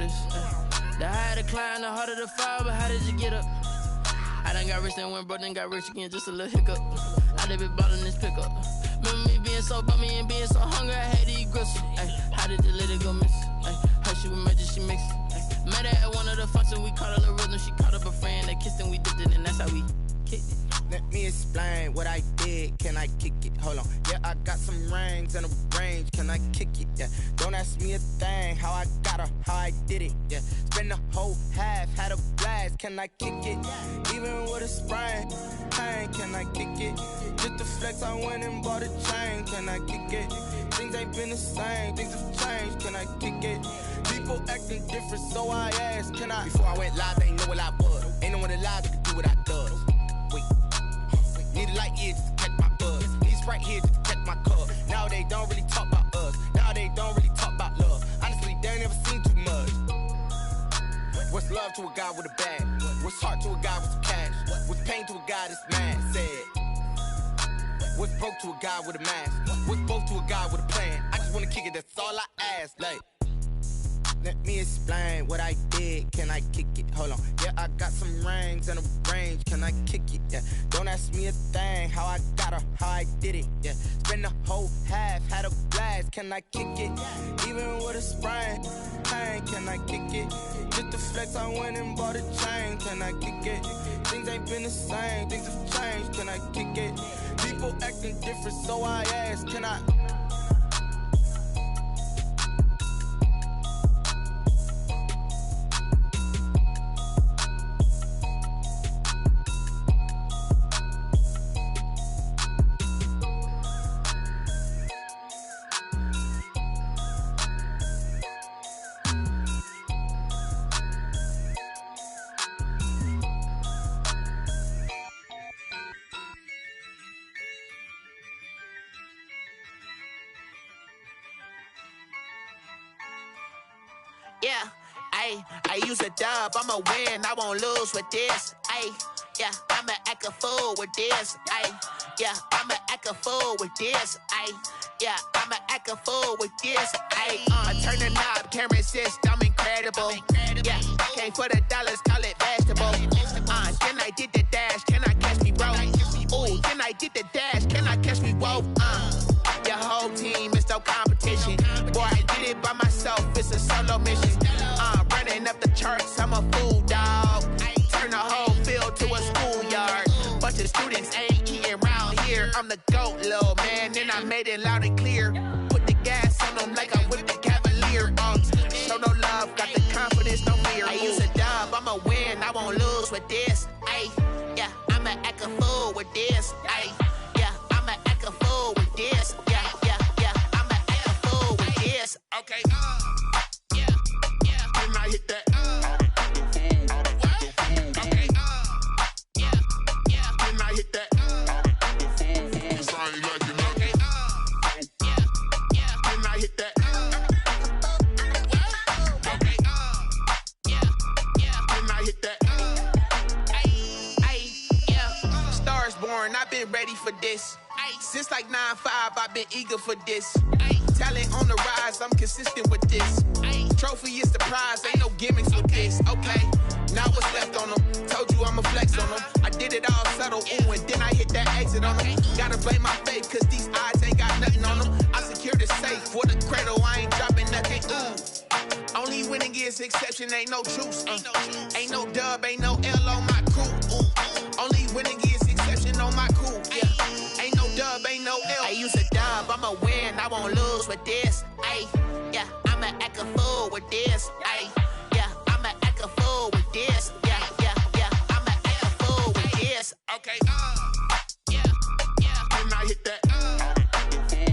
this. The higher the climb, the harder the fall, but how did you get up? I done got rich and went broke, then got rich again, just a little hiccup. I done been ballin' this pickup. Remember me being so bummy and being so hungry, I had to eat gristle. How did you let it go miss? Her she was magic, she mixed. Met her at one of the functions, we caught a little rhythm. She caught up a friend, they kissed and we dipped it, and that's how we kicked it. Let me explain what I did, can I kick it? Hold on, yeah, I got some rings and a range, can I kick it? Yeah, don't ask me a thing, how I got her, how I did it. Yeah, spend the whole half, had a blast, can I kick it? Even with a sprain, pain, can I kick it? Just the flex, I went and bought a chain, can I kick it? Things ain't been the same, things have changed, can I kick it? People acting different, so I asked, can I? Before I went live, they ain't know what I was. Ain't no one alive that could do what I does. Wait, need a light here just to catch my buzz. Need right here just to catch my cup. Now they don't really talk about us. Now they don't really talk about love. Honestly, they ain't never seen too much. What's love to a guy with a bag? What's heart to a guy with some cash? What's pain to a guy that's mad? Said. What's broke to a guy with a mask? What's both to a guy with a plan? I just wanna kick it, that's all I ask. Like, let me explain what I did, can I kick it? Hold on, yeah, I got some rings and a range, can I kick it? Yeah, don't ask me a thing, how I got her, how I did it. Yeah, spend the whole half, had a blast, can I kick it? Even with a sprain, pain, can I kick it? Just the flex, I went and bought a chain, can I kick it? Things ain't been the same, things have changed, can I kick it? People acting different, so I ask, can I? Yeah, I use a dub, I'ma win, I won't lose with this. Yeah, I'ma act a fool with this. Yeah, I'ma act a fool with this. Yeah, I'ma act a fool with this. I turn the knob, can't resist, I'm incredible. Yeah, came for the dollars, call it vegetable. Then I did the dash, can I catch me, bro? Ooh, then I did the dash, can I catch me, whoa? Your whole team is no competition. Boy, I did it by myself, it's a solo mission. Running up the charts, I'm a fool, dog. Turn the whole field to a schoolyard. Bunch of students ain't eating round here. I'm the GOAT, little man, and I made it loud and clear. Put the gas on them like I'm with the Cavalier. Show no love, got the confidence, no fear. I use a dub, I'ma win, I won't lose with this. Yeah, I'ma act a fool with this. Yeah, I'ma act a fool with this. Yeah, I'ma act a fool with this. Okay, yeah, when I hit that. Okay, yeah, when I hit that. Sorry, like you know. Okay, yeah, when I hit that. Okay, yeah, when I hit that. Yeah, Stars born, I've been ready for this. Since like 9-5, I've been eager for this. Talent on the rise, I'm consistent with this. Trophy is the prize, ain't no gimmicks with this. Okay, now what's left on them? Told you I'ma flex on them. I did it all subtle, ooh, and then I hit that exit on them. Gotta blame my faith, cause these eyes ain't got nothing on them. I secured the safe for the cradle, I ain't dropping nothing, ooh. Only winning is exception, ain't no truce. Ain't no dub, ain't no L on my crew. Only winning is exception on my crew. Yeah, ain't no dub, ain't no L. I use a dub, I'ma win, I won't lose with this. Yeah, I'ma act a fool with this. Yeah, I'ma act a fool with this. Yeah, I'ma act a fool with this. Okay, yeah, when I hit that. Okay,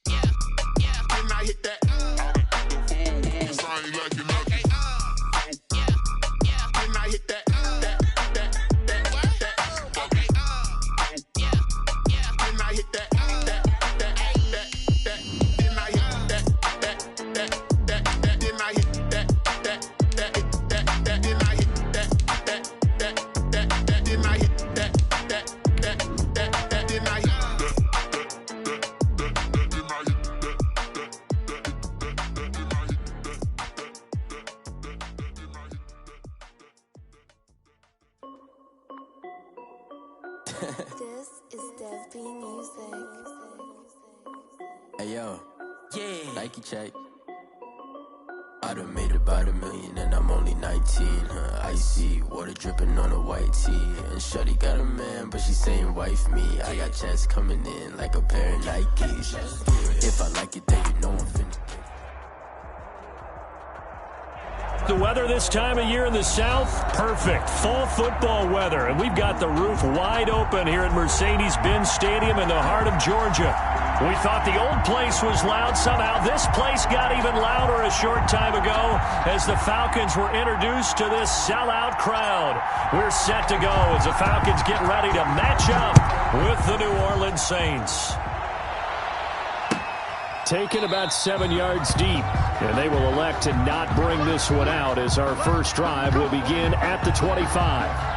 yeah, when I hit that. Sorry, like you know. Okay, yeah, when I hit that. Okay, yeah, when I hit that. When I hit that. This is Dev B Music. Hey yo, Yeah. Nike check. I done made about $1 million and I'm only 19. Icy, water dripping on a white tee. And shorty got a man, but she saying wife me. I got checks coming in like a pair of Nikes. If I like it, then you know I'm finna. The weather this time of year in the South, perfect. Fall football weather, and we've got the roof wide open here at Mercedes-Benz Stadium in the heart of Georgia. We thought the old place was loud. Somehow this place got even louder a short time ago as the Falcons were introduced to this sellout crowd. We're set to go as the Falcons get ready to match up with the New Orleans Saints. Taken about 7 yards deep, and they will elect to not bring this one out as our first drive will begin at the 25.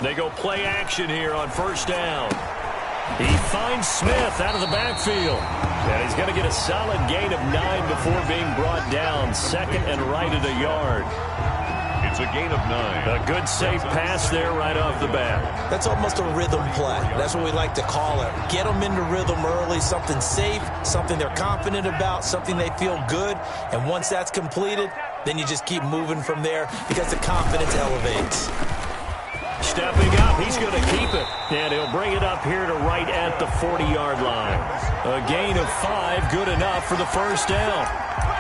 They go play action here on first down. He finds Smith out of the backfield. And he's going to get a solid gain of 9 before being brought down. Second and right at a yard. It's a gain of 9. A good safe pass there right off the bat. That's almost a rhythm play. That's what we like to call it. Get them into rhythm early, something safe, something they're confident about, something they feel good. And once that's completed, then you just keep moving from there because the confidence elevates. Stepping up, he's going to keep it. And he'll bring it up here to right at the 40-yard line. A gain of 5, good enough for the first down.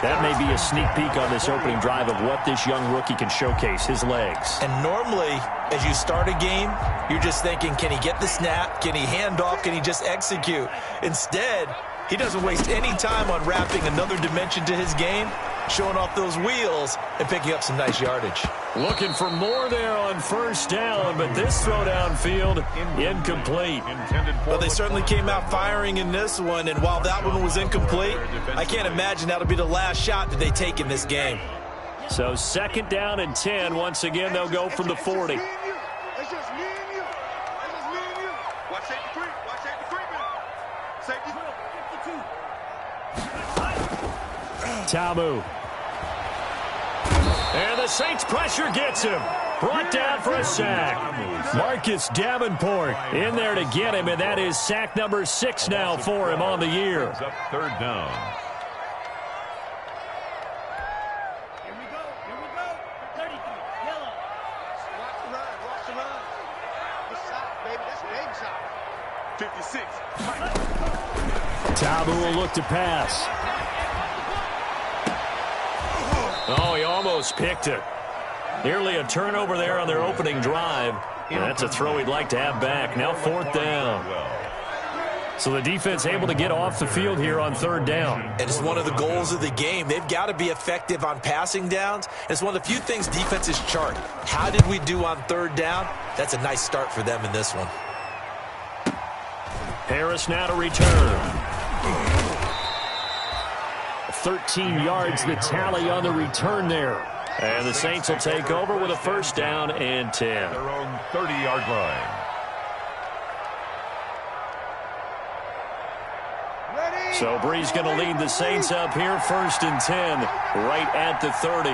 That may be a sneak peek on this opening drive of what this young rookie can showcase, his legs. And normally, as you start a game, you're just thinking, can he get the snap? Can he hand off? Can he just execute? Instead, he doesn't waste any time on wrapping another dimension to his game, showing off those wheels and picking up some nice yardage. Looking for more there on first down, but this throw downfield incomplete. Well, they certainly came out firing in this one, and while that one was incomplete, I can't imagine that'll be the last shot that they take in this game. So second down and 10. Once again, they'll go from the 40. It's just me and you. It's just me and you. Watch safety 3. Watch safety 3, man. Safety 52. Tamu. And the Saints pressure gets him. Brought down for a sack. Marcus Davenport in there to get him, and that is sack number 6 now for him on the year. Up third down. Here we go. 33, yellow. Watch the run. Watch the run. Good shot, baby. That's a big shot. 56. Tamu will look to pass. Oh, he almost picked it. Nearly a turnover there on their opening drive. And that's a throw he'd like to have back. Now fourth down. So the defense able to get off the field here on third down. And it's one of the goals of the game. They've got to be effective on passing downs. It's one of the few things defenses chart. How did we do on third down? That's a nice start for them in this one. Harris now to return. 13 yards the tally on the return there. And the Saints will take over with a first down and 10. Their own 30-yard line. So Bree's going to lead the Saints up here, first and 10, right at the 30.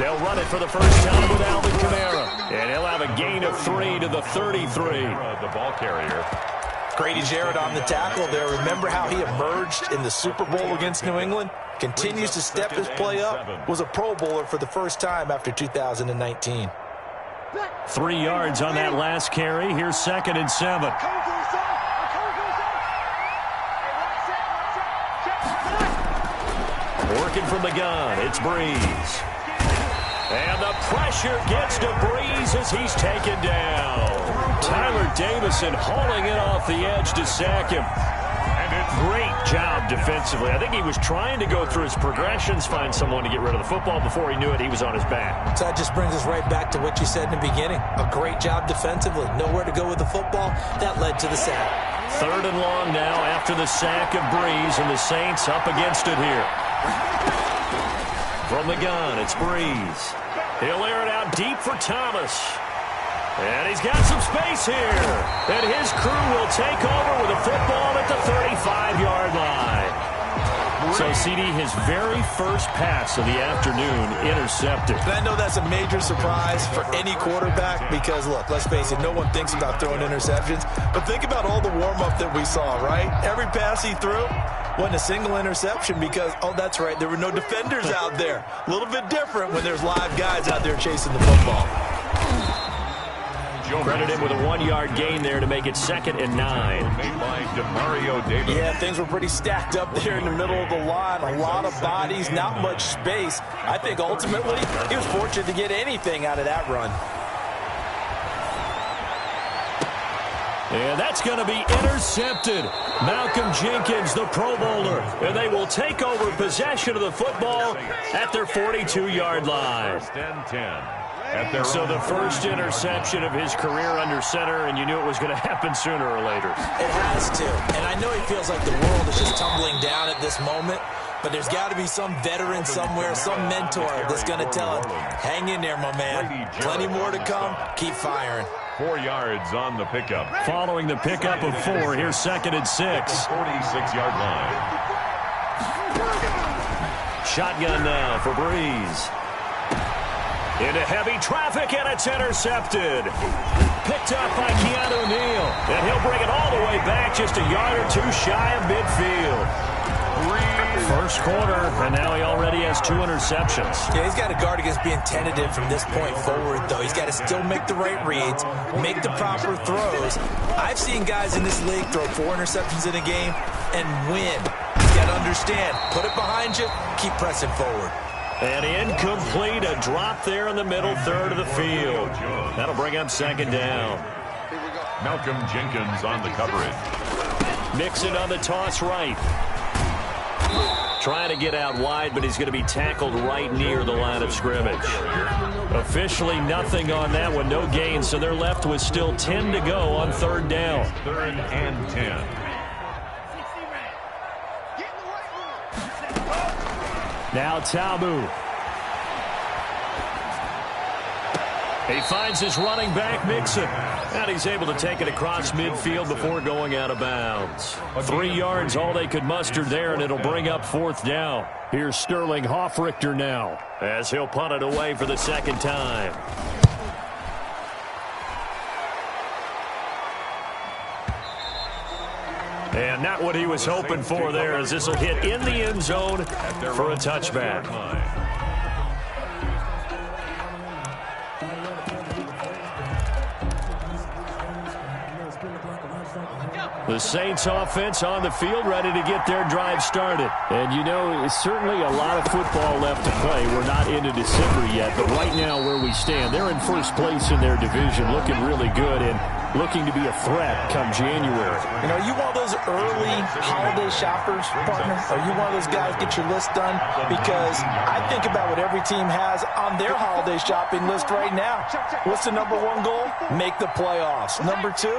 They'll run it for the first time with Alvin Kamara. And he'll have a gain of 3 to the 33. The ball carrier. Grady Jarrett on the tackle there. Remember how he emerged in the Super Bowl against New England? Continues to step his play up. Was a Pro Bowler for the first time after 2019. 3 yards on that last carry. Here's second and 7. Working from the gun, it's Breeze. And the pressure gets to Breeze as he's taken down. Tyler Davison hauling it off the edge to sack him. And it's Great job defensively. I think he was trying to go through his progressions, find someone to get rid of the football. Before he knew it, he was on his back. So that just brings us right back to what you said in the beginning. A great job defensively. Nowhere to go with the football. That led to the sack. 3rd and long now after the sack of Breeze, and the Saints up against it here. From the gun, it's Breeze. He'll air it out deep for Thomas. And he's got some space here. And his crew will take over with a football at the 35-yard line. So, CD, his very first pass of the afternoon intercepted. And I know that's a major surprise for any quarterback because, look, let's face it, no one thinks about throwing interceptions. But think about all the warm-up that we saw, right? Every pass he threw wasn't a single interception because, oh, that's right, there were no defenders out there. A little bit different when there's live guys out there chasing the football. Credit him with a 1-yard gain there to make it 2nd and 9. Made by DeMario Davis. Yeah, things were pretty stacked up there in the middle of the line. A lot of bodies, not much space. I think ultimately he was fortunate to get anything out of that run. And that's going to be intercepted. Malcolm Jenkins, the Pro Bowler. And they will take over possession of the football at their 42-yard line. 10-10. So the first interception of his career under center, and you knew it was going to happen sooner or later. It has to. And I know he feels like the world is just tumbling down at this moment, but there's got to be some veteran somewhere, some mentor that's going to tell him, hang in there, my man. Plenty more to come. Keep firing. 4 yards on the pickup. Following the pickup of 4, here's 2nd and 6. 46-yard line. Shotgun now for Breeze. Into heavy traffic, and it's intercepted. Picked up by Keanu Neal. And he'll bring it all the way back, just a yard or two shy of midfield. First quarter, and now he already has 2 interceptions. Yeah, he's got to guard against being tentative from this point forward, though. He's got to still make the right reads, make the proper throws. I've seen guys in this league throw 4 interceptions in a game and win. He's got to understand, put it behind you, keep pressing forward. And incomplete, a drop there in the middle third of the field. That'll bring up 2nd down. Malcolm Jenkins on the coverage. Mixon on the toss right. Trying to get out wide, but he's going to be tackled right near the line of scrimmage. Officially nothing on that one, no gain, so they're left with still 10 to go on 3rd down. 3rd and 10. Now Tamu. He finds his running back, Mixon. And he's able to take it across midfield before going out of bounds. 3 yards, all they could muster there, and it'll bring up 4th down. Here's Sterling Hoffrichter now, as he'll punt it away for the 2nd time. And not what he was hoping for there, as this will hit in the end zone for a touchback. The Saints offense on the field, ready to get their drive started. And you know, it's certainly a lot of football left to play. We're not into December yet, but right now where we stand, they're in first place in their division, looking really good and looking to be a threat come January. You know, you want those early holiday shoppers, partner? Are you one of those guys get your list done? Because I think about what every team has on their holiday shopping list right now. What's the number 1 goal? Make the playoffs. Number 2,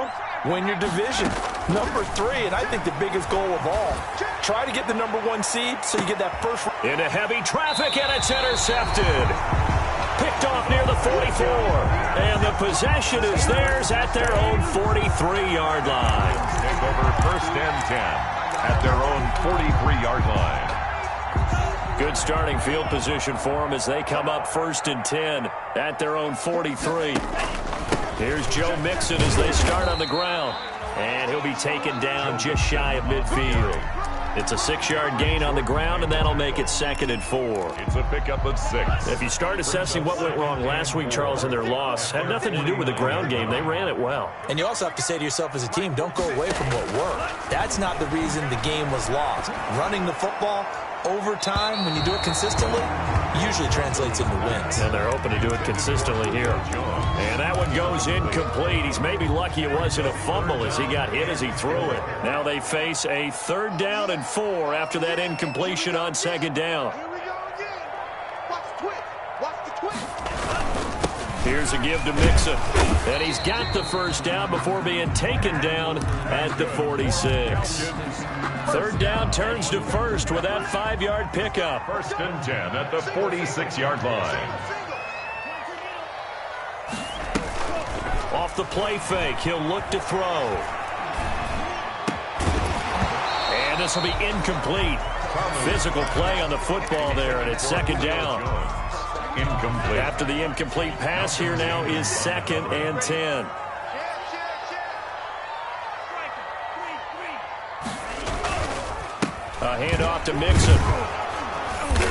win your division. Number 3, and I think the biggest goal of all, try to get the number 1 seed so you get that first. Into heavy traffic, and it's intercepted. Picked off near the 44. And the possession is theirs at their own 43-yard line. Take over 1st and 10 at their own 43-yard line. Good starting field position for them as they come up 1st and 10 at their own 43. Here's Joe Mixon as they start on the ground. And he'll be taken down just shy of midfield. It's a 6-yard gain on the ground, and that'll make it 2nd and 4. It's a pickup of 6. If you start assessing what went wrong last week, Charles, in their loss, had nothing to do with the ground game. They ran it well. And you also have to say to yourself as a team, don't go away from what worked. That's not the reason the game was lost. Running the football, over time, when you do it consistently, usually translates into wins. And they're hoping to do it consistently here. And that one goes incomplete. He's maybe lucky it wasn't a fumble as he got hit as he threw it. Now they face a 3rd down and 4 after that incompletion on 2nd down. Here we go again. Watch the twist. Watch the twist. Here's a give to Mixon. And he's got the 1st down before being taken down at the 46. 3rd down turns to 1st with that 5-yard pickup. 1st and 10 at the 46-yard line. Off the play fake, he'll look to throw. And this will be incomplete. Physical play on the football there, and it's 2nd down. Incomplete. After the incomplete pass, here now is 2nd and 10. A handoff to Mixon.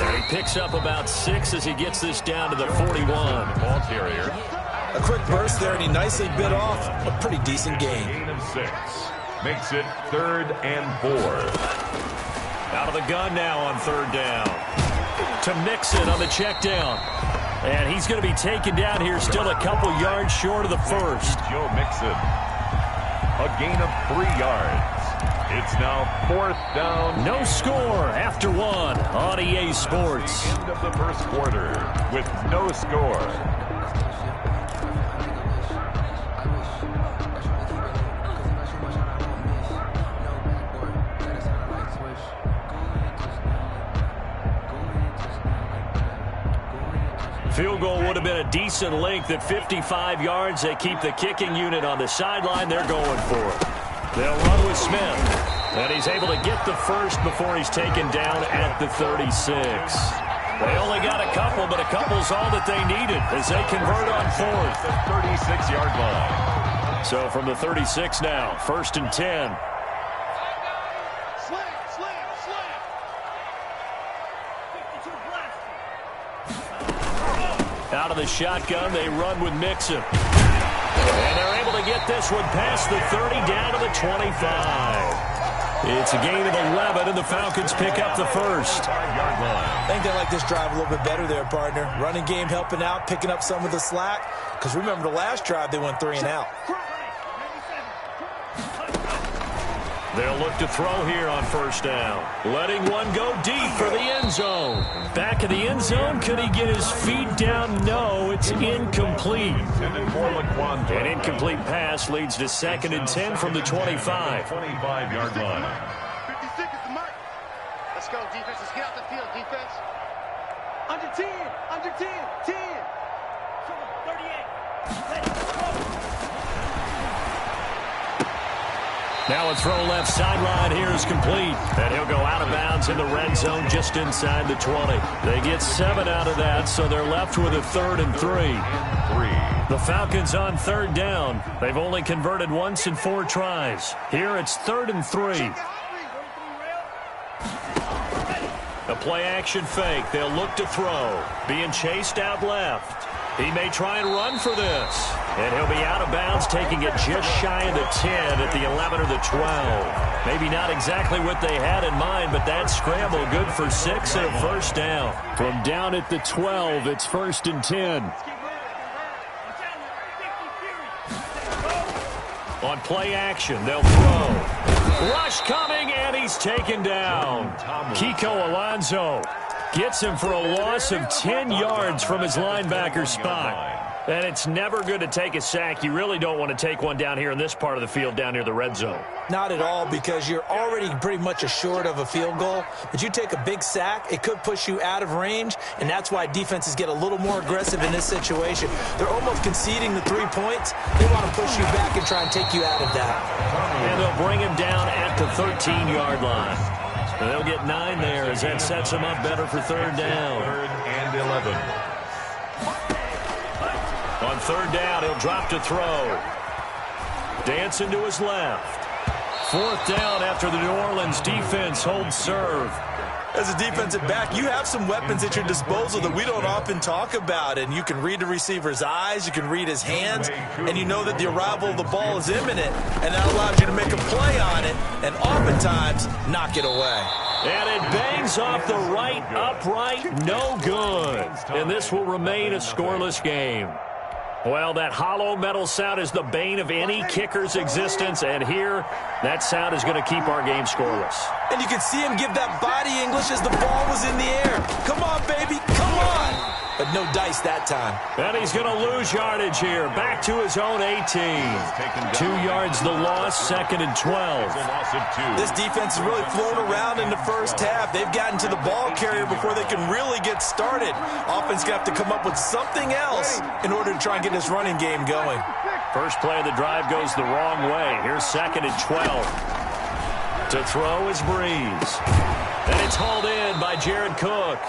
And he picks up about 6 as he gets this down to the 41. Ball carrier. A quick burst there, and he nicely bit off a pretty decent gain. Gain of 6. Makes it 3rd and 4. Out of the gun now on 3rd down. To Mixon on the check down. And he's going to be taken down here, still a couple yards short of the 1st. Joe Mixon. A gain of 3 yards. It's now 4th down. No score after 1 on EA Sports. End of the 1st quarter with no score. Field goal would have been a decent length at 55 yards. They keep the kicking unit on the sideline. They're going for it. They'll run with Smith. And he's able to get the 1st before he's taken down at the 36. They only got a couple, but a couple's all that they needed as they convert on 4th. The 36-yard line. So from the 36 now, 1st and 10. Out of the shotgun, they run with Mixon. And they're able to get this one past the 30 down to the 25. It's a gain of 11, and the Falcons pick up the 1st. I think they like this drive a little bit better there, partner. Running game helping out, picking up some of the slack. Because remember, the last drive, they went 3 and out. They'll look to throw here on 1st down. Letting one go deep for the end zone. Back of the end zone. Could he get his feet down? No, it's incomplete. An incomplete pass leads to 2nd and 10 from the 25. 25-yard line. 56 is the mark. Let's go, defense. Let's get out the field, defense. Under 10. Under 10. 10. 38. Now a throw left sideline here is complete. And he'll go out of bounds in the red zone just inside the 20. They get 7 out of that, so they're left with a 3rd and 3. The Falcons on 3rd down. They've only converted once in 4 tries. Here it's 3rd and 3. A play action fake. They'll look to throw. Being chased out left. He may try and run for this. And he'll be out of bounds, taking it just shy of the 10 at the 11 or the 12. Maybe not exactly what they had in mind, but that scramble good for 6 and a 1st down. From down at the 12, it's 1st and 10. On play action, they'll throw. Rush coming, and he's taken down. Kiko Alonso gets him for a loss of 10 yards from his linebacker spot. And it's never good to take a sack. You really don't want to take one down here in this part of the field, down near the red zone. Not at all, because you're already pretty much assured of a field goal. But you take a big sack, it could push you out of range, and that's why defenses get a little more aggressive in this situation. They're almost conceding the 3 points. They want to push you back and try and take you out of that. And they'll bring him down at the 13-yard line. And they'll get 9 there as that sets them up better for 3rd down. 3rd and 11. On 3rd down, he'll drop to throw. Dancing to his left. 4th down after the New Orleans defense holds serve. As a defensive back, you have some weapons at your disposal that we don't often talk about. And you can read the receiver's eyes, you can read his hands, and you know that the arrival of the ball is imminent. And that allows you to make a play on it and oftentimes knock it away. And it bangs off the right upright, no good. And this will remain a scoreless game. Well, that hollow metal sound is the bane of any kicker's existence, and here, that sound is going to keep our game scoreless. And you can see him give that body English as the ball was in the air. Come on, baby, come on! But no dice that time. And he's going to lose yardage here. Back to his own 18. 2 yards the loss, 2nd and 12. This defense has really flown around in the first half. They've gotten to the ball carrier before they can really get started. Offense going to have to come up with something else in order to try and get this running game going. First play of the drive goes the wrong way. Here's 2nd and 12. To throw is Breeze. And it's hauled in by Jared Cook.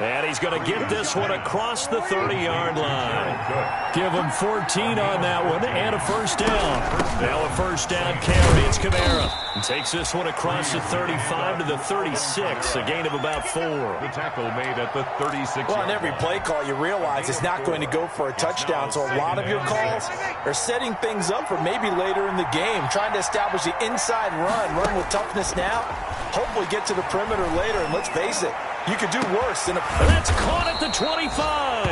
And he's going to get this one across the 30-yard line. Give him 14 on that one and a first down. Now a first down carry. It's Kamara. And takes this one across the 35 to the 36, a gain of about 4. The tackle made at the 36. Well, on every play call, you realize it's not going to go for a touchdown. So a lot of your calls are setting things up for maybe later in the game, trying to establish the inside run with toughness now, hopefully get to the perimeter later. And let's face it, you could do worse than a... That's caught at the 25.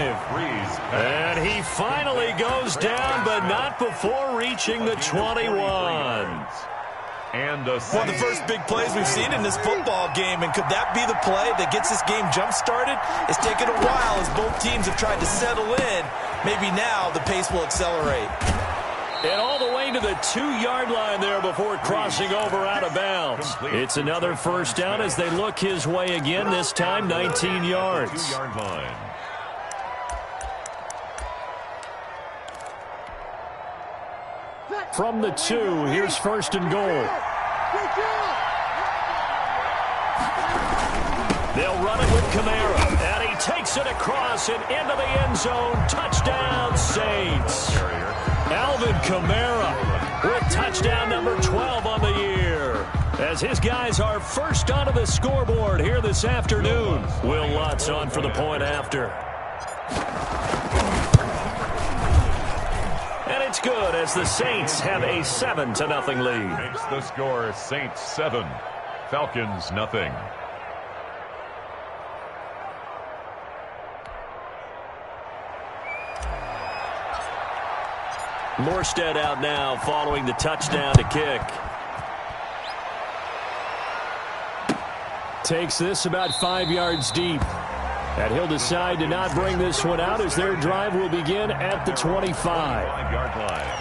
And he finally goes down, but not before reaching the 21. And one of the first big plays we've seen in this football game, and could that be the play that gets this game jump-started? It's taken a while as both teams have tried to settle in. Maybe now the pace will accelerate. And all the way to the 2-yard line there before crossing over out of bounds. It's another first down as they look his way again, this time 19 yards. 2-yard line. From the 2, here's 1st and goal. They'll run it with Kamara, and he takes it across and into the end zone. Touchdown, Saints. Alvin Kamara with touchdown number 12 on the year, as his guys are first onto the scoreboard here this afternoon. Will Lutz on for the point after. And it's good as the Saints have a 7-0 lead. Makes the score Saints 7, Falcons nothing. Morstead out now following the touchdown to kick. Takes this about 5 yards deep. And he'll decide to not bring this one out as their drive will begin at the 25. 5-yard line.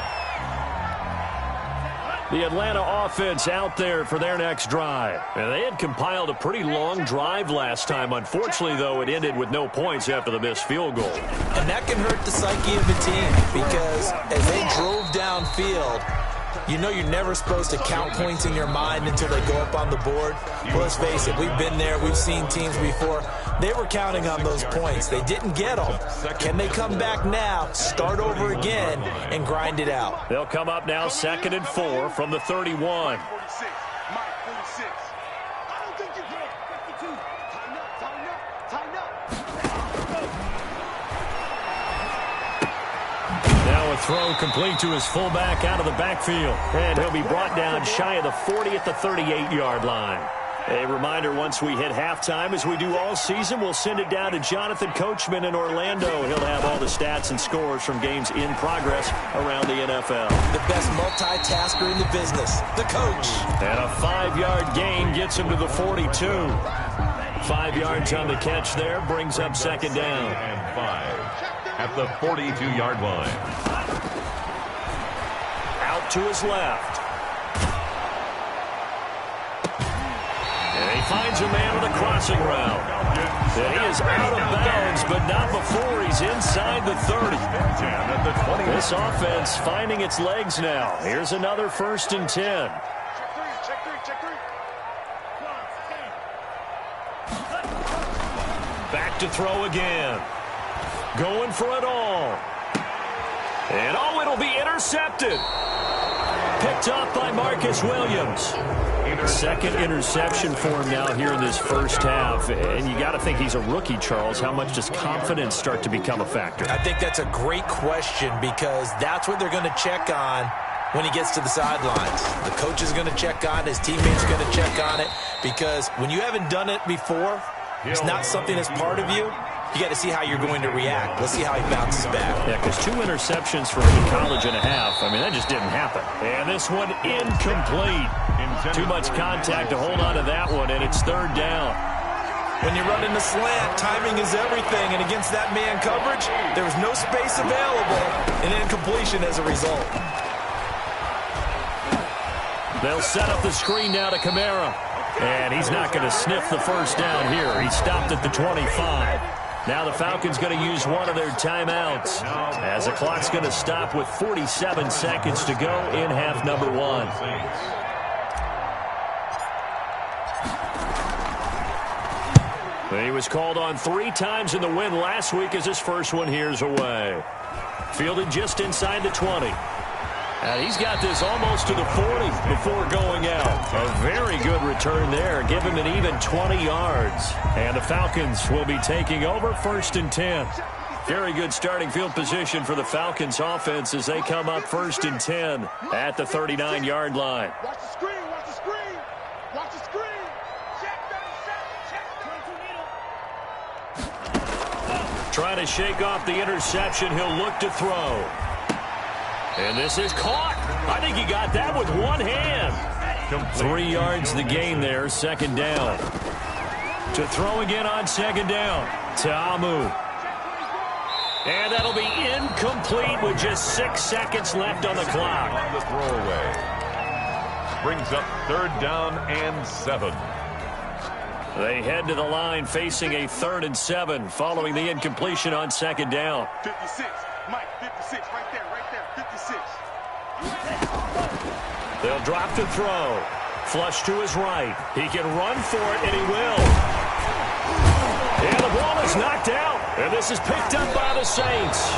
The Atlanta offense out there for their next drive. And they had compiled a pretty long drive last time. Unfortunately, though, it ended with no points after the missed field goal. And that can hurt the psyche of a team because as they drove downfield, you know you're never supposed to count points in your mind until they go up on the board. But let's face it, we've been there. We've seen teams before. They were counting on those points. They didn't get them. Can they come back now, start over again, and grind it out? They'll come up now 2nd and 4 from the 31. Now a throw complete to his fullback out of the backfield. And he'll be brought down shy of the 40 at the 38-yard line. A reminder, once we hit halftime, as we do all season, we'll send it down to Jonathan Coachman in Orlando. He'll have all the stats and scores from games in progress around the NFL. The best multitasker in the business, the coach. And a 5-yard gain gets him to the 42. 5 yards on the catch there, brings up 2nd down. And 5 at the 42-yard line. Out to his left. And he finds a man on the crossing route. And he is out of bounds, but not before he's inside the 30. This offense finding its legs now. Here's another 1st and 10. Back to throw again. Going for it all. And it'll be intercepted. Picked off by Marcus Williams. 2nd interception for him now here in this first half. And you got to think he's a rookie, Charles. How much does confidence start to become a factor? I think that's a great question because that's what they're going to check on when he gets to the sidelines. The coach is going to check on it. His teammates are going to check on it, because when you haven't done it before, it's not something that's part of you. You got to see how you're going to react. Let's see how he bounces back. Yeah, because 2 interceptions for him in college and a half. I mean, that just didn't happen. And this one incomplete. Too much contact to hold on to that one, and it's 3rd down. When you run in the slant, timing is everything. And against that man coverage, there was no space available. And incompletion as a result. They'll set up the screen now to Kamara. And he's not going to sniff the first down here. He stopped at the 25. Now the Falcons going to use one of their timeouts, as the clock's going to stop with 47 seconds to go in half number 1. He was called on 3 times in the win last week, as his first one here's away. Fielded just inside the 20. And he's got this almost to the 40 before going out. A very good return there. Give him an even 20 yards. And the Falcons will be taking over 1st and 10. Very good starting field position for the Falcons offense as they come up 1st and 10 at the 39-yard line. Watch the screen, watch the screen. Watch the screen. Check 37, check. Trying to shake off the interception. He'll look to throw. And this is caught. I think he got that with one hand. 3 yards the gain there, 2nd down. To throw again on 2nd down. Ta'amu. And that'll be incomplete with just 6 seconds left on the clock. The throwaway brings up 3rd down and 7. They head to the line facing a 3rd and 7 following the incompletion on 2nd down. 56, Mike, 56, right there, 56. They'll drop to throw. Flush to his right. He can run for it, and he will. And the ball is knocked out. And this is picked up by the Saints.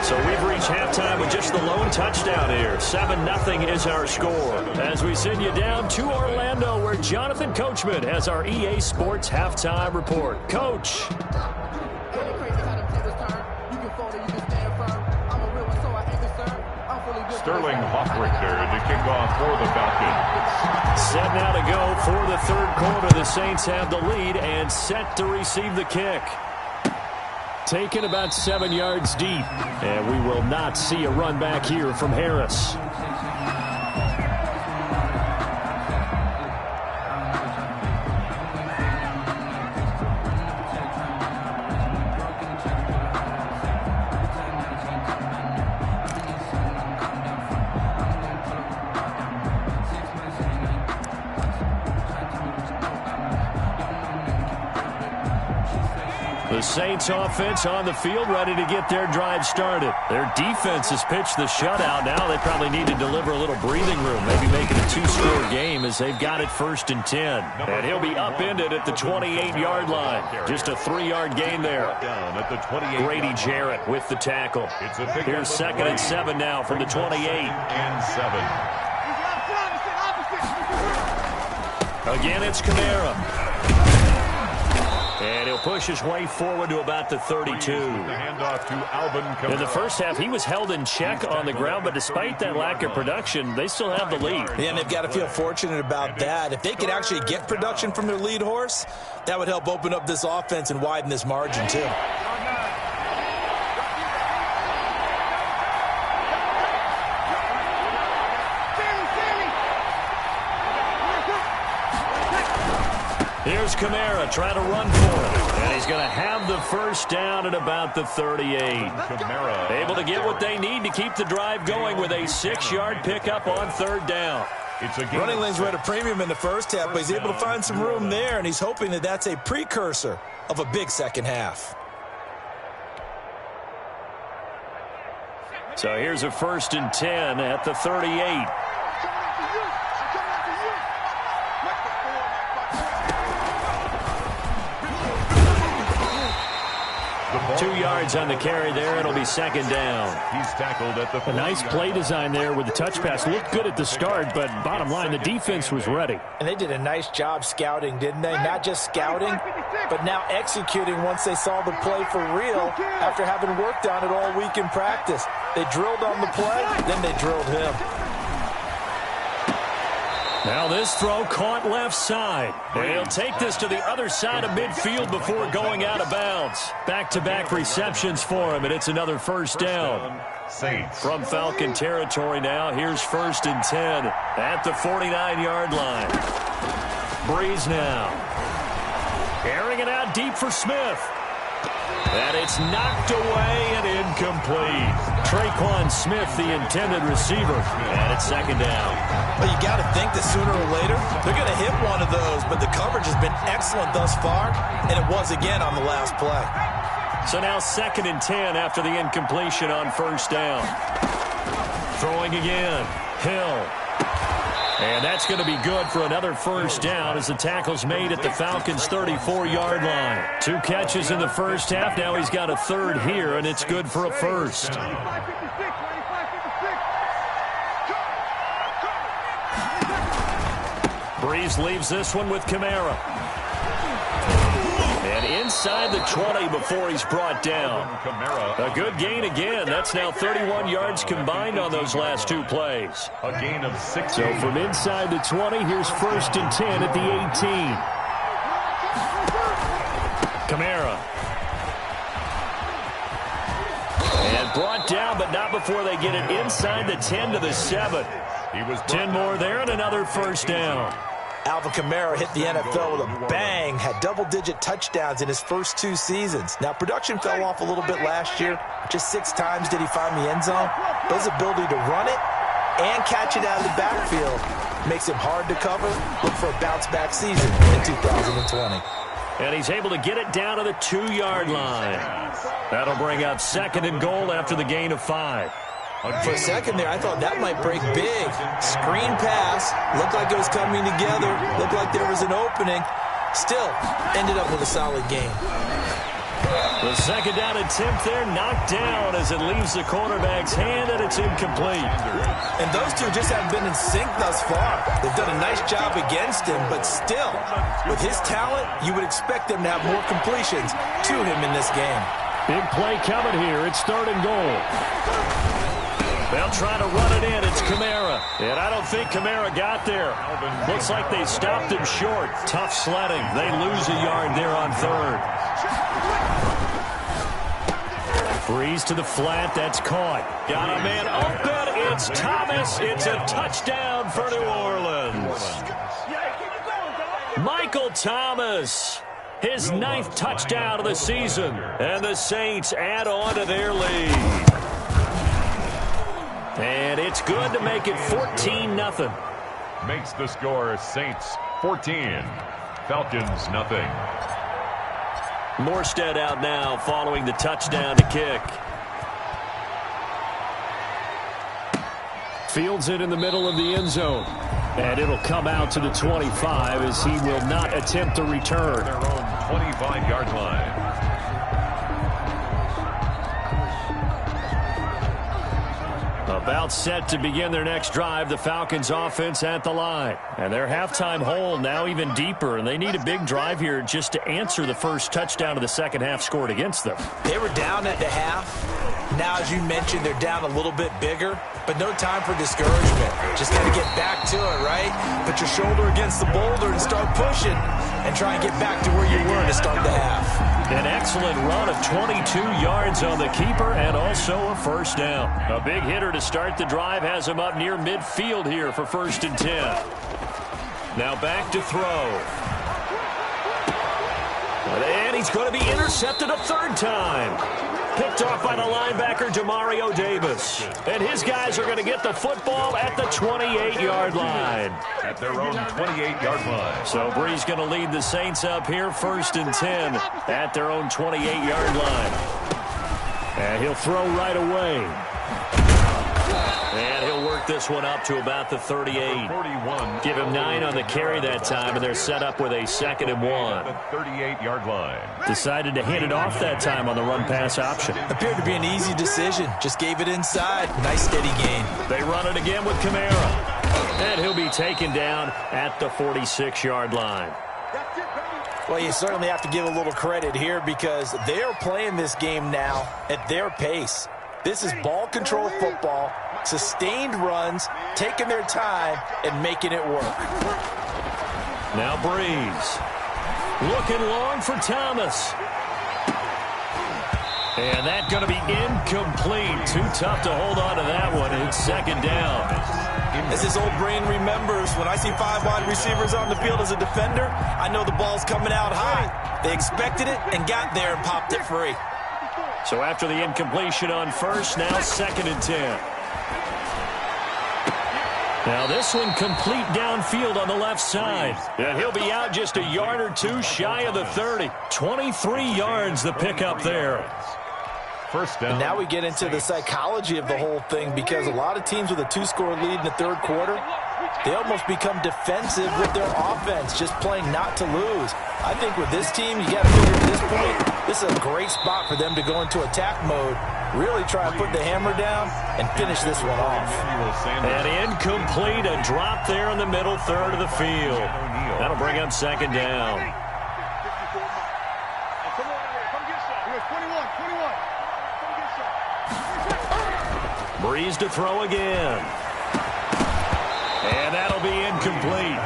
So we've reached halftime with just the lone touchdown here. 7-0 is our score. As we send you down to Orlando, where Jonathan Coachman has our EA Sports halftime report. Coach. Sterling Hoffrichter to kick off for the Falcons. Set now to go for the 3rd quarter. The Saints have the lead and set to receive the kick. Taken about 7 yards deep. And we will not see a run back here from Harris. The Saints offense on the field, ready to get their drive started. Their defense has pitched the shutout. Now they probably need to deliver a little breathing room, maybe make it a 2-score game as they've got it 1st and 10. And he'll be upended at the 28-yard line. Just a 3-yard gain there. Grady Jarrett with the tackle. Here's 2nd and 7 now from the 28. And 7. Again, it's Kamara. And he'll push his way forward to about the 32. In the first half, he was held in check on the ground, but despite that lack of production, they still have the lead. Yeah, and they've got to feel fortunate about that. If they could actually get production from their lead horse, that would help open up this offense and widen this margin, too. Here's Kamara trying to run for it. And he's going to have the first down at about the 38. Kamara able to get what they need to keep the drive going with a 6-yard pickup on 3rd down. Running lanes were at a premium in the first half, but he's able to find some room there, and he's hoping that that's a precursor of a big second half. So here's a 1st and 10 at the 38. 2 yards on the carry there. It'll be 2nd down. He's tackled at the 40. A nice play design there with the touch pass. Looked good at the start, but bottom line, the defense was ready. And they did a nice job scouting, didn't they? Not just scouting, but now executing once they saw the play for real after having worked on it all week in practice. They drilled on the play, then they drilled him. Now this throw caught left side. And he'll take this to the other side of midfield before going out of bounds. Back-to-back receptions for him, and it's another first down. From Falcon territory now, here's 1st and 10 at the 49-yard line. Breeze now. Airing it out deep for Smith. And it's knocked away and incomplete. Traquan Smith, the intended receiver. And it's 2nd down. Well, you got to think that sooner or later, they're going to hit one of those. But the coverage has been excellent thus far, and it was again on the last play. So now 2nd and 10 after the incompletion on 1st down. Throwing again. Hill. And that's going to be good for another 1st down as the tackle's made at the Falcons' 34-yard line. 2 catches in the first half. Now he's got a 3rd here, and it's good for a 1st. Breeze leaves this one with Kamara. And inside the 20 before he's brought down. A good gain again. That's now 31 yards combined on those last 2 plays. A gain of 6. So from inside the 20, here's 1st and 10 at the 18. Kamara. And brought down, but not before they get it inside the 10 to the 7. 10 more there and another 1st down. Alvin Kamara hit the NFL with a bang, had double-digit touchdowns in his first 2 seasons. Now, production fell off a little bit last year. Just 6 times did he find the end zone. But his ability to run it and catch it out of the backfield makes him hard to cover. Look for a bounce-back season in 2020. And he's able to get it down to the 2-yard line. That'll bring up 2nd and goal after the gain of 5. For a second there, I thought that might break big. Screen pass. Looked like it was coming together. Looked like there was an opening. Still, ended up with a solid game. The 2nd down attempt there knocked down as it leaves the quarterback's hand, and it's incomplete. And those two just haven't been in sync thus far. They've done a nice job against him, but still, with his talent, you would expect them to have more completions to him in this game. Big play coming here. It's 3rd and goal. They'll try to run it in. It's Kamara. And I don't think Kamara got there. Looks like they stopped him short. Tough sledding. They lose a yard there on 3rd. Breeze to the flat. That's caught. Got a man open. It's Thomas. It's a touchdown for New Orleans. Michael Thomas. His 9th touchdown of the season. And the Saints add on to their lead. And it's good to make it 14-0. Makes the score Saints 14, Falcons nothing. Morstead out now following the touchdown to kick. Fields it in the middle of the end zone. And it'll come out to the 25 as he will not attempt to return. Their own 25-yard line. About set to begin their next drive, the Falcons offense at the line. And their halftime hole now even deeper, and they need a big drive here just to answer the first touchdown of the second half scored against them. They were down at the half. Now, as you mentioned, they're down a little bit bigger, but no time for discouragement. Just got to get back to it, right? Put your shoulder against the boulder and start pushing and try and get back to where you were to start the half. An excellent run of 22 yards on the keeper and also a first down. A big hitter to start the drive has him up near midfield here for 1st and 10. Now back to throw. And he's going to be intercepted a 3rd time. Picked off by the linebacker, Demario Davis. And his guys are going to get the football at the 28-yard line. At their own 28-yard line. So Breeze going to lead the Saints up here, 1st and 10 at their own 28-yard line. And he'll throw right away. And he'll work this one up to about the 38. 41. Give him 9 on the carry that time, and they're set up with a 2nd and 1. The 38-yard line. Decided to hand it off that time on the run-pass option. Appeared to be an easy decision. Just gave it inside. Nice steady gain. They run it again with Kamara. And he'll be taken down at the 46-yard line. Well, you certainly have to give a little credit here because they are playing this game now at their pace. This is ball control football, sustained runs, taking their time, and making it work. Now Breeze. Looking long for Thomas. And that's going to be incomplete. Too tough to hold on to that one. It's second down. As his old brain remembers, when I see 5 wide receivers on the field as a defender, I know the ball's coming out high. They expected it and got there and popped it free. So after the incompletion on first, now second and 10. Now this one complete downfield on the left side. And he'll be out just a yard or two shy of the 30. 23 yards the pickup there. First down. And now we get into the psychology of the whole thing because a lot of teams with a 2-score lead in the third quarter, they almost become defensive with their offense, just playing not to lose. I think with this team, you got to figure at this point, this is a great spot for them to go into attack mode, really try and put the hammer down and finish this one off. And incomplete, a drop there in the middle third of the field. That'll bring up second down. Breeze to throw again. And that'll be incomplete.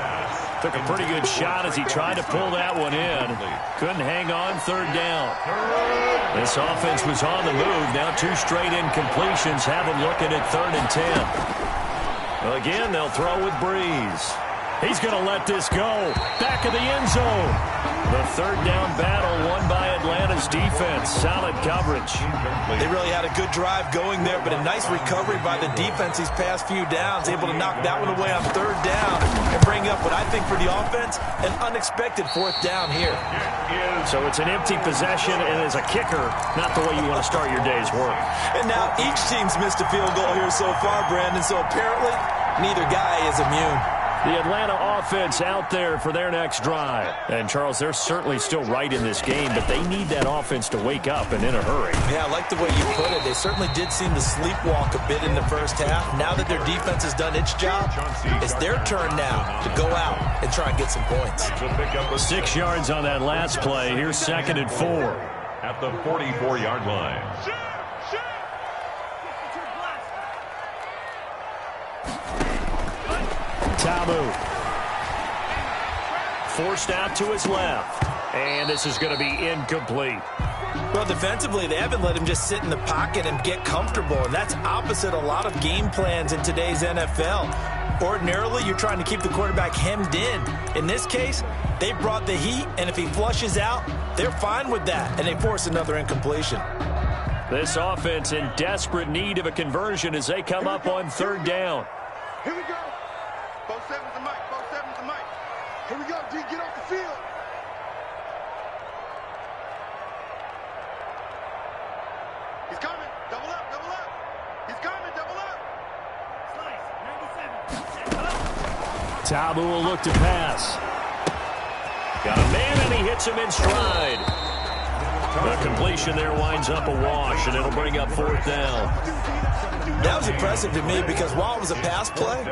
Took a pretty good shot as he tried to pull that one in. Couldn't hang on third down. This offense was on the move. Now 2 straight incompletions have them looking at third and 10. Well, again, they'll throw with Breeze. He's going to let this go. Back of the end zone. The third down battle won by Atlanta's defense. Solid coverage. They really had a good drive going there, but a nice recovery by the defense these past few downs. Able to knock that one away on third down and bring up what I think for the offense, an unexpected fourth down here. So it's an empty possession, and as a kicker, not the way you want to start your day's work. And now each team's missed a field goal here so far, Brandon, so apparently neither guy is immune. The Atlanta offense out there for their next drive. And, Charles, they're certainly still right in this game, but they need that offense to wake up and in a hurry. Yeah, I like the way you put it. They certainly did seem to sleepwalk a bit in the first half. Now that their defense has done its job, it's their turn now to go out and try and get some points. 6 yards on that last play. Here's second and 4. At the 44-yard line. Tamu. Forced out to his left. And this is going to be incomplete. Well, defensively, they haven't let him just sit in the pocket and get comfortable. And that's opposite a lot of game plans in today's NFL. Ordinarily, you're trying to keep the quarterback hemmed in. In this case, they brought the heat, and if he flushes out, they're fine with that. And they force another incompletion. This offense in desperate need of a conversion as they come up on third down. Here we go. 4-7's the mic. 4-7's the mic. Here we go, D. Get off the field. He's coming. Double up, double up. He's coming, double up. Slice, 97. Tabu will look to pass. Got a man, and he hits him in stride. The completion there winds up a wash, and it'll bring up fourth down. That was impressive to me because while it was a pass play,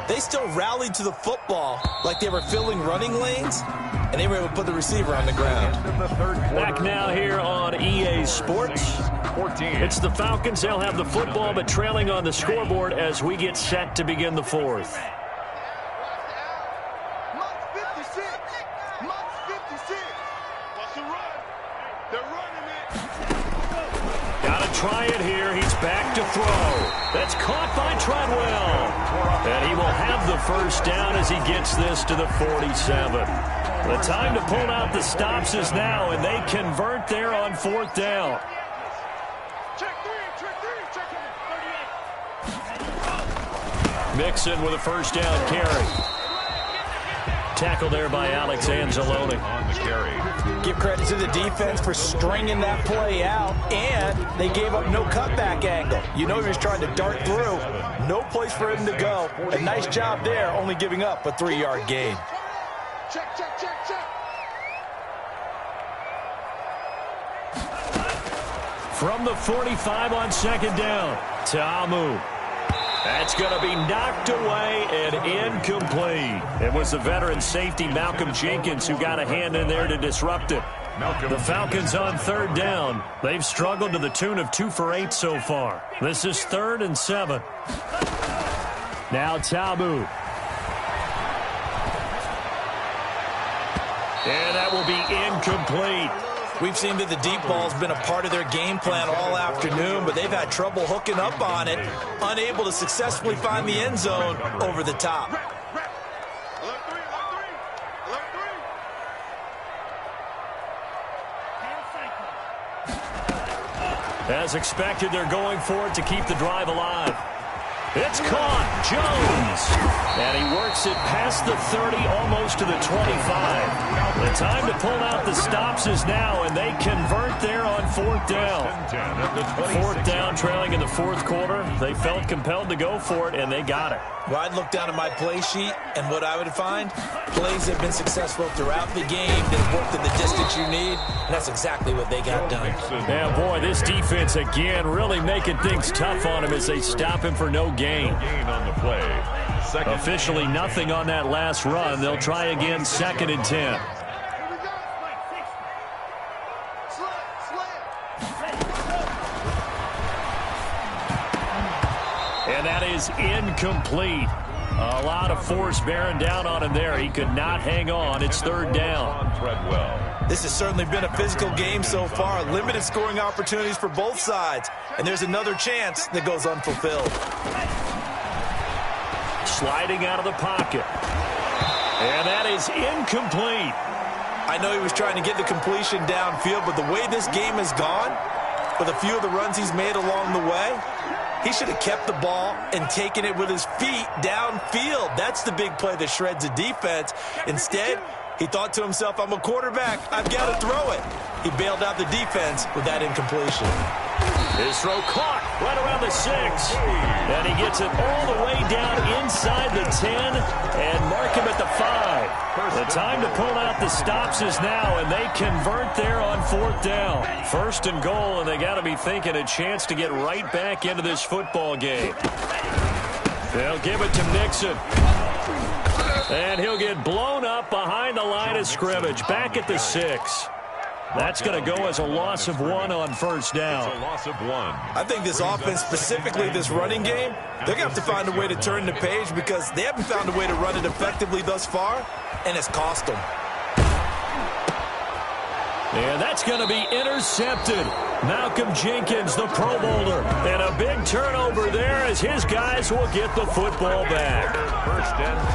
they still rallied to the football like they were filling running lanes, and they were able to put the receiver on the ground. Back now here on EA Sports. It's the Falcons. They'll have the football, but trailing on the scoreboard as we get set to begin the fourth. Try it here. He's back to throw. That's caught by Treadwell. And he will have the first down as he gets this to the 47. The time to pull out the stops is now, and they convert there on fourth down. Mixon with a first down carry. Tackle there by Alex Anzalone. On the carry. Give credit to the defense for stringing that play out, and they gave up no cutback angle. You know he was trying to dart through. No place for him to go. A nice job there, only giving up a 3-yard gain. Check, check, check, check. From the 45 on second down, Tamu. That's going to be knocked away and incomplete. It was the veteran safety Malcolm Jenkins who got a hand in there to disrupt it. The Falcons on third down. They've struggled to the tune of 2 for 8 so far. This is 3rd and 7. Now Tabu. And that will be incomplete. We've seen that the deep ball's been a part of their game plan all afternoon, but they've had trouble hooking up on it, unable to successfully find the end zone over the top. As expected, they're going for it to keep the drive alive. It's caught. Jones. And he works it past the 30, almost to the 25. The time to pull out the stops is now, and they convert there on 4th down. 4th down, trailing in the 4th quarter. They felt compelled to go for it, and they got it. Well, I'd look down at my play sheet, and what I would find, plays have been successful throughout the game that have worked in the distance you need, and that's exactly what they got done. Yeah, boy, this defense, again, really making things tough on him as they stop him for no gain. On the play. Officially nothing on that last run. They'll try again, 2nd and 10. And that is incomplete. A lot of force bearing down on him there. He could not hang on. It's 3rd down. This has certainly been a physical game so far. Limited scoring opportunities for both sides. And there's another chance that goes unfulfilled. Sliding out of the pocket. And that is incomplete. I know he was trying to get the completion downfield, but the way this game has gone, with a few of the runs he's made along the way, he should have kept the ball and taken it with his feet downfield. That's the big play that shreds the defense. Instead, he thought to himself, I'm a quarterback. I've got to throw it. He bailed out the defense with that incompletion. His throw caught right around the 6. And he gets it all the way down inside the 10 and mark him at the 5. The time to pull out the stops is now, and they convert there on 4th down. 1st and goal, and they got to be thinking a chance to get right back into this football game. They'll give it to Nixon. And he'll get blown up behind the line of scrimmage, back at the 6. That's going to go as a loss of 1 on 1st down. It's a loss of 1. I think this offense, specifically this running game, they're going to have to find a way to turn the page because they haven't found a way to run it effectively thus far, and it's cost them. And that's going to be intercepted. Malcolm Jenkins, the Pro Bowler. And a big turnover there as his guys will get the football back.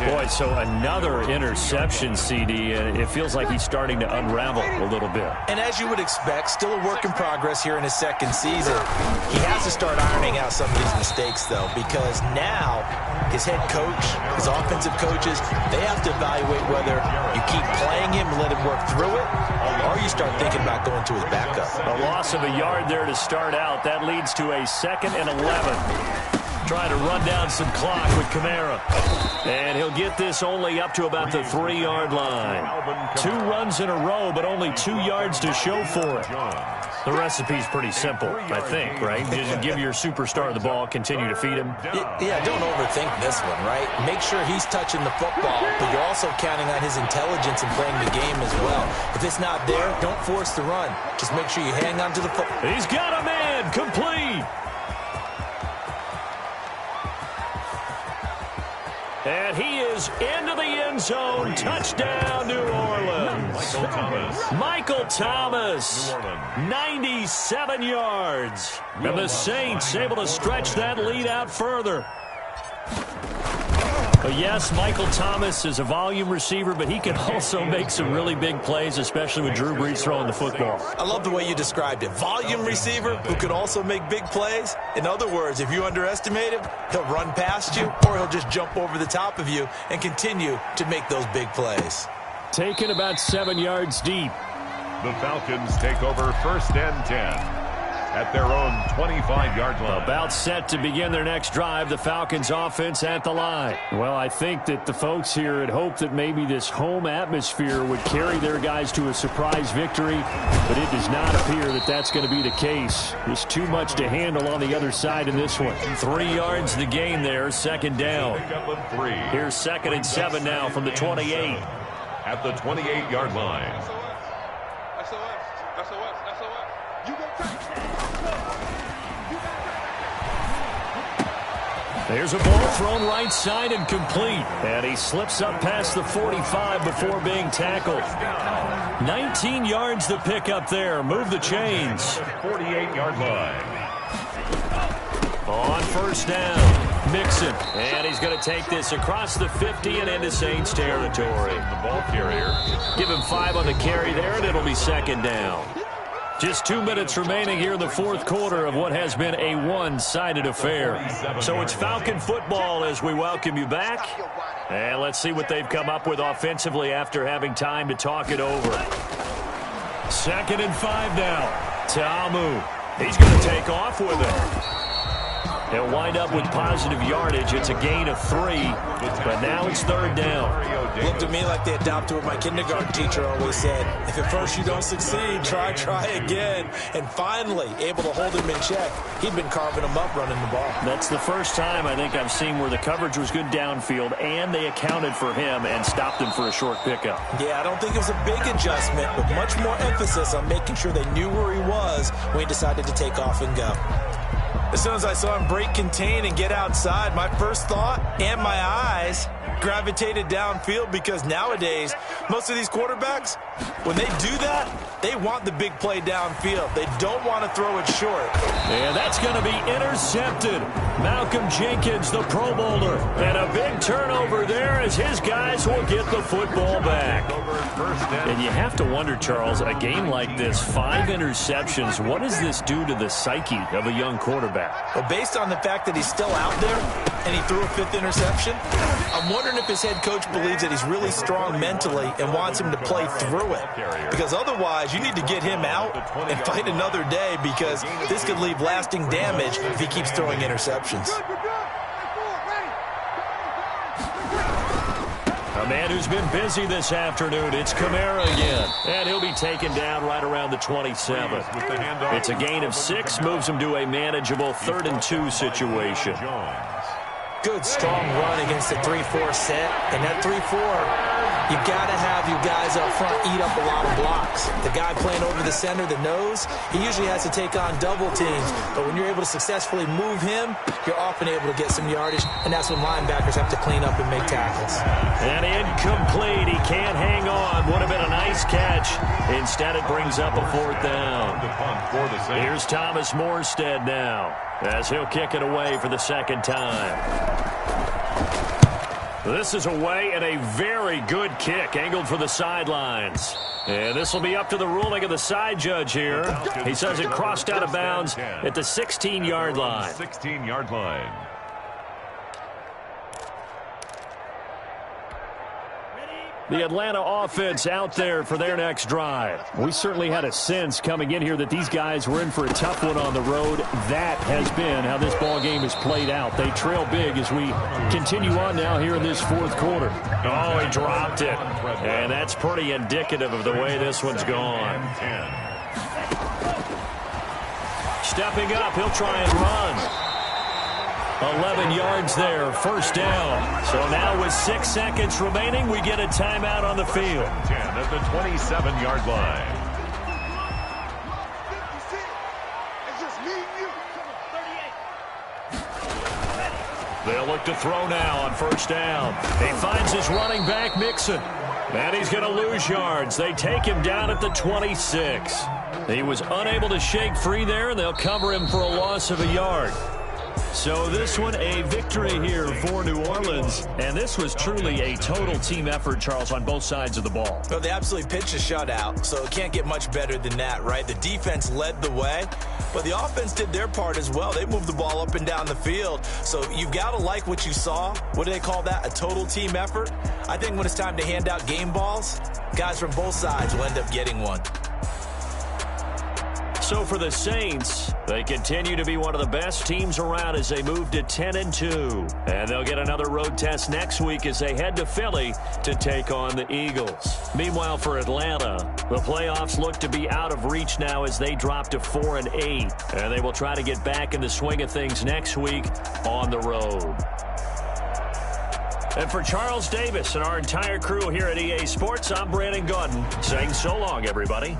Boy, so another interception, CD, and it feels like he's starting to unravel a little bit. And as you would expect, still a work in progress here in his 2nd season. He has to start ironing out some of these mistakes, though, because now his head coach, his offensive coaches, they have to evaluate whether you keep playing him and let him work through it, or you start thinking about going to his backup. A loss of a yard there to start out. That leads to a 2nd and 11. Trying to run down some clock with Kamara. And he'll get this only up to about the 3-yard line. 2 runs in a row, but only 2 yards to show for it. The recipe's pretty simple, I think, right? Just give your superstar the ball, continue to feed him. Yeah, don't overthink this one, right? Make sure he's touching the football, but you're also counting on his intelligence in playing the game as well. If it's not there, don't force the run. Just make sure you hang on to the football. He's got a man, complete. And he is into the end zone. Touchdown, New Orleans. Michael Thomas, 97 yards. And the Saints able to stretch that lead out further. But yes, Michael Thomas is a volume receiver, but he can also make some really big plays, especially with Drew Brees throwing the football. I love the way you described it. Volume receiver who can also make big plays. In other words, if you underestimate him, he'll run past you or he'll just jump over the top of you and continue to make those big plays. Taken about 7 yards deep. The Falcons take over 1st and 10. at their own 25-yard line. About set to begin their next drive, the Falcons offense at the line. Well, I think that the folks here had hoped that maybe this home atmosphere would carry their guys to a surprise victory, but it does not appear that that's going to be the case. There's too much to handle on the other side in this one. 3 yards the gain there, second down. Here's 2nd and 7 now from the 28. At the 28-yard line. There's a ball thrown right side and complete. And he slips up past the 45 before being tackled. 19 yards the pickup there. Move the chains. 48-yard line. On first down. Mixon, and he's going to take this across the 50 and into Saints territory. The ball carrier. Give him 5 on the carry there, and it'll be second down. Just 2 minutes remaining here in the fourth quarter of what has been a one-sided affair. So it's Falcon football as we welcome you back. And let's see what they've come up with offensively after having time to talk it over. 2nd and 5 now. Ta'amu. He's going to take off with it. He'll wind up with positive yardage. It's a gain of 3, but now it's 3rd down. Looked to me like they adopted what my kindergarten teacher always said. If at first you don't succeed, try again. And finally, able to hold him in check. He'd been carving him up running the ball. That's the first time I think I've seen where the coverage was good downfield, and they accounted for him and stopped him for a short pickup. Yeah, I don't think it was a big adjustment, but much more emphasis on making sure they knew where he was when he decided to take off and go. As soon as I saw him break contain and get outside, my first thought and my eyes gravitated downfield, because nowadays, most of these quarterbacks, when they do that, they want the big play downfield. They don't want to throw it short. And that's going to be intercepted. Malcolm Jenkins, the Pro Bowler. And a big turnover there as his guys will get the football back. And you have to wonder, Charles, a game like this, 5 interceptions, what does this do to the psyche of a young quarterback? Well, based on the fact that he's still out there and he threw a 5th interception, I'm wondering if his head coach believes that he's really strong mentally and wants him to play through it. Because otherwise, you need to get him out and fight another day, because this could leave lasting damage if he keeps throwing interceptions. A man who's been busy this afternoon, it's Kamara again. And he'll be taken down right around the 27. It's a gain of 6, moves him to a manageable 3rd and 2 situation. Good, strong run against the 3-4 set. And that 3-4, you got to have your guys up front eat up a lot of blocks. The guy playing over the center, the nose, he usually has to take on double teams. But when you're able to successfully move him, you're often able to get some yardage. And that's when linebackers have to clean up and make tackles. And incomplete. He can't hang on. Would have been a nice catch. Instead, it brings up a 4th down. Here's Thomas Morstead now, as he'll kick it away for the 2nd time. This is away, and a very good kick, angled for the sidelines. And this will be up to the ruling of the side judge here. He says it crossed out of bounds at the 16-yard line. 16-yard line. The Atlanta offense out there for their next drive. We certainly had a sense coming in here that these guys were in for a tough one on the road. That has been how this ball game has played out. They trail big as we continue on now here in this fourth quarter. Oh, he dropped it. And that's pretty indicative of the way this one's gone. Stepping up, he'll try and run. 11 yards there, first down. So now with 6 seconds remaining, we get a timeout on the field. 10 at the 27-yard line. They'll look to throw now on first down. He finds his running back, Mixon. And he's going to lose yards. They take him down at the 26. He was unable to shake free there, and they'll cover him for a loss of a yard. So this one, a victory here for New Orleans. And this was truly a total team effort, Charles, on both sides of the ball. Well, they absolutely pitched a shutout, so it can't get much better than that, right? The defense led the way, but the offense did their part as well. They moved the ball up and down the field. So you've got to like what you saw. What do they call that? A total team effort? I think when it's time to hand out game balls, guys from both sides will end up getting one. So for the Saints, they continue to be one of the best teams around as they move to 10-2. And they'll get another road test next week as they head to Philly to take on the Eagles. Meanwhile, for Atlanta, the playoffs look to be out of reach now as they drop to 4-8. And they will try to get back in the swing of things next week on the road. And for Charles Davis and our entire crew here at EA Sports, I'm Brandon Gaudin saying so long, everybody.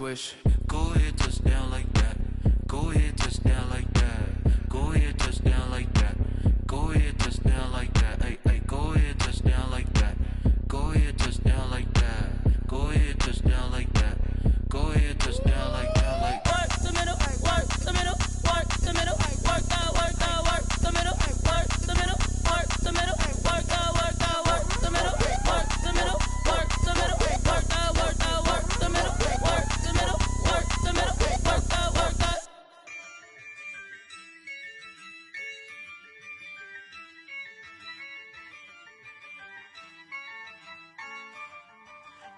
Swish. Go ahead, touchdown like that. Go ahead, touchdown like that. Go ahead, touchdown like that. Go ahead, touchdown like that. Hey, hey, go ahead, touchdown like that.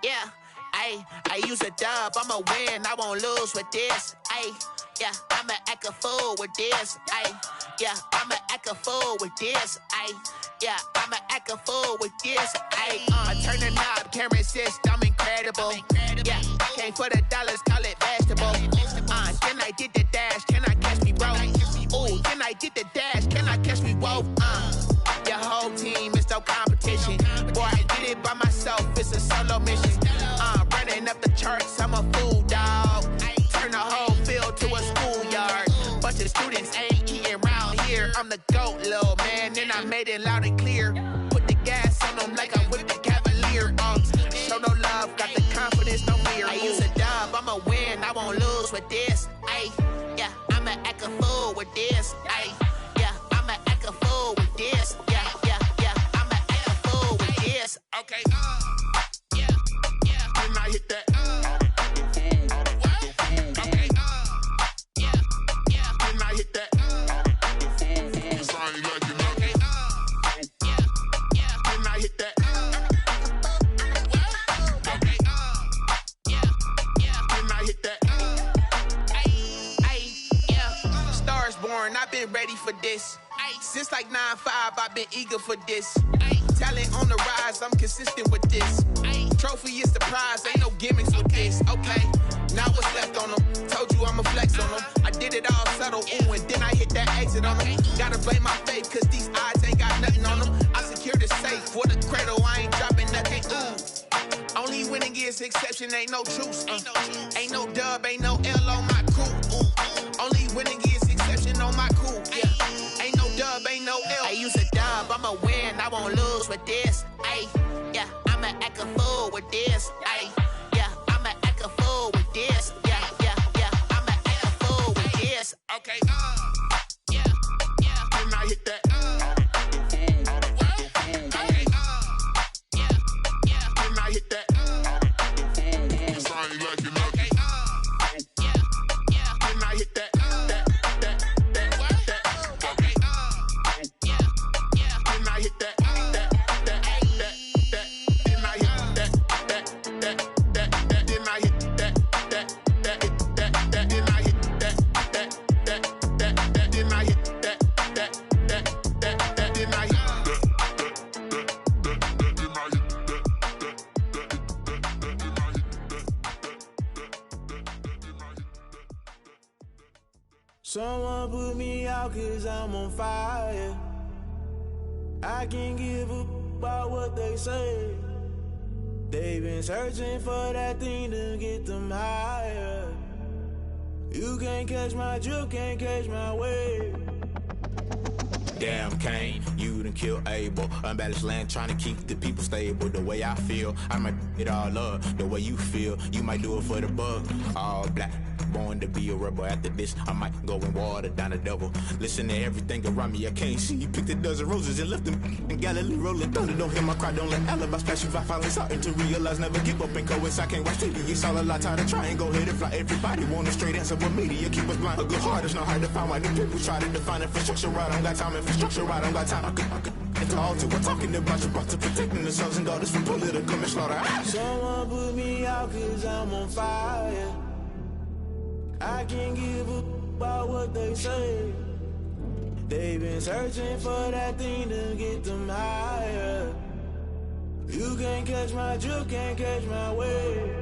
Yeah, I use a dub, I'ma win, I won't lose with this. Yeah, I'ma act a fool with this. Yeah, I'ma act a fool with this. Yeah, I'ma act a fool with this. I turn the knob, camera assist, I'm incredible. Yeah, came for the dollars, call it vegetable. Then I did the dash, can I catch me, bro? Ooh, then I did the dash, can I catch me, whoa? Your whole team is no competition. Boy, I did it by myself, it's a solo mission. Running up the charts, I'm a fool, dog. Turn the whole field to a schoolyard. Bunch of students ain't eating round here. I'm the GOAT, little man, and I made it loud and clear. Put the gas on them like I'm with the Cavalier. Show no love, got the confidence, no fear. I use a dub, I'ma win, I won't lose with this. Yeah, I'ma act a fool with this. Yeah, I'ma act a fool with this. Yeah, I'ma act a fool with this. Okay, yeah, can I hit that? Okay, yeah, can I hit that? Cause I ain't like it. Okay, yeah, can I hit that? Okay, yeah, can I hit that? Yeah, Stars born, I've been ready for this. Since like 9-5, I've been eager for this. Talent on the rise, I'm consistent with this. Trophy is the prize, ain't no gimmicks with this. Okay, now what's left on them? Told you I'ma flex on them. I did it all subtle, ooh, and then I hit that exit on them. Gotta blame my faith, cause these odds ain't got nothing on them. I secured the safe for the cradle, I ain't dropping nothing, ooh. Only winning is exception, ain't no truce. Ain't no dub, ain't no L on my crew. Ooh. Only winning is exception on my crew. Yeah, ain't no dub, ain't no L. I use a dub, I'ma win, I won't lose with this. Yeah, I'ma act a fool with this. Yeah, I'ma act a fool with this. Yeah, I'ma act a fool with this. Okay, yeah, can I hit that? Okay, yeah, can I hit that? Cause I ain't like it. Okay, yeah, can I hit that? Okay, yeah, can I hit that? Someone put me out cause I'm on fire. I can't give up about what they say. They've been searching for that thing to get them higher. You can't catch my drift, can't catch my wave. Damn, Kane, you done killed Abel. Unbalanced land, trying to keep the people stable. The way I feel, I might it all up. The way you feel, you might do it for the bug. All black, born to be a rebel. After this, I might go and water down the devil. Listen to everything around me, I can't see. You picked a dozen roses and left them in Galilee rolling thunder. Don't hear my cry, don't let alibis pass you. I finally starting to realize, never give up and coast. I can't watch TV, it's all a lot, time to try and go ahead and fly. Everybody want a straight answer, but media keep us blind. A good heart is not hard to find. Why the people try to define infrastructure right? I don't got time, infrastructure right, I don't got time. I could into all to we're talking about you, about to protecting the sons and daughters from political manslaughter. Someone put me out cause I'm on fire. I can't give up about what they say. They've been searching for that thing to get them higher. You can't catch my drift, can't catch my wave.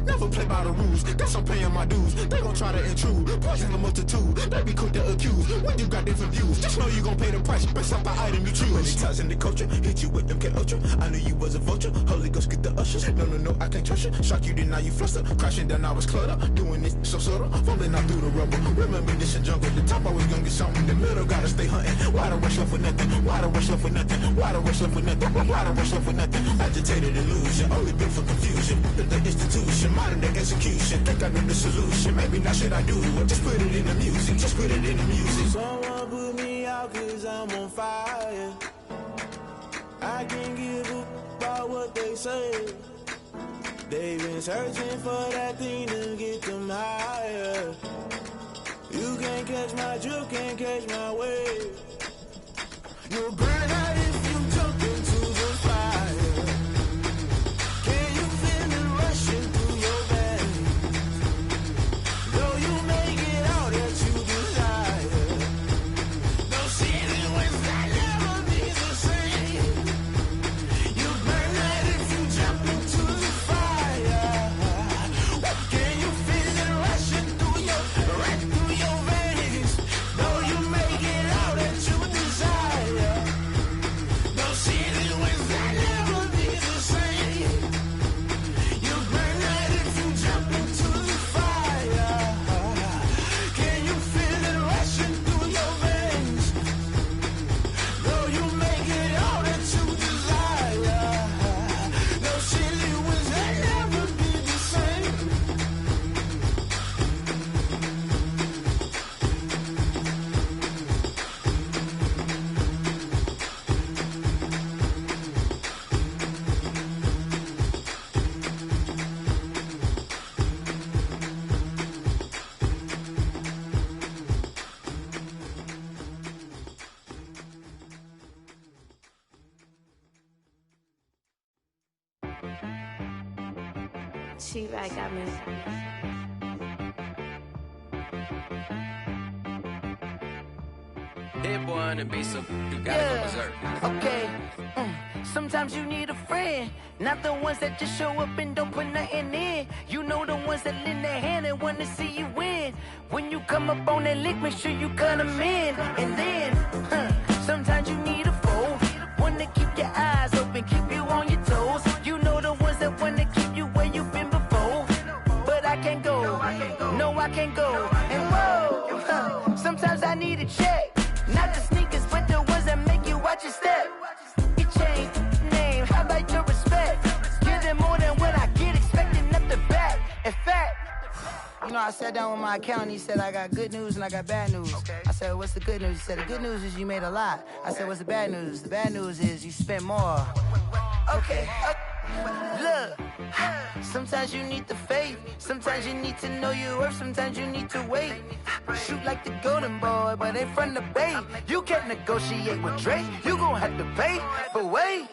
Never play by the rules, that's I'm paying my dues. They gon' try to intrude, poison the multitude. They be quick to accuse, when you got different views. Just know you gon' pay the price, based off the item you choose. Many times in the culture, hit you with them can ultra. I knew you was a vulture, Holy Ghost get the ushers. No, I can't trust you. Shock you, then now you fluster. Crashing down, I was cluttered. Doing this so subtle, falling out through the rubble. Remember this a jungle, the top I was gonna get something. The middle gotta stay hunting. Why the rush left for nothing? Why the rush left for nothing? Why the rush left for nothing? Why the rush left for nothing? Agitated illusion, only built for confusion. The institution, modern day execution. Think I know the solution. Maybe not should I do it? Just put it in the music. Just put it in the music. Someone put me out cause I'm on fire. I can't give up about what they say. They've been searching for that thing to get them higher. You can't catch my drift, can't catch my wave. You'll burn out if you jump into the fire. Can you feel it rushing through your veins? Though you make it all that you desire, those feelings will never be the same. You burn out if you jump into the fire. Can you feel it rushing through your veins? Though you make it all that you desire, those feelings will never be the same. You burn out if you jump into the fire. Can you feel it rushing through your veins? Though you make it all that you desire, those feelings will never be the same. She-Bag got me. Hit boy on the beat, so you gotta go berserk. Okay. Sometimes you need a friend, not the ones that just show up and don't put nothing in. You know the ones that lend their hand and wanna see you win. When you come up on that lick, make sure you cut them in. And then, sometimes you need a foe, one to keep your eyes open, keep you on your toes. You know the ones that wanna keep you where you've been before. But I can't go, no I can't go. And whoa, sometimes I need a check. Not the sneakers, but the ones that make you watch your step. You change name, how about your respect? Give them more than what I get, expecting up the back. In fact, you know, I sat down with my accountant, he said, I got good news and I got bad news. I said, what's the good news? He said, the good news is you made a lot. I said, what's the bad news? The bad news is you spent more. Okay. Look, sometimes you need the faith, sometimes you need to know your worth, sometimes you need to wait. Shoot like the golden boy, but ain't from the bay. You can't negotiate with Drake, you gon' have to pay. But wait,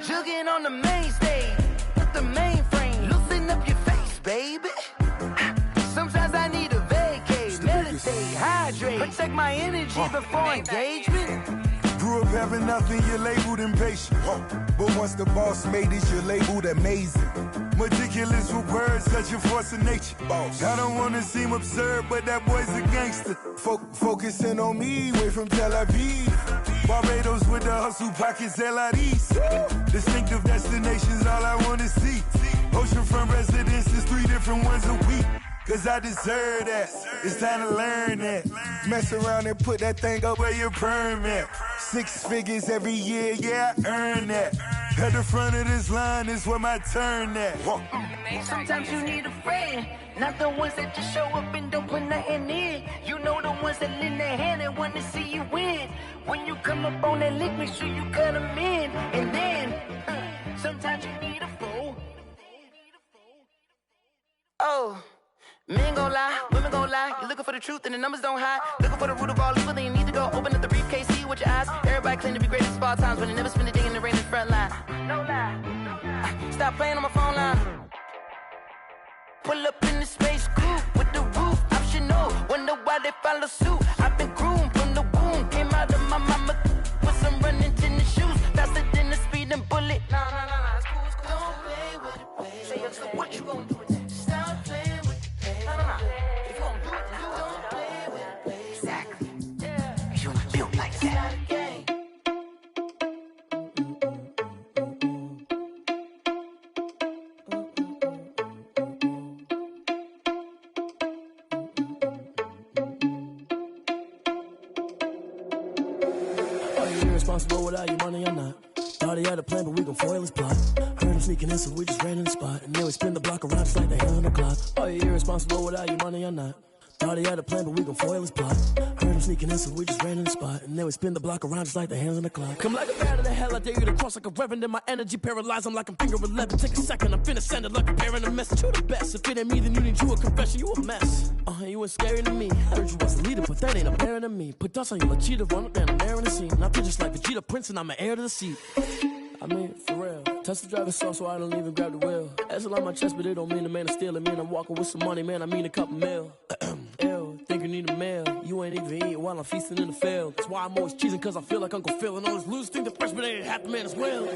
jugging on the main stage, with the mainframe, loosen up your face, baby. Sometimes I need a vacate, meditate, hydrate, protect my energy before engagement. Grew up having nothing, you're labeled impatient. But once the boss made it, you're labeled amazing. Meticulous with words, such a force of nature. I don't wanna seem absurd, but that boy's a gangster. Focusing on me, way from Tel Aviv. Barbados with the hustle pockets, LIDs. Distinctive destinations, all I wanna see. Oceanfront residences, 3 different ones a week. Cause I deserve that, it's time to learn that. Mess around and put that thing up where your permit. 6 figures every year, yeah, I earn that. At the front of this line is where my turn at. Sometimes you need a friend, not the ones that just show up and don't put nothing in. You know the ones that lend their hand and wanna see you win. When you come up on that lick, make sure you cut them in. And then, sometimes you need a foe. Oh. Men gon' lie, women gon' lie. You're looking for the truth and the numbers don't hide. Looking for the root of all evil, then you need to go open up the briefcase, see with your eyes. Everybody claim to be greatest of all times, but they never spend a day in the rain in the front line. No lie. Stop playing on my phone line. Pull up in the space coupe with the roof optional. Wonder why they follow suit. I've been groomed from the womb. Came out of my mama with some running tennis shoes. Faster than the speeding bullet. Nah, it's cool, it's cool. Don't play with it, baby. Say yo, so what you gon' do with it? Stop playing with it. If you gon' do it, you don't play with it, baby. Exactly. Yeah. You built like that. Are you irresponsible without your money or not? Thought he had a plan, but we gon' foil his plot. Heard him sneaking in, so we just ran in the spot. And then we spin the block around just like the hell on the clock. Are you irresponsible without your money or not? Thought he had a plan, but we gon' foil his plot. Heard Heard him sneaking in, so we just ran in the spot. And then we spin the block around just like the hands on the clock. Come like a bat of the hell, I dare you to cross like a reverend. And my energy paralyzed, I'm like I'm finger 11. Take a second, I'm finna send it like a parent a message. You the best, if it ain't me, then you need you a confession. You a mess. You ain't scary to me. Heard you was a leader, but that ain't apparent to me. Put dust on you, like cheetah, run up down the air in the scene. I feel just like Vegeta Prince, and I'm an heir to the seat. I mean, for real. Touch the driver's soft, so I don't even grab the wheel. That's a lot on my chest, but it don't mean the man is stealing. Man, I'm walking with some money, man, I mean a couple mil. Ew, think you need a meal. You ain't even eating while I'm feasting in the field. That's why I'm always cheesing, cause I feel like Uncle Phil. And all those losers think the freshman ain't half the man as well.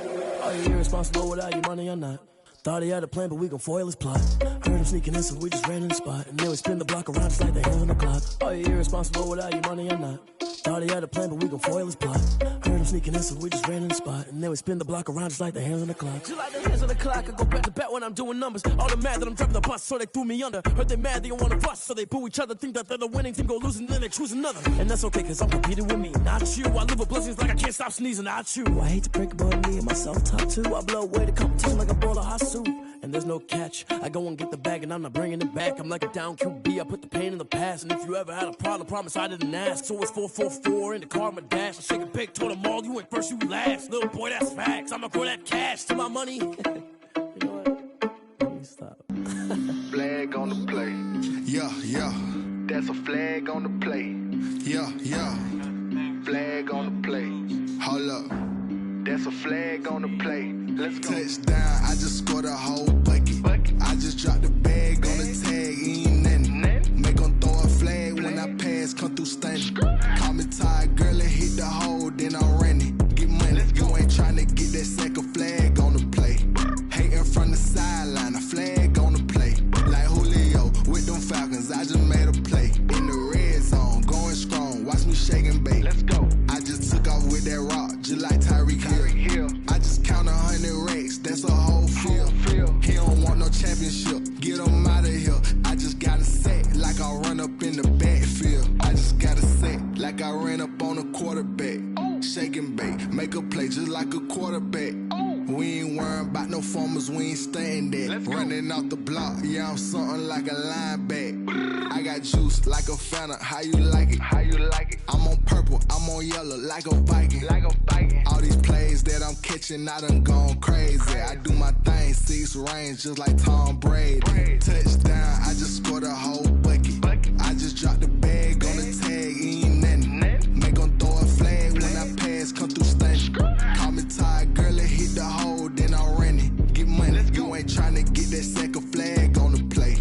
Are you irresponsible without your money or not? Thought he had a plan, but we gon' foil his plot. Heard him sneaking in, so we just ran in the spot. And then we spin the block around just like the hands on the clock. Are you irresponsible without your money or not? Thought he had a plan, but we gon' foil his plot. Heard him sneaking in, so we just ran in the spot. And then we spin the block around just like the hands on the clock. Just like the hands on the clock, I go back to back when I'm doing numbers. All the mad that I'm driving the bus, so they threw me under. Heard they mad, they don't wanna bust, so they boo each other. Think that they're the winning team, go losing, then they choose another. And that's okay, cause I'm competing with me, not you. I live with blessings like I can't stop sneezing, not you. I hate to break it, but me and myself top two. I blow away the competition like a bowl of hot soup. And there's no catch. I go and get the bag and I'm not bringing it back. I'm like a down QB, I put the pain in the past. And if you ever had a problem, promise I didn't ask. So it's 444 in the car, my dash. I shake a big, told them all, you ain't first, you last. Little boy, that's facts. I'ma grow that cash to my money. You know what? Let me stop. Flag on the play. Yeah, yeah. That's a flag on the play. Yeah, yeah. Flag on the play. Hold up. That's a flag on the play. Let's go. Touchdown, I just scored a whole bucket. I just dropped the bag on the tag, ain't nothing. Make them throw a flag when I pass, come through stunning. Call me tired, girl, and hit the hole, then I'm running. Get money, you ain't tryna get that second flag on the play. Hating from the sideline, a flag on the play. Like Julio with them Falcons, I just made a play. In the red zone, going strong, watch me shake and bake. Let's go. I just took off with that rock, just like Tyreek Hill. I just count 100 racks, that's a whole field. He don't want no championship, get him out of here. I just gotta set like I run up in the backfield. I just gotta set like I ran up on a quarterback. Shake and bake, make a play just like a quarterback. We ain't worrying about no formers, we ain't staying there. Running off the block, yeah, I'm something like a linebacker. I got juice like a Fanta, how you like it? How you like it? I'm on purple, I'm on yellow, like a Viking. Like a Viking. All these plays that I'm catching, I done gone crazy. I do my thing, 6 range, just like Tom Brady. Touchdown, I just scored a whole bucket. I just dropped the bag on the tag, ain't nothing. Make them throw a flag when I pass, come through stunning. Call me tired, girl, and hit the hole, then I'm running. Get money, you ain't tryna get that second flag on the play.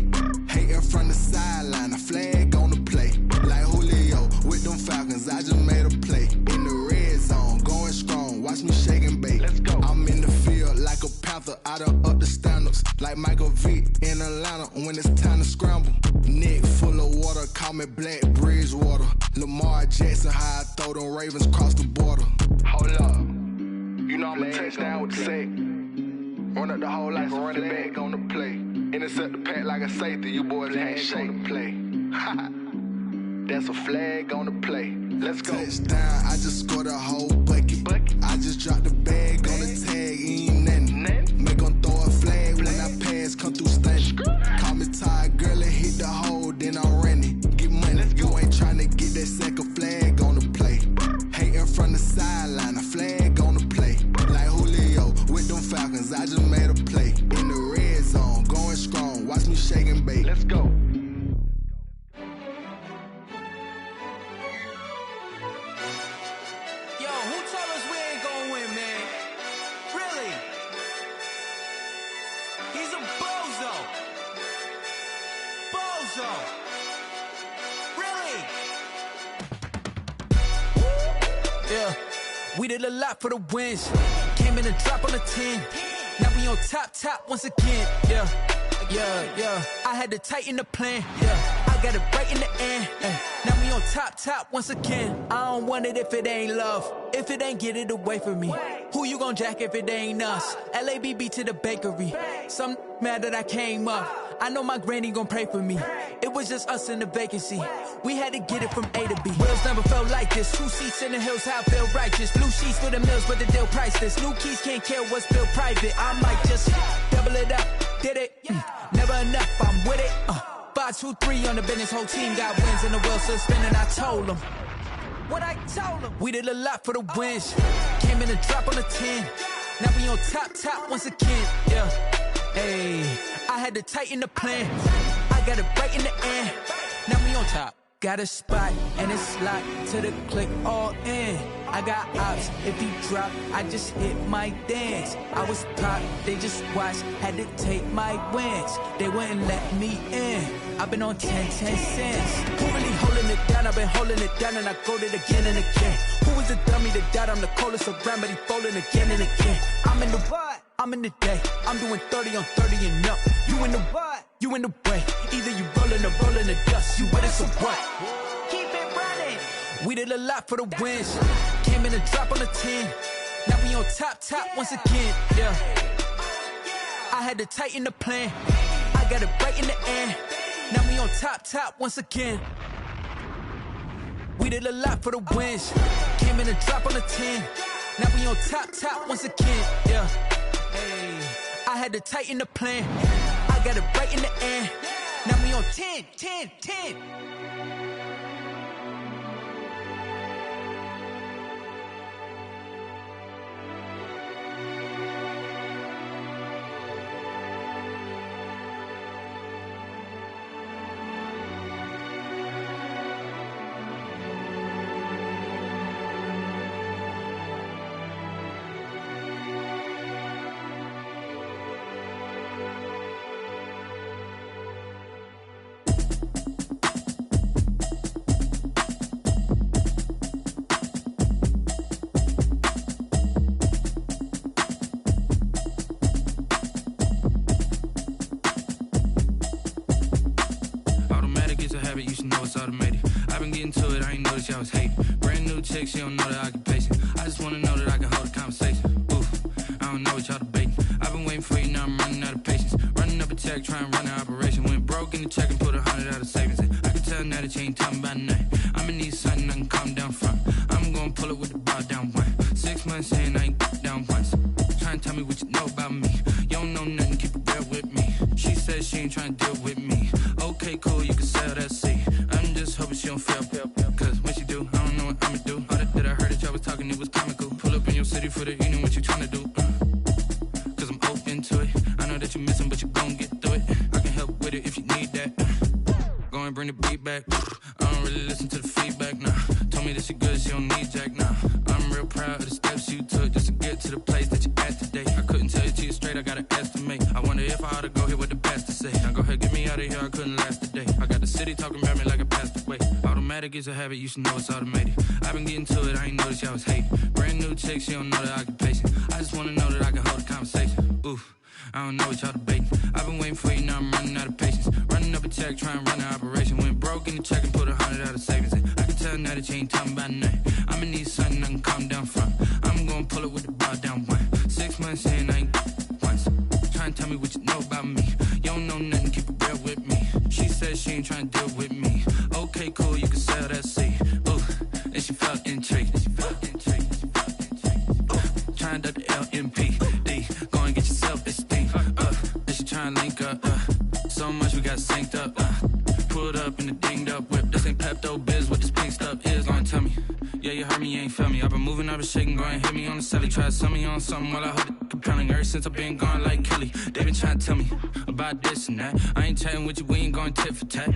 Hating from the sideline, a flag on the play. Like Julio with them Falcons, I just made a play. In the red zone, going strong, watch me shake and bake. Let's go. I'm in the field like a Panther, I done up the standards. Like Michael Vick in Atlanta when it's time to scramble. Neck full of water, call me Black Bridgewater. Lamar Jackson, how I throw them Ravens cross the border. Hold up. You know I'm a touchdown with the sack. Run up the whole life and run it back on the play. Intercept the pack like a safety, you boys ain't shake the play. That's a flag on the play. Let's go. Touchdown, I just scored a whole bucket. I just dropped the bag on the tag, ain't nothing. Make them throw a flag when I pass, come through stunning. Call me tired, girl, and hit the hole, then I'm running. Get money, you ain't tryna get that second flag on the play. Hating from the sideline, a flag on the play. Like Julio with them Falcons, I just made a play. In the red zone, going strong, watch me shake and bake. Let's go. We did a lot for the wins. Came in a drop on the 10. Now we on top once again. Yeah. I had to tighten the plan. Yeah. I got it right in the end. Now we on top once again. I don't want it if it ain't love. If it ain't, get it away from me. Who you gon' jack if it ain't us? LABB to the bakery. Some mad that I came up. I know my granny gon' pray for me. It was just us in the vacancy. We had to get it from A to B. Wheels never felt like this. 2 seats in the hills, how I feel righteous. Blue sheets for the mills, but the deal priceless. New keys can't care what's built private. I might just double it up. Did it? Never enough, I'm with it. 1, 2, 3 on the business. Whole team got wins and the wheels still spinning. I told them what I told them. We did a lot for the wins. Came in a drop on the 10. Now we on top once again. Yeah. Hey, I had to tighten the plan. I got it right in the end. Now we on top. Got a spot and it's locked to the click all in. I got ops, if he drop, I just hit my dance. I was pop, they just watched, had to take my wins. They wouldn't let me in. I've been on 10 cents. Who really holding it down? I've been holding it down and I go it again and again. Who was the dummy that died? I'm the coldest around, but he folding again and again. I'm in the what? I'm in the day. I'm doing 30 on 30 and up. You in the what? You in the way. Either you rolling or rolling the dust. You with us or what? Keep it running. We did a lot for the wins. Came in a drop on the 10. Now we on top once again. Yeah. I had to tighten the plan. I got it right in the end. Now we on top once again. We did a lot for the wins. Came in a drop on the 10. Now we on top once again. Yeah. Hey, I had to tighten the plan. I got it right in the end. Now we on 10. You should know it's automated. I've been getting to it, I ain't noticed y'all was hating. Brand new chick, she don't know the occupation. I just wanna know that I can hold a conversation. Oof, I don't know what y'all debating. I've been waiting for you, now I'm running out of patience. Running up a check, trying to run an operation. Went broke in the check and put 100 out of savings in. I can tell now that you ain't talking about nothing. I'ma need something I can calm down from. I'm gonna pull it with the bar down one. 6 months saying I ain't down once. Trying to tell me what you know about me. You don't know nothing, keep it real with me. She said she ain't trying to deal with me. Okay, cool, you can sell that seat. I'm just hoping she don't fail. Cause when she do, I don't know what I'ma do. All that I heard that y'all was talking, it was comical. Pull up in your city for the evening, what you tryna do? Cause I'm open to it. I know that you're missing, but you gon' get through it. I can help with it if you need that. Go and bring the beat back. I don't really listen to the feedback, nah. Told me that she good, she don't need Jack, nah. I'm real proud of the steps you took just to get to the place that you're at today. I couldn't tell you to you straight, I gotta estimate. I wonder if I ought to go here with the best to say. Now go ahead, get me out of here, I couldn't last today. I got the city talking about me like I passed away. Automatic is a habit, you should know it's automated. I've been getting to it, I ain't noticed y'all was hating. Brand new chick, she don't know the occupation. I just wanna know that I can hold a conversation. Oof, I don't know what y'all debating. I've been waiting for you, now I'm running out of patience. Running up a check, trying to run an operation. Went broke in the check and put 100 out of savings in. I can tell now that you ain't talking about nothing. I'ma need something I can calm down from. I'm gonna pull it with the bar down one. 6 months saying I ain't once. Trying to tell me what you know about me. You don't know nothing, keep it real with me. She said she ain't trying to deal with me. Okay, cool, you can sell that seat. Ooh, and she felt intrigued. Trying to the LMPD. Go and get your self-esteem. And she trying to link up. So much we got synced up. Pulled up in the dinged up whip. This ain't Pepto-Biz, what this pink stuff is. Long tell me. Yeah, you heard me, you ain't felt me. I've been moving, I've been shaking, go and hit me on the celly. Try to sell me on something while I hold it compelling. Ever since I've been gone like Kelly, they been trying to tell me about this and that. I ain't chatting with you, we ain't going tit for tat.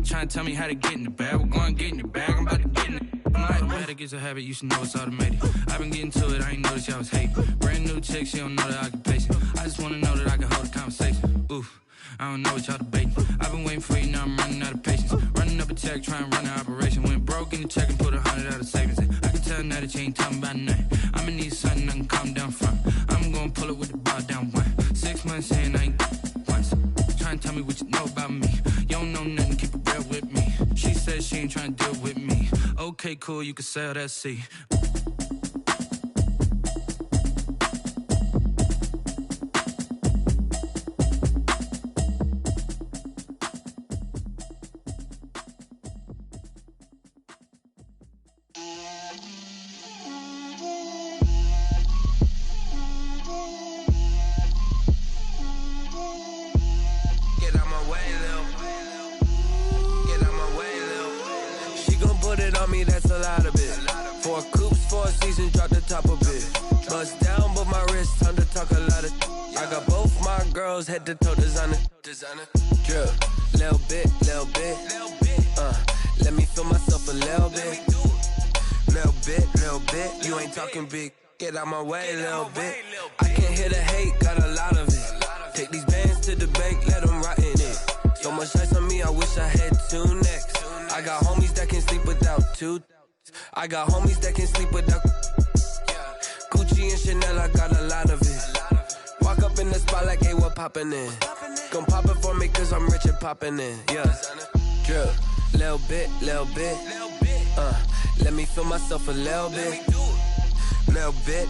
Trying to tell me how to get in the bag, we're going to get in the bag, I'm about to get in it. Automatic is a habit, you should know it's automated. I've been getting to it, I ain't noticed y'all was hating. Brand new chick, she don't know the occupation. I just wanna know that I can hold a conversation. Oof, I don't know what y'all debating. I've been waiting for you, now I'm running out of patience. Running up a check, trying to run an operation. Went broke in the check and put 100 out of savings in. I can tell now that you ain't talking about nothing. I'ma need something I can calm down from. I'm gonna pull it with the bar down one. 6 months saying I ain't once. Trying to tell me what you know about me. You don't know nothing, keep it real with me. She said she ain't trying to deal with me. Okay, cool, you can sell that seat. Get out my way, little. me, that's a lot of it. 4 coops, 4 seasons, drop the top of it. Bust down, but my wrist, time to talk a lot of. I got both my girls head to toe designer. Drip, little bit. Let me feel myself a little bit. Little bit. You ain't talking big. Get out my way, little bit. I can't hear the hate, got a lot of it. Take these bands to the bank, let them rot in it. So much ice on me, I wish I had 2 necks. I got homies that can sleep without 2. I got homies that can sleep without Gucci and Chanel, I got a lot of it. Walk up in the spot like, hey, what poppin' in? Gon' pop it for me cause I'm rich and poppin' in. Yeah, drip, little bit. Let me feel myself a little bit. Little bit.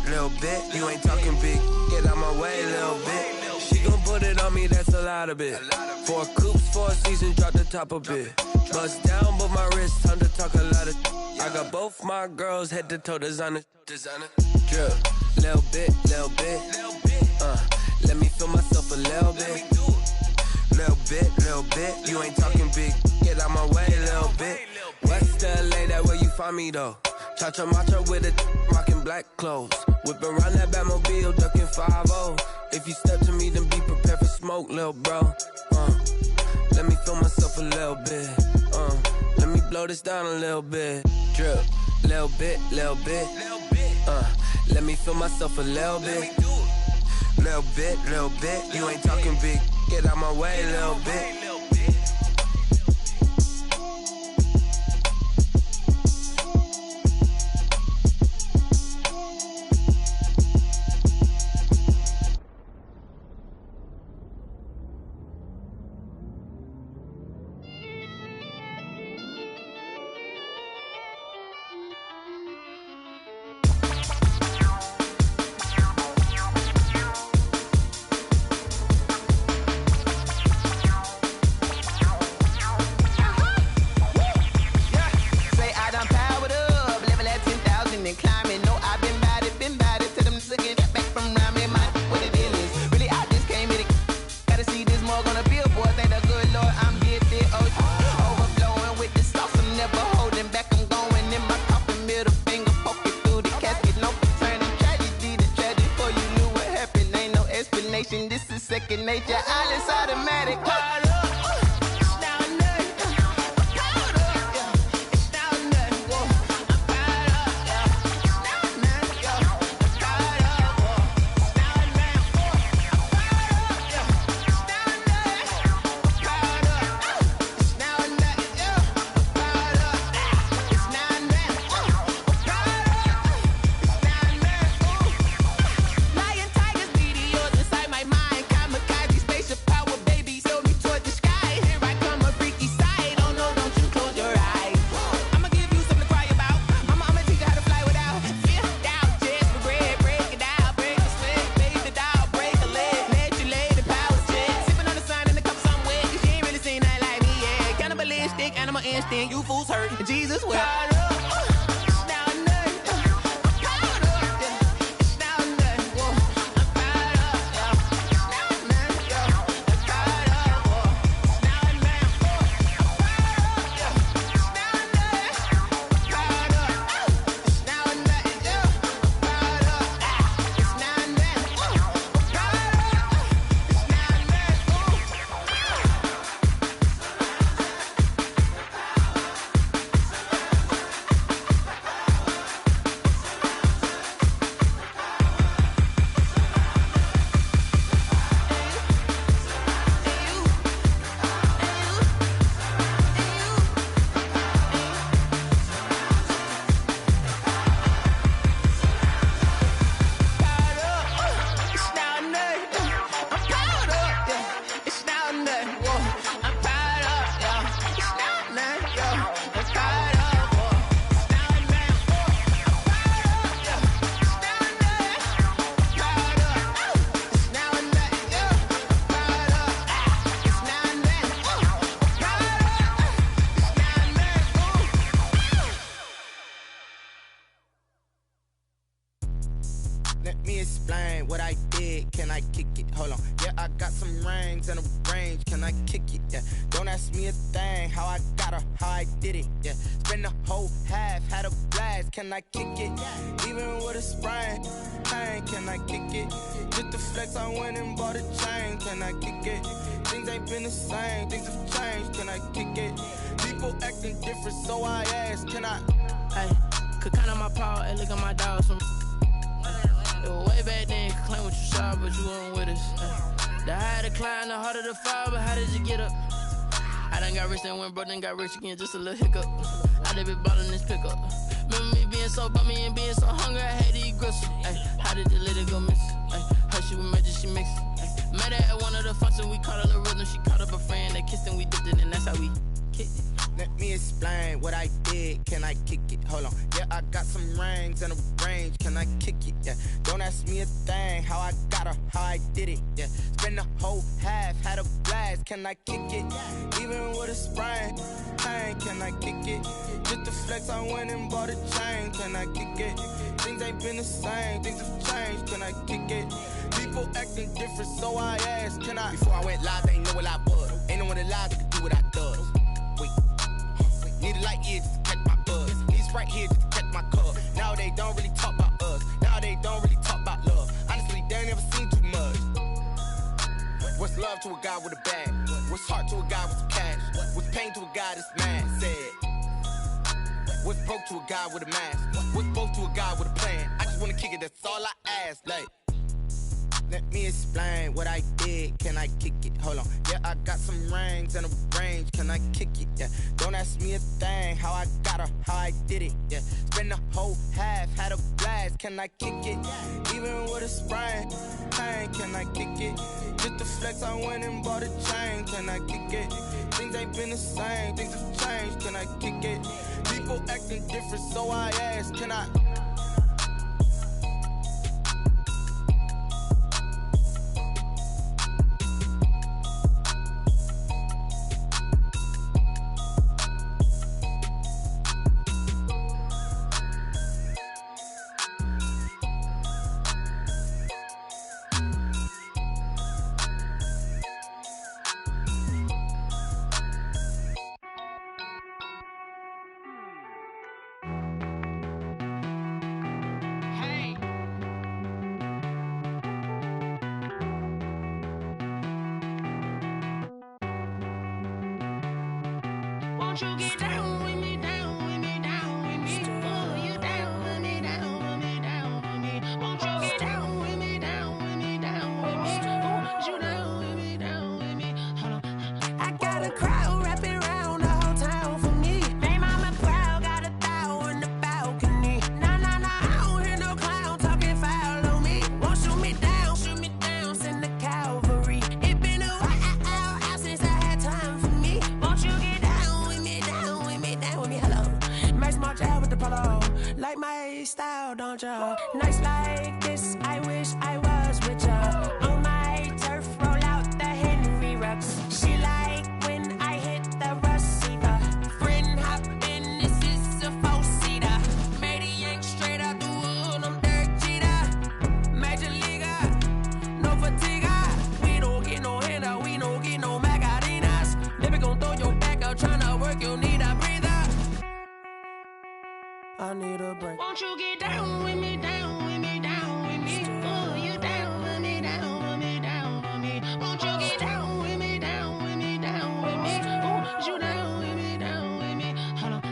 You ain't talking big. Get out my way, little bit. She gon' put it on me, that's a lot of it. 4 coops, 4 seasons, drop the top of it. Bust down, but my wrist, time to talk a lot of. I got both my girls head to toe designer. Drip, little bit. Let me feel myself a little bit. Little bit. You ain't talking big. Get out my way, little bit. West LA, that where you find me though. Cha-cha macha with a rockin' black clothes. Whip around that Batmobile, ducking 5-0. If you step to me, then be prepared for smoke, lil' bro. Let me feel myself a little bit. Let me blow this down a little bit. Drip, little bit. Let me feel myself a little bit. Little bit. You ain't talking big. Get out my way, little bit. This is second nature, all is automatic. You fools hurt, Jesus will. Let me explain what I did. Can I kick it? Hold on. Yeah, I got some rings and a range. Can I kick it? Yeah. Don't ask me a thing. How I got her, how I did it. Yeah. Spend the whole half, had a blast. Can I kick it? Even with a sprain, pain. Can I kick it? Just the flex, I went and bought a chain. Can I kick it? Things ain't been the same. Things have changed. Can I kick it? People acting different, so I ask. Can I? Hey, could count on my power and look at my dogs from. Way back then, could claim what you saw, but you weren't with us. The higher the climb, the harder the fall, but how did you get up? I done got rich, then went broke, then got rich again, just a little hiccup. I done been ballin' this pickup. Remember me being so bummy and being so hungry, I had to eat gristle. Ay, how did the lady go miss? Her she was magic, she mixed. Met her at one of the functions, we caught a little rhythm. She caught up a friend, they kissed and we dipped it, and that's how we kicked it. Let me explain what I did. Can I kick it? Hold on. Yeah, I got some rings and a range. Can I kick it? Yeah. Don't ask me a thing. How I got her, how I did it. Yeah. Spend the whole half, had a blast. Can I kick it? Even with a sprain, pain. Can I kick it? Just the flex, I went and bought a chain. Can I kick it? Things ain't been the same. Things have changed. Can I kick it? People acting different, so I asked. Can I? Before I went live, they ain't know what I was. Ain't no one alive that could do what I does. Wait. Need a light year just to catch my buzz. Need Sprite here just to catch my cup. Now they don't really talk about us. Now they don't really talk about love. Honestly, they ain't never seen too much. What's love to a guy with a bag? What's heart to a guy with some cash? What's pain to a guy that's mad? Said. What's broke to a guy with a mask? What's both to a guy with a plan? I just wanna kick it, that's all I ask. Like, let me explain what I did. Can I kick it? Hold on. Yeah, I got some rings and a range. Can I kick it? Yeah. Don't ask me a thing. How I got her, how I did it. Yeah. Spend the whole half, had a blast. Can I kick it? Even with a sprain, pain. Can I kick it? Just the flex, I went and bought a chain. Can I kick it? Things ain't been the same. Things have changed. Can I kick it? People acting different, so I ask. Can I? Won't you get down with me, down with me, down with me? Oh, you down with me, down with me, down with me. Won't you get down with me, down with me, down with me? Oh, you down with me, down with me? Hold on. I got a crowd wrapping around the whole town for me. Hey, mama proud, got a thou in the balcony. Nah, nah, nah, I don't hear no clown talking foul on me. Won't shoot me down, send the cavalry. It been a while since I had time for me. Won't you get down with me, down with me, down with me? Hello. Max March out with the polo. Like my style, don't ya? Nights like this, I wish I was with ya. On my turf, roll out the Henry Rux. She like when I hit the receiver. Friend hop in, this is a four-seater. Made a yank straight out the wood, I'm Derek Jeter. Major leaguer, no fatigue. We don't get no handout, we don't get no Macarinas. Baby gon' throw your back out, tryna work, you need a breather. I need a break. Won't you get down with me, down with me, down with me? Oh, you down with me, down with me, down with me? Won't you get down with me, down with me, down with me? Oh, you down with me, down with me? Hold on.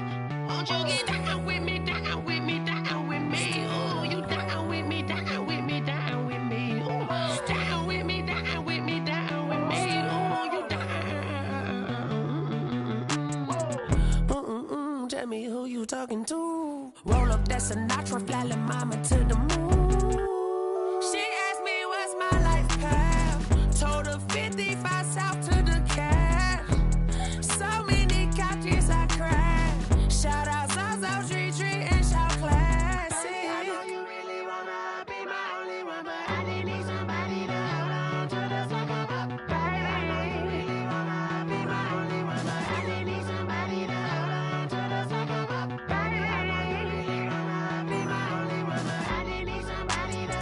Won't you get down with me, down with me, down with me? Oh, you down with me, down with me, down with me? Oh, down with me, down with me, down with me? Oh, you down. Tell me who you talking to. Roll up that Sinatra, fly la mama to the moon. She asked me what's my life path. Told her 55 south to the cash. So many couches I cried. Shout out Zaza, Tree Tree, and shout classy. I know you really wanna be my only one, but I didn't need somebody to hold on to the second up. Baby, I know you really wanna be my only one, but I didn't need somebody to hold on to the second up. Baby, I know you really wanna be my only one, but I didn't need somebody to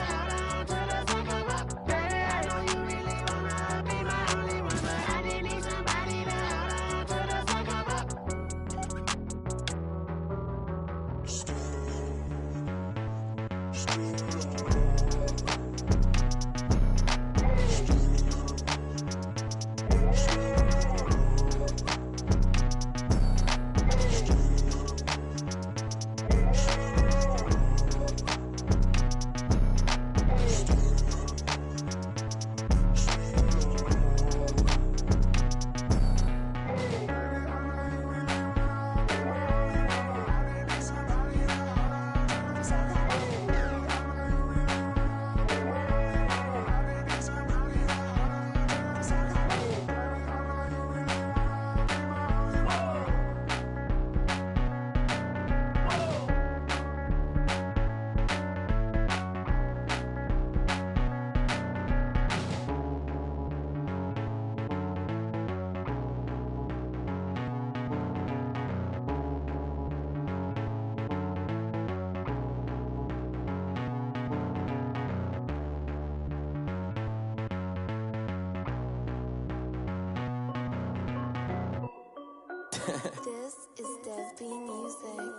This is Dev B Music.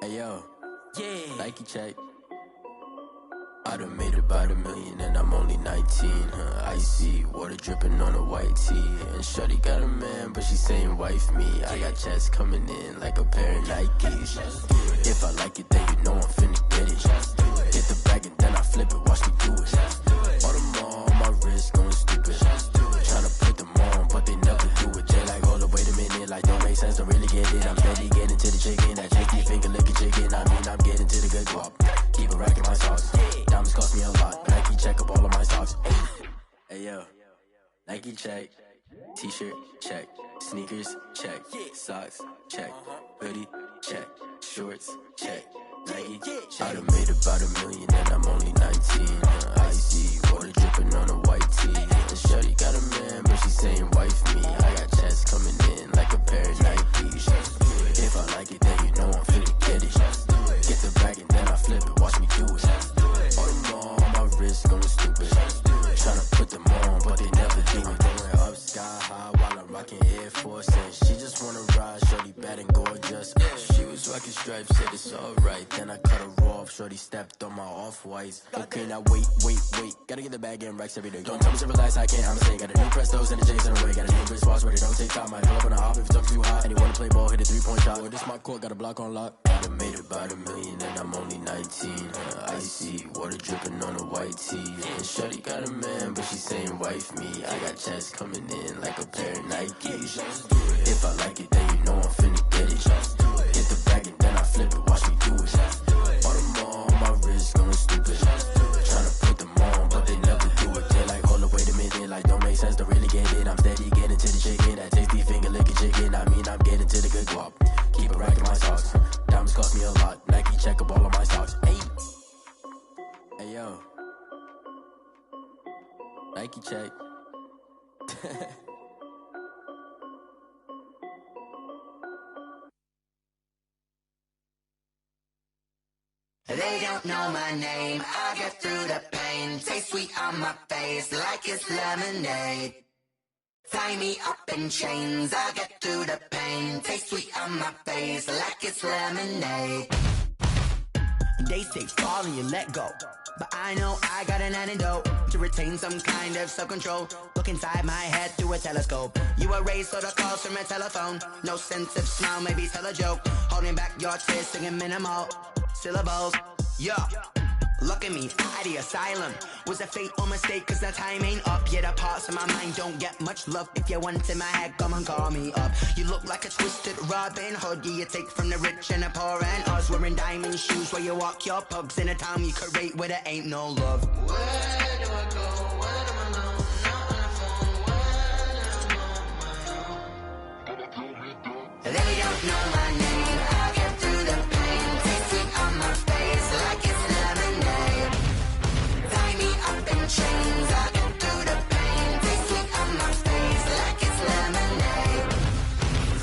Hey yo, yeah. Nike check. I done made about $1 million and I'm only 19, Icy, water dripping on a white tee. And shawty got a man, but she saying wife me. I got checks coming in like a pair of Nikes. If I like it, then you know I'm finna get it. Hit the bag and then I flip it, watch me do it. All them on my wrist going stupid. Tryna put them on, but they never do it. They like, hold up, wait a minute, like don't make sense, don't really get it. I'm steady getting to the chicken, that cheeky finger licking chicken. I mean, I'm getting to the good guap. Keep a rack in my socks. Diamonds cost me a lot. Nike check up all of my socks. Hey yo, Nike check. T-shirt check. Sneakers check. Socks check. Hoodie check. Shorts check. Nike check. I done made about $1 million and I'm only 19. Icy, water dripping on a white tee. And shawty got a man, but she saying wife me. I got checks coming in like a pair of Nikes. If I like it, then you know I'm finna get it. Get the bag and then I flip it, watch me do it. All them on my wrist going stupid. Tryna put them on, but they never do it. They went up sky high while I'm rocking Air Force. And she just wanna ride, shorty bad and gorgeous. She was rocking stripes, said it's alright. Then I cut her off, shorty stepped on my off-whites. Okay, now wait. Gotta get the bag and racks every day. Don't tell me to relax, I can't, I'm saying. Got a new Prestos and a J's in the way. Got a new wristwatch where they don't take time. I pull up on a hop if it's up too hot. And he wanna play ball, hit a 3-point shot. Well, this my court, got a block on lock. I done made about $1 million and I'm only 19. Icy, water dripping on a white tee. And shawty got a man, but she saying wife me. I got checks coming in like a pair of Nikes. If I like it, then you know I'm finna get it. Hit the bag and then I flip it, watch me do it. All them on my wrist going stupid. Tryna put them on, but they never do it. They like, hold up, wait a minute, like don't make sense, don't really get it. I'm steady getting to the chicken, that tasty finger licking chicken. I mean, I'm getting to the good guap. Keep a rack in my socks. Diamonds cost me a lot. Nike check up all of my socks. Hey yo, Nike check. They don't know my name, I get through the pain. Taste sweet on my face like it's lemonade. Tie me up in chains, I get through the pain. Taste sweet on my face like it's lemonade. They say fall and you let go, but I know I got an antidote to retain some kind of self-control. Look inside my head through a telescope. You erase all the calls from a telephone. No sense of smile, maybe tell a joke. Holding back your tears, singing minimal syllables. Yeah, look at me, at the asylum. Was a fate or mistake, cause the time ain't up. Yet the parts of my mind don't get much love. If you want in my head, come and call me up. You look like a twisted Robin Hood. Yeah, you take from the rich and the poor and us. Wearing diamond shoes where you walk your pugs. In a town you create where there ain't no love. Where do I go? When I'm alone? Not on the phone, when I'm on my own. They don't know my name, I get through the pain. Taste sweet on my face like it's lemonade. Tie me up in chains, I get through the pain. Taste sweet on my face like it's lemonade.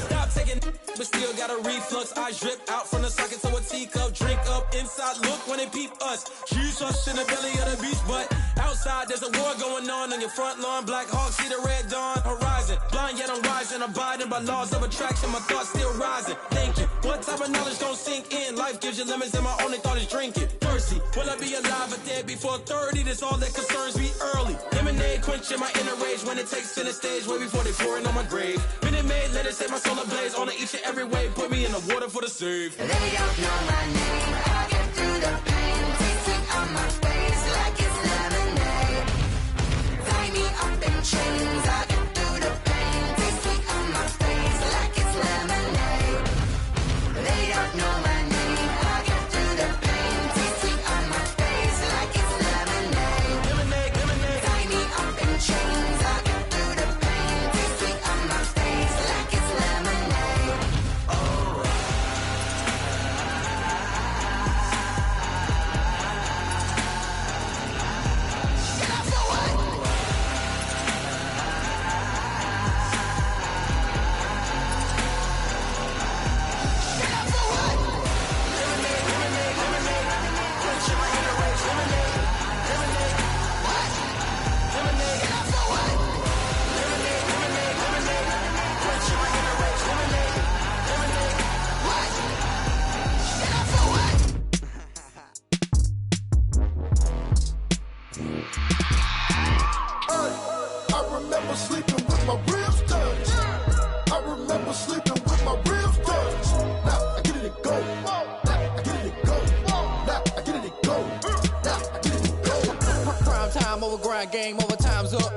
Stop taking, but still got a reflux. Eyes drip out from the socket to a teacup. Drink up inside, look when they peep us. Jesus in the belly of the beast, but outside there's a war going on your front lawn. Black Hawk, see the red dawn horizon. Blind yet I'm rising, abiding by laws of attraction. My thoughts still rising. Thinking, what type of knowledge don't sink in? Life life gives you lemons and my only thought is drinking. Thirsty, will I be alive or dead before 30? That's all that concerns me early. Lemonade quenching my inner rage when it takes center stage way before they pour it on my grave. Minute Maid, let it set my soul ablaze on each and every way. Put me in the water for the save. They don't know my name. I get through the pain. Taste sweet on my face like it's lemonade. Tie me up in chains. I get through the pain. Taste sweet on my face like it's lemonade. They don't know my name. I get through the pain. Taste sweet on my face like it's lemonade. Lemonade, lemonade. Tie me up in chains. I get through the pain. Taste sweet on my face like it's lemonade. Oh. I remember sleeping with my ribs touched. I remember sleeping with my ribs touched. Now I get it to go. Now I get it to go. Now I get it to go. Now I get it to go. Prime time over grind, game over, time's up.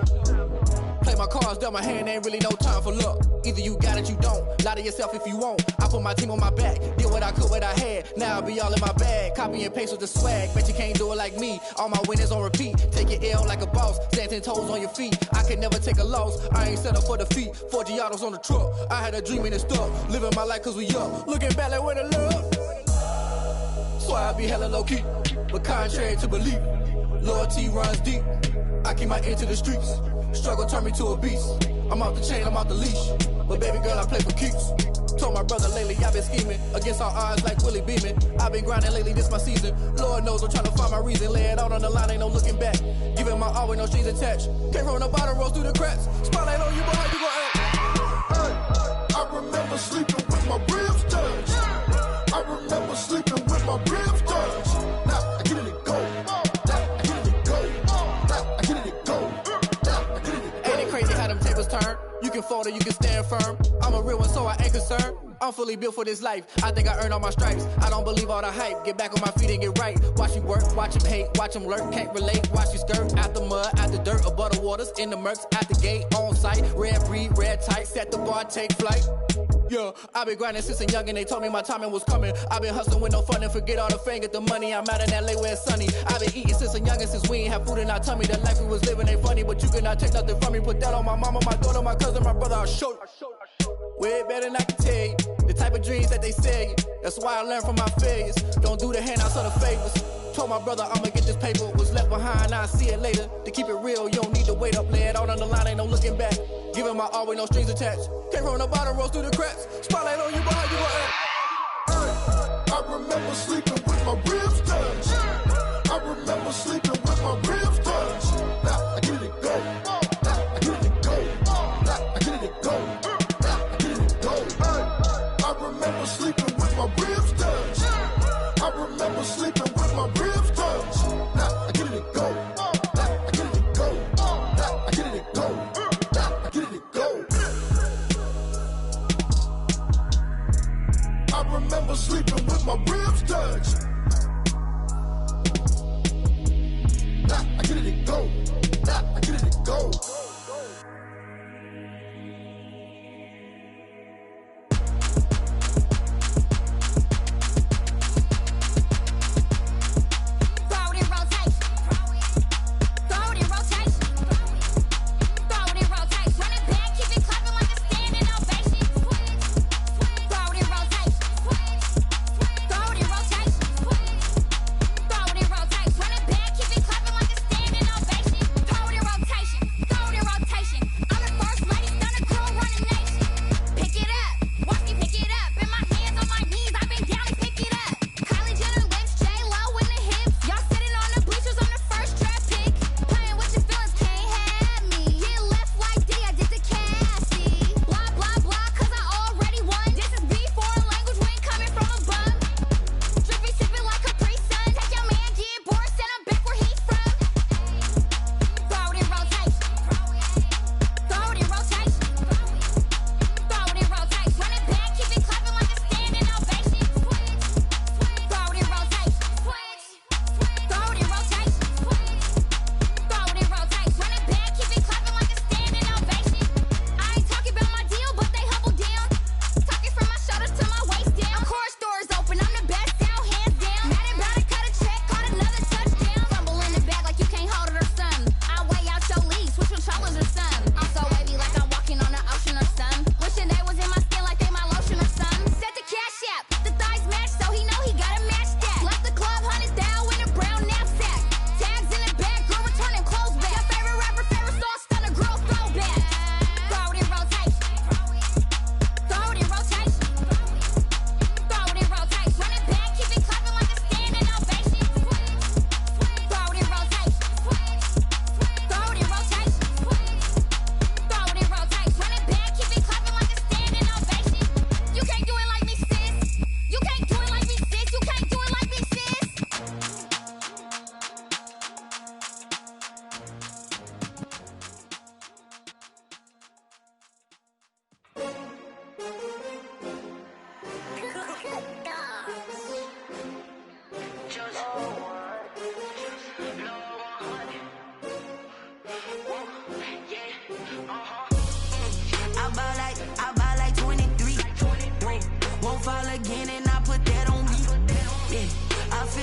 Play my cards, dealt my hand, ain't really no time for luck. Either you got it, you don't. Lie to yourself if you won't. I put my team on my back, did what I could, what I had. Now I be all in my bag, copy and paste with the swag. Bet you can't do it like me. All my winners on repeat. Take your L like a boss, stand 10 toes on your feet. I can never take a loss. I ain't set up for defeat. 4 Giottos on the truck. I had a dream and it stuck. Living my life cause we up. Looking back like where the love. So I be hella low key, but contrary to belief, loyalty runs deep. I keep my ear to the streets. Struggle turned me to a beast. I'm off the chain, I'm off the leash. But baby girl, I play for keeps. Told my brother lately, I've been scheming against all odds like Willie Beeman. I've been grinding lately, this my season. Lord knows I'm trying to find my reason. Lay it out on the line, ain't no looking back. Giving my all with no strings attached. Can't roll no bottom, roll through the cracks. Spotlight on you, but how you gon' act? I remember sleeping with my ribs touched. I remember sleeping with my ribs touched. Now I get it to go. Now I get it to go. Now I get it to go. Now I get it to go. Ain't it crazy how them tables turn? You can fold or you can stand firm. I'm a real one, so I ain't concerned. I'm fully built for this life. I think I earned all my stripes. I don't believe all the hype. Get back on my feet and get right. Watch you work, watch him hate, watch him lurk. Can't relate, watch you skirt. Out the mud, out the dirt, above the waters, in the murks, out the gate, on site. Red breed, red tight, set the bar, take flight. Yeah, I've been grinding since a young and they told me my timing was coming. I've been hustling with no fun and forget all the fame, get the money. I'm out in LA where it's sunny. I've been eating since a young and since we ain't have food in our tummy. The life we was living ain't funny, but you cannot take nothing from me. Put that on my mama, my daughter, my cousin, my brother, I'll show you. Way better than I can tell you. The type of dreams that they sell you. That's why I learned from my failures. Don't do the handouts or the favors. Told my brother I'ma get this paper. Was left behind, I'll see it later. To keep it real, you don't need to wait up. Lay it out on the line, ain't no looking back. Giving my all with no strings attached. Can't roll no bottom, roll through the cracks. Spotlight on you, but how you gon' act? I remember sleeping with my ribs touched. I remember sleeping with my ribs touched. Now I get it to go. Now I get it to go. Now I get it to go. Now I get it to go. I remember sleeping with my ribs touched. I remember sleeping with my ribs touched. Now I get it to go. Now I get it to go. Now I get it to go. Now I get it to go. I remember sleeping with my ribs touched. Now I get it to go. Now I get it to go.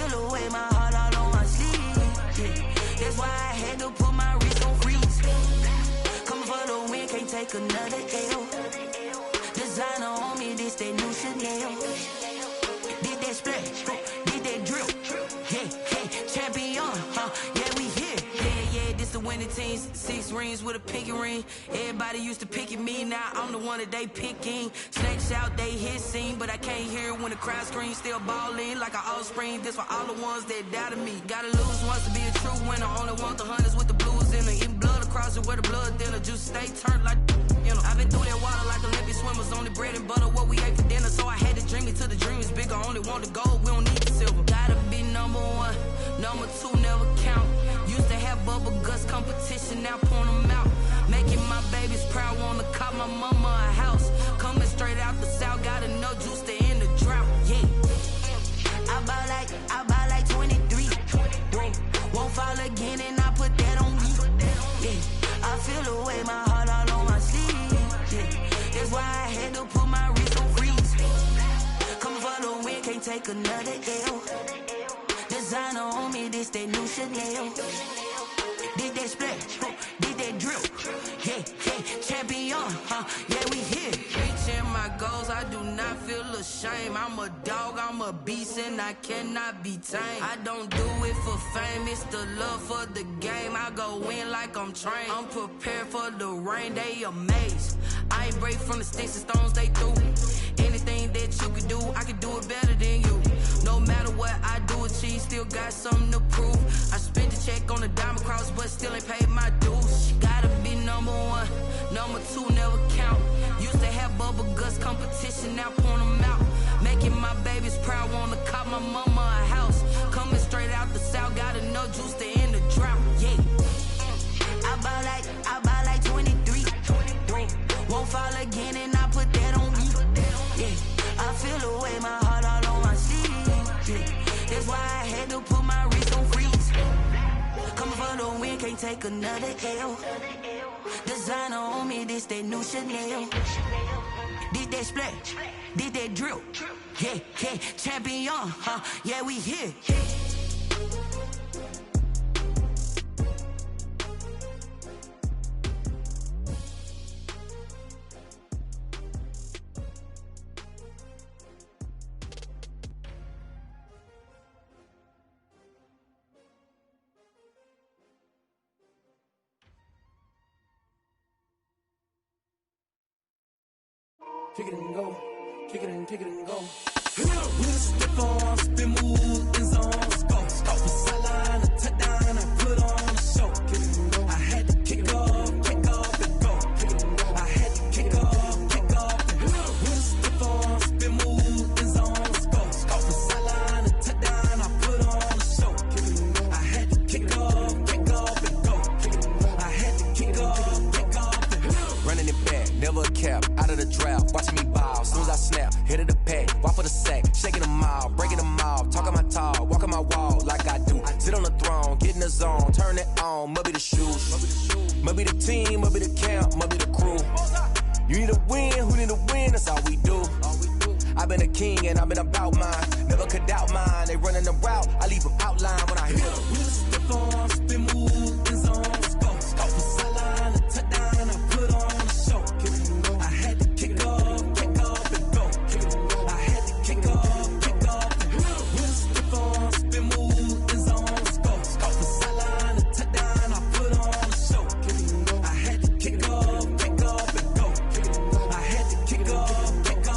feel the way, my heart all on my sleeve. Yeah. That's why I had to put my wrist on freeze. Coming for the win, can't take another L. Designer on me, this that new Chanel. Did that splash, did that drill. Yeah, yeah, champion, yeah, we here. Yeah, this the winning teams. 6 rings with a pinky ring. Everybody used to picking me, now I'm the one that they picking. Snakes out, they hit scene, but I can't hear it when the crowd screams. Still ballin' like an offspring. This for all the ones that doubted me. Gotta lose once to be a true winner. Only want the hunters with the blues in it. Eating blood across it where the blood dinner. Juice stay turned like, you know. I've been through that water like Olympic swimmers. Only bread and butter, what we ate for dinner. So I had to dream it till the dream is bigger. Only want the gold, we don't need the silver. Gotta be number 1, number 2 never count. Used to have bubble guts competition, now point them out. Making my babies proud, wanna call my mama a house. Coming straight out the south, got enough juice to end the drought. Yeah, I buy like 23. Won't fall again, and I put that on me. Yeah, I feel the way, my heart all on my sleeve. Yeah, that's why I had to put my wrist on freeze. Coming for the win, can't take another L. Designer on me, this that new Chanel. Did that splash, did that drill. Yeah, yeah, champion, yeah, we here. Reaching my goals, I do not feel ashamed. I'm a dog, I'm a beast, and I cannot be tamed. I don't do it for fame, it's the love for the game. I go in like I'm trained. I'm prepared for the rain, they amazed. I ain't break from the sticks and stones they threw. Anything that you could do, I could do it better than you. No matter what I do, achieve, still got something to prove. I spent the check on the diamond cross, but still ain't paid my dues. Gotta be number 1, number 2 never count. Used to have bubble guts competition, now point them out. Making my babies proud, wanna call my mama a house. Coming straight out the south, got enough juice to end the drought. Yeah, I buy like 23. Won't fall again, and I put that on me. Yeah, I feel the way, my heart all on my sleeve. Yeah, that's why I had to put my wrist on freeze. Coming for the win, can't take another L. Designer on me, this that new Chanel. Did that splash, did that drill. Yeah, yeah, champion, yeah, we here. Kick it and go, kick it and go. With a stiff on, spin move, in zone, go. Stop the sideline, a touchdown, I put on a show. I had to kick off and go. I had to kick off and go. With a stiff on, spin move, in zone, go. Stop the sideline, a touchdown, I put on a show. I had to kick off and go. I had to kick off and go. Running it back, never a cap, out of the drought, watching me bow. Soon as I snap, hit of the pack, walk for the sack, shaking them out, breaking them out, talking my talk, walking my wall like I do. Sit on the throne, get in the zone, turn it on, maybe the shoes, maybe the team, maybe the camp, maybe the crew. You need a win, who need a win, that's all we do. I've been a king and I've been about mine, never could doubt mine. They running the route, I leave them outline when I hit them. With a stiff on, spin move, in zone, go. Stop the sideline, a touchdown, I put on a show. I had to kick off and go. I had to kick off and go. With a stiff on, spin move, in zone, go. Stop the sideline, a touchdown, I put on a show. I had to kick off and go. I had to kick off and go.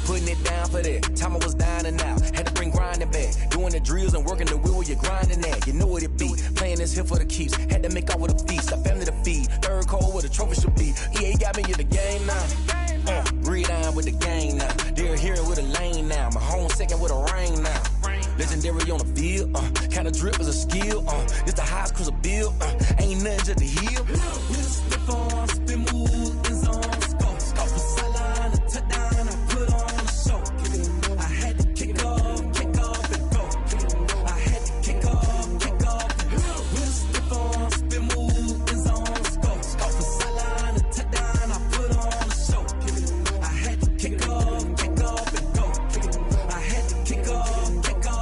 Putting it down for that, time I was down and out, had to bring grinding back, doing the drills and working the wheel where you're grinding at. You know what it be, playing this here for the keeps, had to make out with a feast, a family to feed, third cold where the trophy should be. EA got me in the game now, breathe down with the gang now, they're here with a lane now, my home second with a rain now. Legendary on the field, kinda drip is a skill, it's the highest cruiser bill, ain't nothing just to heal. With a stiff on, spin move, in zone, go. Stop the sideline, a touchdown, I put on a show. I had to kick off and go. I had to kick off and go. With a stiff on, spin move, in zone, go. Stop the sideline, a touchdown, I put on a show. I had to kick off and go. I had to kick off and go.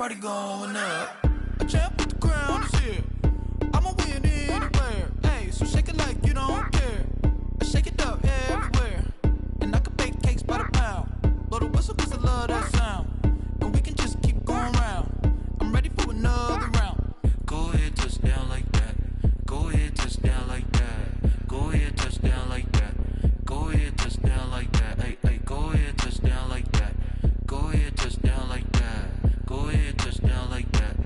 party going up. A champ with the crown is here. I'ma win anywhere. Hey, so shake it like you don't care. I shake it up everywhere. And I can bake cakes by the pound. Blow the whistle cause I love that sound. And we can just keep going round. I'm ready for another round. Go ahead, touch down like that. Go ahead, touch down like that. Go ahead, touch down like that. Go ahead, touch down like that. Hey, hey, go ahead, touch down like that. Go ahead, touch down like that. Go ahead, touch down like that.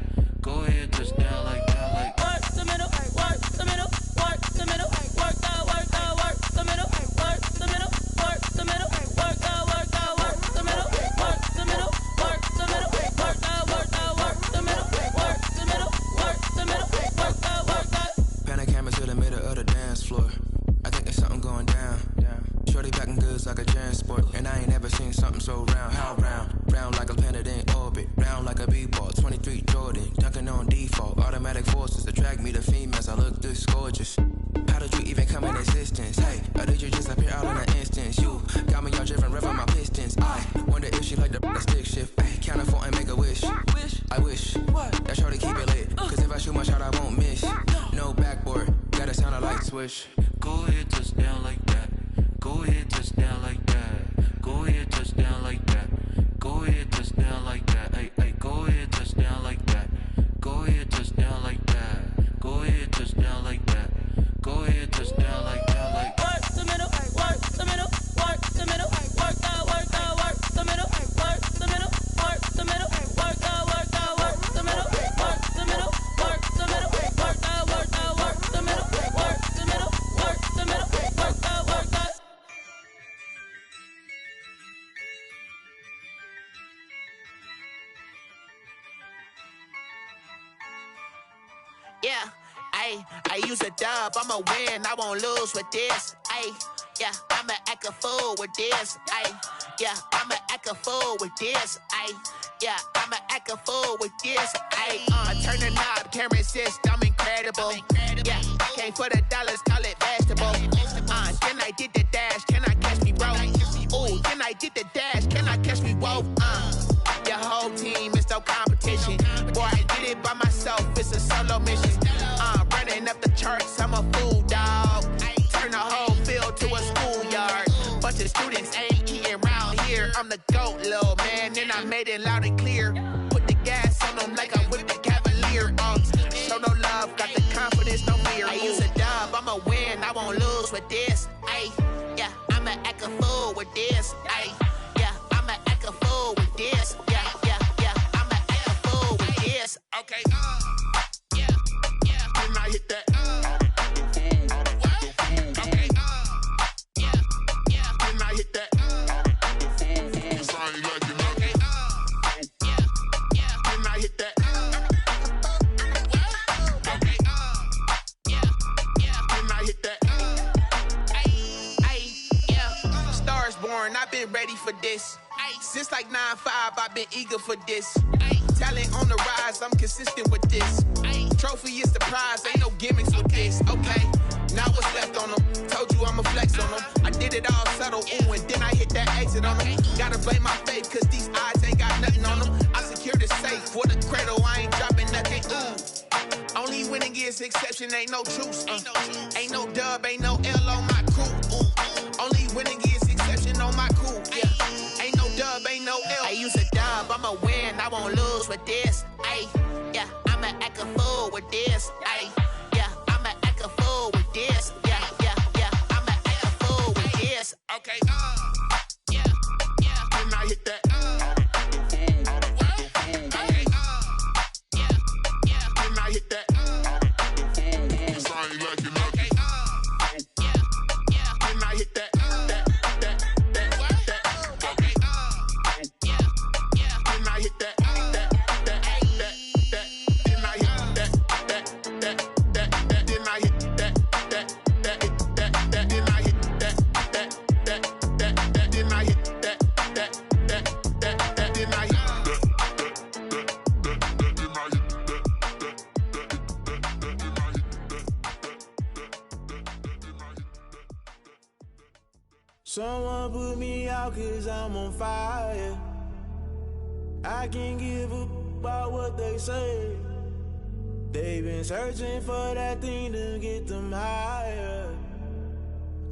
Go ahead, touch down like that. Like work the middle, work the middle, work the middle, work the middle, work the middle, work the middle, work the middle, work the middle, work the middle, work the middle, work the middle, work the middle, work the. Pan a camera to the middle of the dance floor. I think there's something going down. Shorty backing goods like a transport, and I ain't never seen something so round. How round? Round like a planet in orbit, round like a b-ball. 23 Jordan, dunking on default. Automatic forces attract me to females. I look this gorgeous. How did you even come in existence? Hey, or did you just appear out in an instance? You got me all driven, revving my pistons. I wonder if she like the stick shift. Hey, count four and make a wish. I wish that shorty keep it lit. Cause if I shoot my shot, I won't miss. No backboard, gotta sound a light switch. Go ahead, touch down like that. Go ahead, touch down like that. Go ahead, touch down like that. Go ahead, touch down like that. Hey, hey, go ahead, touch down like that. Go ahead, touch down like that. Go ahead, touch down like that. Go ahead, touch down like that. Like work the middle, work the middle, work the middle, work the middle, work the middle, work the middle, work the middle, work the middle, work the middle, work the middle, work the middle, work the middle, work the middle, work the middle, work the. Yeah, I use a dub, I'ma win, I won't lose with this. Yeah, I'ma act a fool with this. Yeah, I'ma act a fool with this. Yeah, I'ma act a fool with this. Turn the knob, camera assist, I'm incredible. Yeah, came for the dollars, call it vegetable. Then I did the dash, can I catch me, bro? Ooh, then I did the dash, can I catch me, whoa? Your whole team is no competition. Boy, I did it by myself, it's a solo mission. Running up the charts, I'm a fool, dog. Turn the whole field to a schoolyard. Bunch of students ain't eating round here. I'm the GOAT, little man, and I made it loud and clear. Put the gas on them like I whipped the Cavalier. Show no love, got the confidence, no fear. I use a dub, I'ma win, I won't lose with this. Yeah, I'ma act a fool with this. Yeah, I'ma act a fool with this. Yeah, I'ma act a fool with this. Okay, yeah, when I hit that. Okay, yeah, when I hit that. Cause I ain't like it. Okay, yeah, when I hit that. Okay, yeah, when I hit that. Yeah, Stars born, I've been ready for this. Since like 9-5, I've been eager for this. Talent on the rise, I'm consistent with this. Trophy is the prize, ain't no gimmicks with this. Okay, now what's left on them? Told you I'ma flex on them. I did it all subtle, ooh, and then I hit that exit on them. Gotta blame my faith, cause these odds ain't got nothing on them. I secure the safe for the cradle, I ain't dropping nothing, ooh. Only winning is exception, ain't no truce. Ain't no dub, ain't no L on my crew. Only winning is exception on my crew, yeah. Ain't no dub, ain't no L. I use a dub, I'ma win, I won't lose with this. Yeah, I'ma act a fool with this. Yeah, I'ma act a fool with this. Yeah, I'ma act a fool with this. Okay, yeah, when I hit that. Okay, yeah, when I hit that. Cause I ain't like it. Okay, yeah, when I hit that. Someone put me out cause I'm on fire. I can't give up about what they say. They've been searching for that thing to get them higher.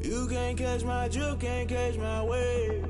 You can't catch my drift, can't catch my wave.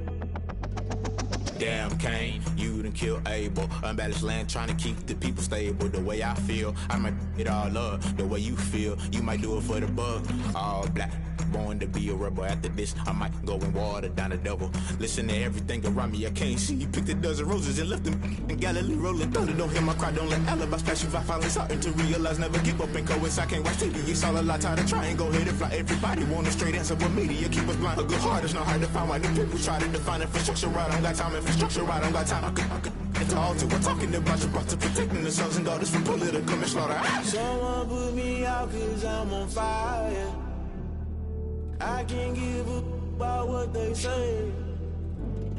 Damn, Kane, you done killed Abel. Unbalanced land, trying to keep the people stable. The way I feel, I might it all up. The way you feel, you might do it for the buck. All black, born to be a rebel. After this, I might go and water down the devil. Listen to everything around me, I can't see. Picked a dozen roses and left them in Galilee rolling thunder. Don't hear my cry, don't let alibis pass you. I finally starting to realize, never give up and coincide. I can't watch TV, it's all a lot. Tired of trying, go ahead and fly. Everybody want a straight answer, but media keep us blind. A good heart is not hard to find. Why the people try to define infrastructure right? I don't got time, infrastructure right, I don't got time. I could it's all to we're talking about your brother protecting the sons and daughters from political manslaughter. Someone put me out cause I'm on fire. I can't give up about what they say.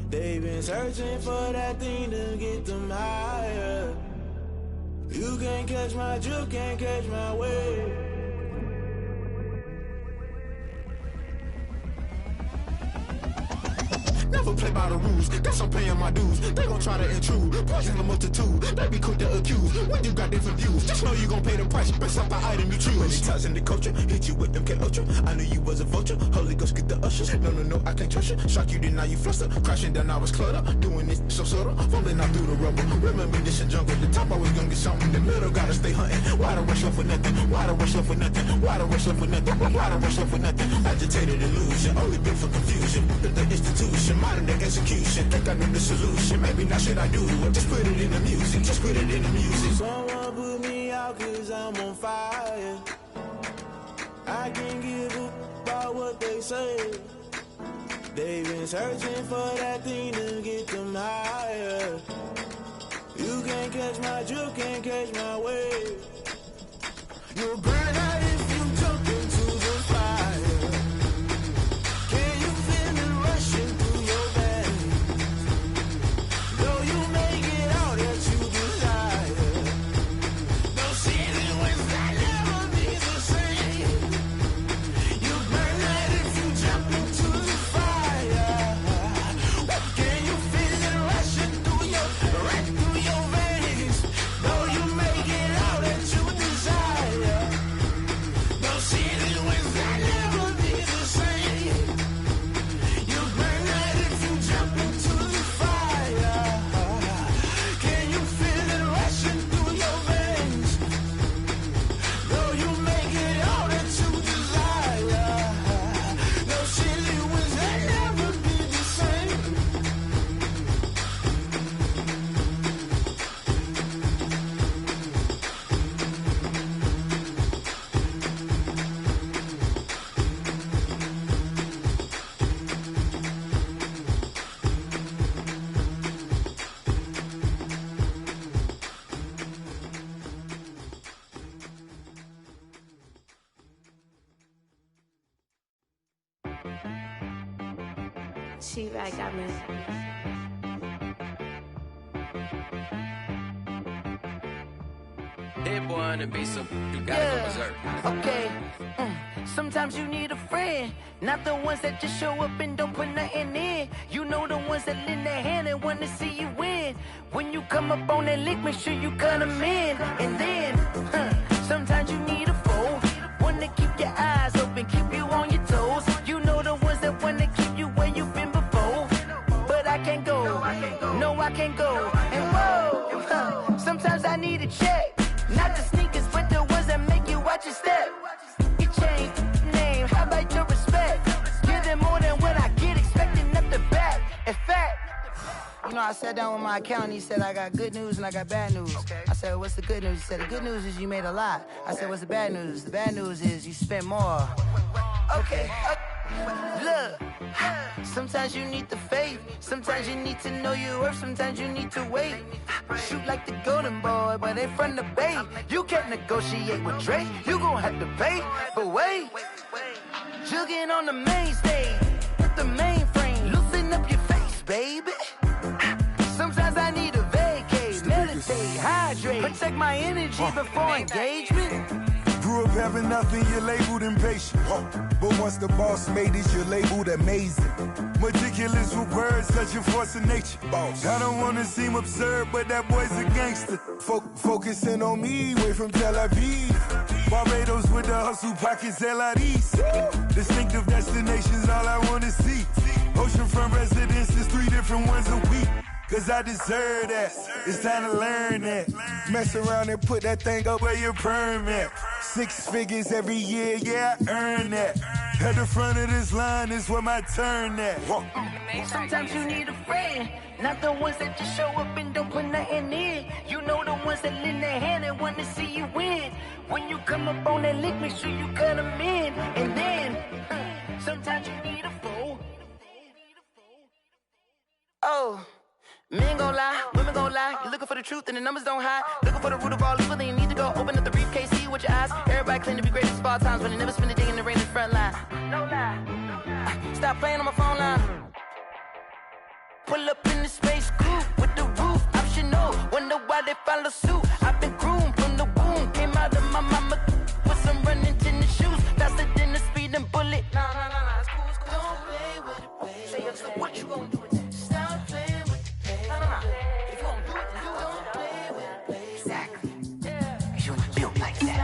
They've been searching for that thing to get them higher. You can't catch my drift, can't catch my wave. Never play by the rules, guess I'm paying my dues. They gon' try to intrude, poison the multitude. They be quick to accuse, when you got different views. Just know you gon' pay the price, based off the item you choose. Many ties in the culture, hit you with MK Ultra. I knew you was a vulture, Holy Ghost get the ushers. No, I can't trust you. Shock you, then now you fluster. Crashing down, I was cluttered. Doing this so subtle, fumbling out through the rubble. Remember this a jungle, the top always gonna get something. The middle gotta stay hunting. Why the rush left for nothing? Why the rush left for nothing? Why the rush left for nothing? Why the rush left for nothing? Agitated illusion, only been for confusion. The institution, modern day execution. Think I know the solution. Maybe now should I do it? Just put it in the music. Just put it in the music. Someone put me out cause I'm on fire. I can't give up about what they say. They've been searching for that thing to get them higher. You can't catch my drift, can't catch my wave. You'll burn out if you jump into the fire. Can you feel it rushing through your veins? Though you may get all that you desire, no ceiling wins that never be the same. You burn out if you jump into the fire. Can you feel it rushing through your veins? Though you may get all that you desire, no ceiling wins that never be the same. You burn out if you jump into the fire. Can you feel it rushing through your veins? Though you may get all that you desire, no ceiling wins that never be the same. She back got me. Hit one and be so you gotta go berserk. Okay. Sometimes you need a friend, not the ones that just show up and don't put nothing in. You know the ones that lend their hand and want to see you win. When you come up on that lick, make sure you cut them in. And then, sometimes you need a foe, one to keep your eyes open, keep you on your toes. You know the ones that want to keep you where you've been before. But I can't go, no I can't go. And whoa, sometimes I need a check. Not the sneakers, but the ones that make you watch your step. You change name, how about your respect? Give them more than what I get, expecting up the back. In fact, you know, I sat down with my accountant, he said, I got good news and I got bad news. I said, what's the good news? He said, the good news is you made a lot. I said, what's the bad news? The bad news is you spent more. Okay. Look, sometimes you need the faith, sometimes you need to know your worth, sometimes you need to wait. Shoot like the golden boy, but in front of Bay. You can't negotiate with Drake, you gon' have to pay. But wait, jugging on the main stage, with the mainframe, loosen up your face, baby. Sometimes I need a vacate, meditate, hydrate, protect my energy before engagement. Grew up having nothing, you're labeled impatient. But once the boss made it, you're labeled amazing. Meticulous with words, such a force of nature. I don't wanna seem absurd, but that boy's a gangster. Focusing on me, way from Tel Aviv. Barbados with the hustle pockets, LIDs. Distinctive destinations, all I wanna see. Oceanfront residences, 3 different ones a week. Cause I deserve that, it's time to learn that. Mess around and put that thing up where your permit. 6 figures every year, yeah, I earn that. At the front of this line is where my turn at. Sometimes you need a friend, not the ones that just show up and don't put nothing in. You know the ones that lend their hand and want to see you win. When you come up on that lick, make sure you cut them in. And then, sometimes you need a fool. Oh. Men gon' lie, women gon' lie. You're looking for the truth and the numbers don't hide. Looking for the root of all evil, then you need to go open up the briefcase, see with your eyes. Everybody claim to be greatest of all times, but they never spend a day in the rain in the front line. No lie, no lie. Stop playing on my phone line. Pull up in the space coupe with the roof optional. Wonder why they follow suit. I've been groomed from the womb. Came out of my mama with some running tennis shoes. Faster than the speeding bullet. No, it's cool, it's cool. Don't play with it, baby. Say so what you gon' do with it? Stop playing with it. If you gon' do it, then you don't play with it, baby. Exactly. Yeah. Cause you built like that.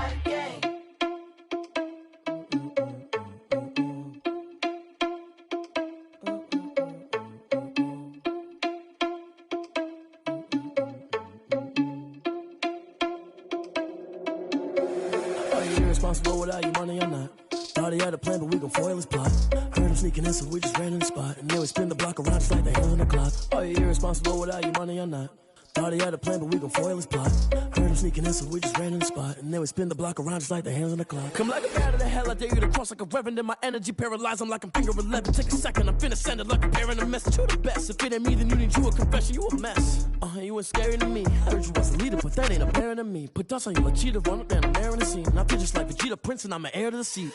Are you irresponsible without your money or not? Thought he had a plan, but we gon' foil his plot. Heard him sneaking in, so we just ran in the spot. And then we spin the block around just like the hands on the clock. Are you irresponsible without your money or not? Thought he had a plan, but we gon' foil his plot. Heard him sneaking in, so we just ran in the spot. And then we spin the block around just like the hands on the clock. Come like a bat of the hell, I dare you to cross like a reverend. And my energy paralyzed, I'm like I'm finger 11. Take a second, I'm finna send it like a parent a message. You the best, if it ain't me, then you need you a confession. You a mess, you ain't scary to me. I heard you was a leader, but that ain't a parent to me. Put dust on you like cheetah, run up down the air in the scene. I feel just like Vegeta Prince, and I'm an heir to the seat.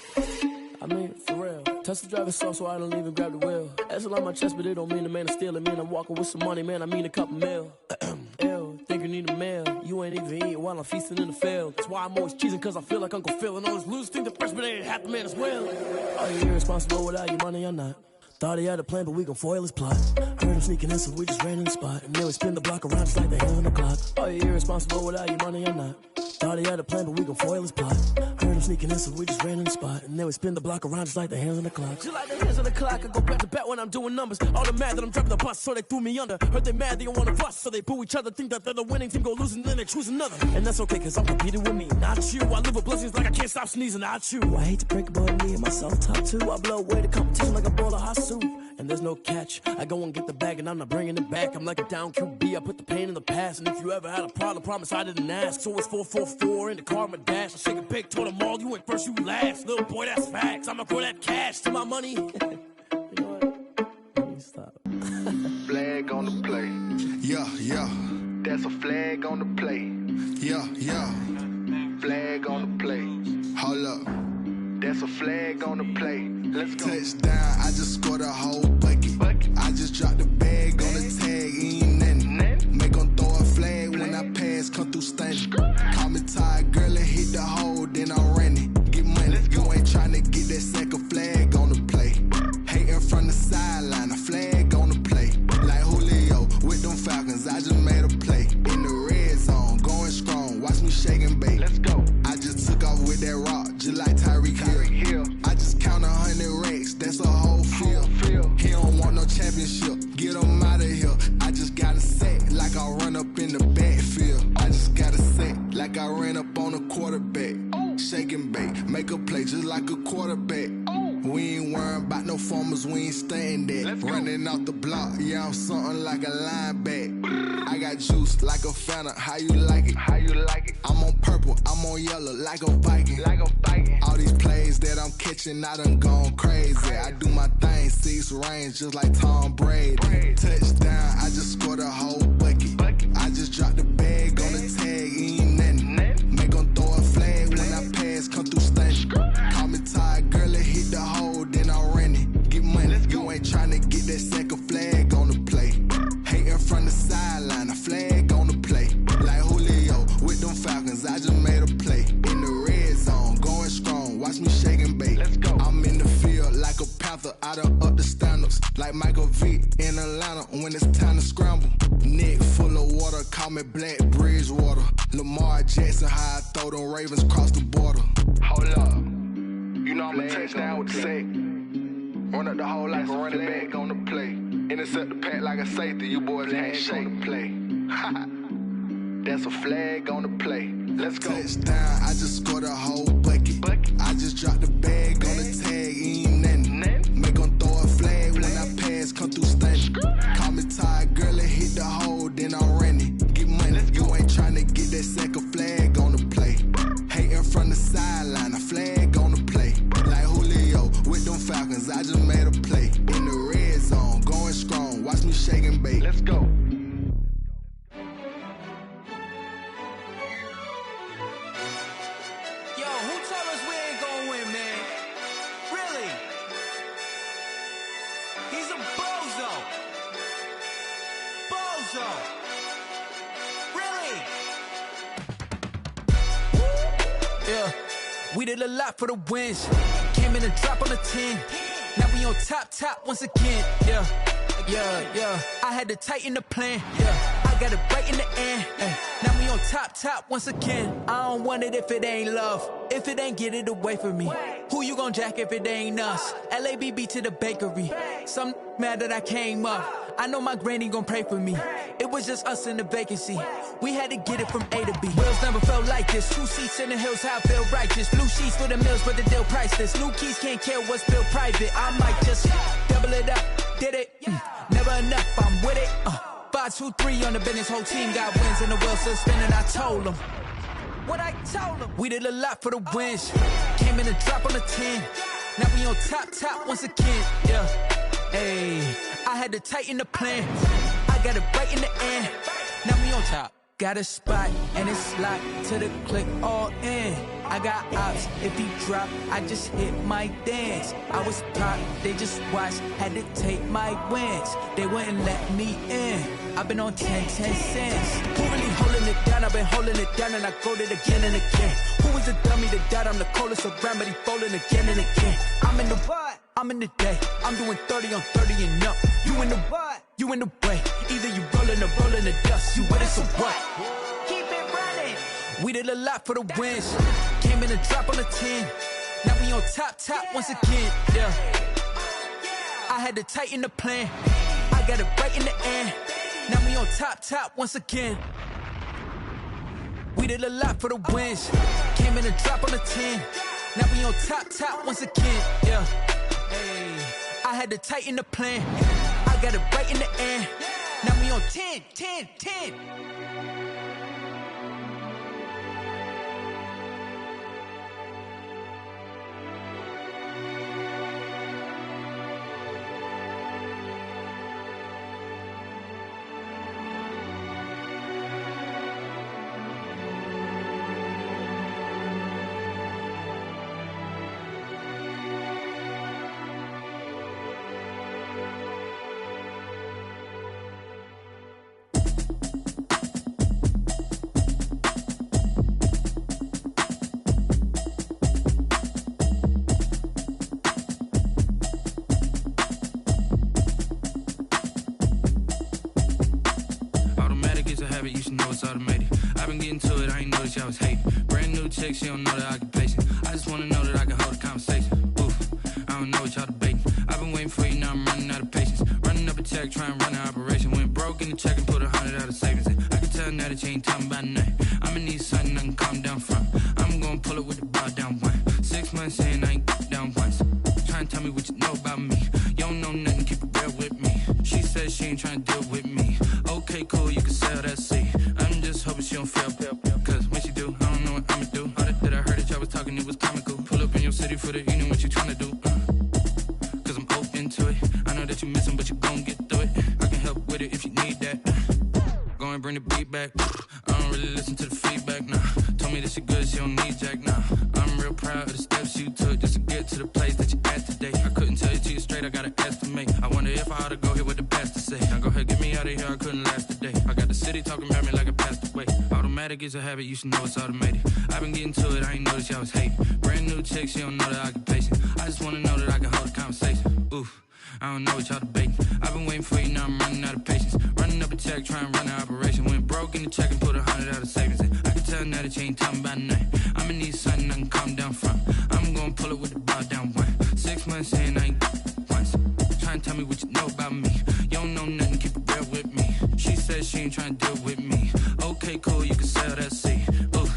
I mean, for real. Touch the driver's soft, so I don't even grab the wheel. That's on my chest, but it don't mean the man is stealing. Man, I'm walking with some money, man, I mean a couple mil. Ew, think you need a meal. You ain't even eating while I'm feasting in the field. That's why I'm always cheesing, cause I feel like Uncle Phil. And all those losers think the freshman ain't half the man as well. Are you irresponsible without your money or not? Thought he had a plan, but we gon' foil his plot. Heard him sneaking in, so we just ran in the spot. And then we spin the block around just like the hands on the clock. Are you irresponsible without your money or not? Thought he had a plan, but we gon' foil his plot. Heard him sneaking in, so we just ran in the spot. And then we spin the block around just like the hands on the clock. Just like the hands on the clock, I go back to back when I'm doing numbers. All the mad that I'm dropping the bus, so they threw me under. Heard they mad, they don't wanna bust, so they boo each other. Think that they're the winning team, go losing, then they choose another. And that's okay, cause I'm competing with me, not you. I live with blessings like I can't stop sneezing, not you. I hate to break it, but me and myself top two. I blow away the competition like a bowl of hot soup. And there's no catch, I go and get the bag and I'm not bringing it back. I'm like a down QB, I put the pain in the past. And if you ever had a problem, promise I didn't ask. So it's 444 in the car, my dash. I shake a big, told them all, you ain't first, you last. Little boy, that's facts, I'ma throw that cash to my money. You know what? Stop. Flag on the play. Yeah. That's a flag on the play. Yeah. Flag on the play. Hold up. That's a flag on the play. Let's go. Touchdown, I just scored a whole bucket. I just dropped the bag on the tag, ain't nothing. Make them throw a flag when I pass, come through stunning. Call me tired, girl, and hit the hole, then I'm running. Get money, you ain't tryna get that second flag on the play. Hating from the sideline, a flag on the play. Like Julio with them Falcons, I just made a play. In the red zone, going strong, watch me shake and bake. Let's go. I just took off with that rock, just like Tyreek Hill. I just count 100 racks, that's a whole field. He don't want no championship, get him out of here. I just got a set, like I run up in the backfield. I just got a set, like I ran up on a quarterback. Shake and bake, make a play just like a quarterback. We ain't worrying about no formers, we ain't staying there. Running off the block, yeah, I'm something like a linebacker. I got juice like a Fanta, how you like it? I'm on purple, I'm on yellow, like a Viking. All these plays that I'm catching, I done gone crazy. I do my thing, 6 range, just like Tom Brady. Touchdown, I just scored a whole bucket. I just dropped the bag on the tag, ain't nothing. Make them throw a flag when I pass, come through stunning. Call me tired, girl, and hit the hole, then I'm running. Get money, you ain't tryna get that second flag on the play. Hating from the sideline, a flag on the play. Like Julio with them Falcons, I just made a play. In the red zone, going strong. I done up the standards like Michael Vick in Atlanta when it's time to scramble. Neck full of water, call me Black Bridgewater. Lamar Jackson, how I throw them Ravens across the border. Hold up. You know I'm a touchdown with the sack. Run up the hole like a running back on the play. Intercept the pack like a safety, you boys ain't shake the play. That's a flag on the play. Let's go. Touchdown, I just scored a whole bucket. I just dropped the bag on the tag, ain't nothing. Make them throw a flag when I pass, come through stunning. Call me tired, girl, and hit the hole, then I'm running. Get money, you ain't tryna get that second flag on the play. Hating from the sideline, a flag on the play. Like Julio with them Falcons, I just made a play. In the red zone, going strong, watch me shake and bake. Let's go. We did a lot for the wins. Came in and drop on the 10. Now we on top once again. Yeah. I had to tighten the plan. Yeah, I got it right in the end. Now we on top once again. I don't want it if it ain't love. If it ain't, get it away from me. Who you gon' jack if it ain't us? LABB to the bakery. Some mad that I came up. I know my granny gon' pray for me. It was just us in the vacancy. We had to get it from A to B. Wheels never felt like this. 2 seats in the hills, how I feel righteous. Blue sheets for the mills, but the deal priceless. New keys can't care what's built private. I might just double it up. Did it? Never enough, I'm with it. 5, 2, 3 on the business. Whole team got wins and the wheels still spinning. I told them what I told them. We did a lot for the wins. Came in and drop on the 10. Now we on top once again. Yeah. Hey, I had to tighten the plan. I got it right in the end. Now we on top. Got a spot and it's locked to the click all in. I got ops, if he drop, I just hit my dance. I was pop, they just watched, had to take my wins. They wouldn't let me in. I've been on 10 cents. Who really holding it down? I've been holding it down and I go it again and again. Who was the dummy that died? I'm the coldest around, but he folding again and again. I'm in the what? I'm in the day. I'm doing 30 on 30 and up. You in the what? You in the way. Either you rolling or rolling the dust. You with it, so what? Keep it running. We did a lot for the wins. Came in and drop on the 10. Now we on top once again. Yeah. I had to tighten the plan. I got it right in the end. Now we on top once again. We did a lot for the wins. Came in and drop on the 10. Now we on top once again. Yeah. Hey, I had to tighten the plan. I got it right in the end. Now we on 10. You should know it's automated. I've been getting to it, I ain't noticed y'all was hating. Brand new chick, she don't know the occupation. I just wanna know that I can hold a conversation. Oof, I don't know what y'all debating. I've been waiting for you, now I'm running out of patience. Running up a check, trying to run an operation. Went broke in the check and put 100 out of savings in. I can tell now that you ain't talking about nothing. I'ma need something I can calm down from. I'm gonna pull it with the bar down one. 6 months in, I ain't down once. Trying to tell me what you know about me. You don't know nothing, keep it real with me. She said she ain't trying to deal with me. Okay, cool, you can sell that seat. I'm just hoping she don't fail. Cause when she do, I don't know what I'ma do. All that I heard that y'all was talking, it was comical. Pull up in your city for the evening, what you tryna do? Cause I'm open to it. I know that you missing, but you gon' get through it. I can help with it if you need that. Go and bring the beat back. I don't really listen to the feedback, nah. Told me that she good, she don't need jack, nah. I'm real proud of the steps you took just to get to the place that you at today. I couldn't tell you to you straight, I gotta estimate. I wonder if I ought to go here with the best to say. Now go ahead, get me out of here, I couldn't last today. I got the city talking about me like I passed away. Automatic is a habit, you should know it's automated. I've been getting to it, I ain't noticed y'all was hating. Brand new chick, she don't know the occupation. I just wanna know that I can hold a conversation. Oof, I don't know what y'all debating. I've been waiting for you, now I'm running out of patience. Running up a check, trying to run an operation. Went broke in the check and put 100 out of savings in. I can tell now that you ain't talking about nothing. I'ma need something I can calm down from. I'm gonna pull it with the bar down one. 6 months saying I ain't once. Trying to tell me what you know about me. You don't know nothing, keep it real with me. She said she ain't trying to deal with me. Okay, cool, you can sell that seed. Ooh,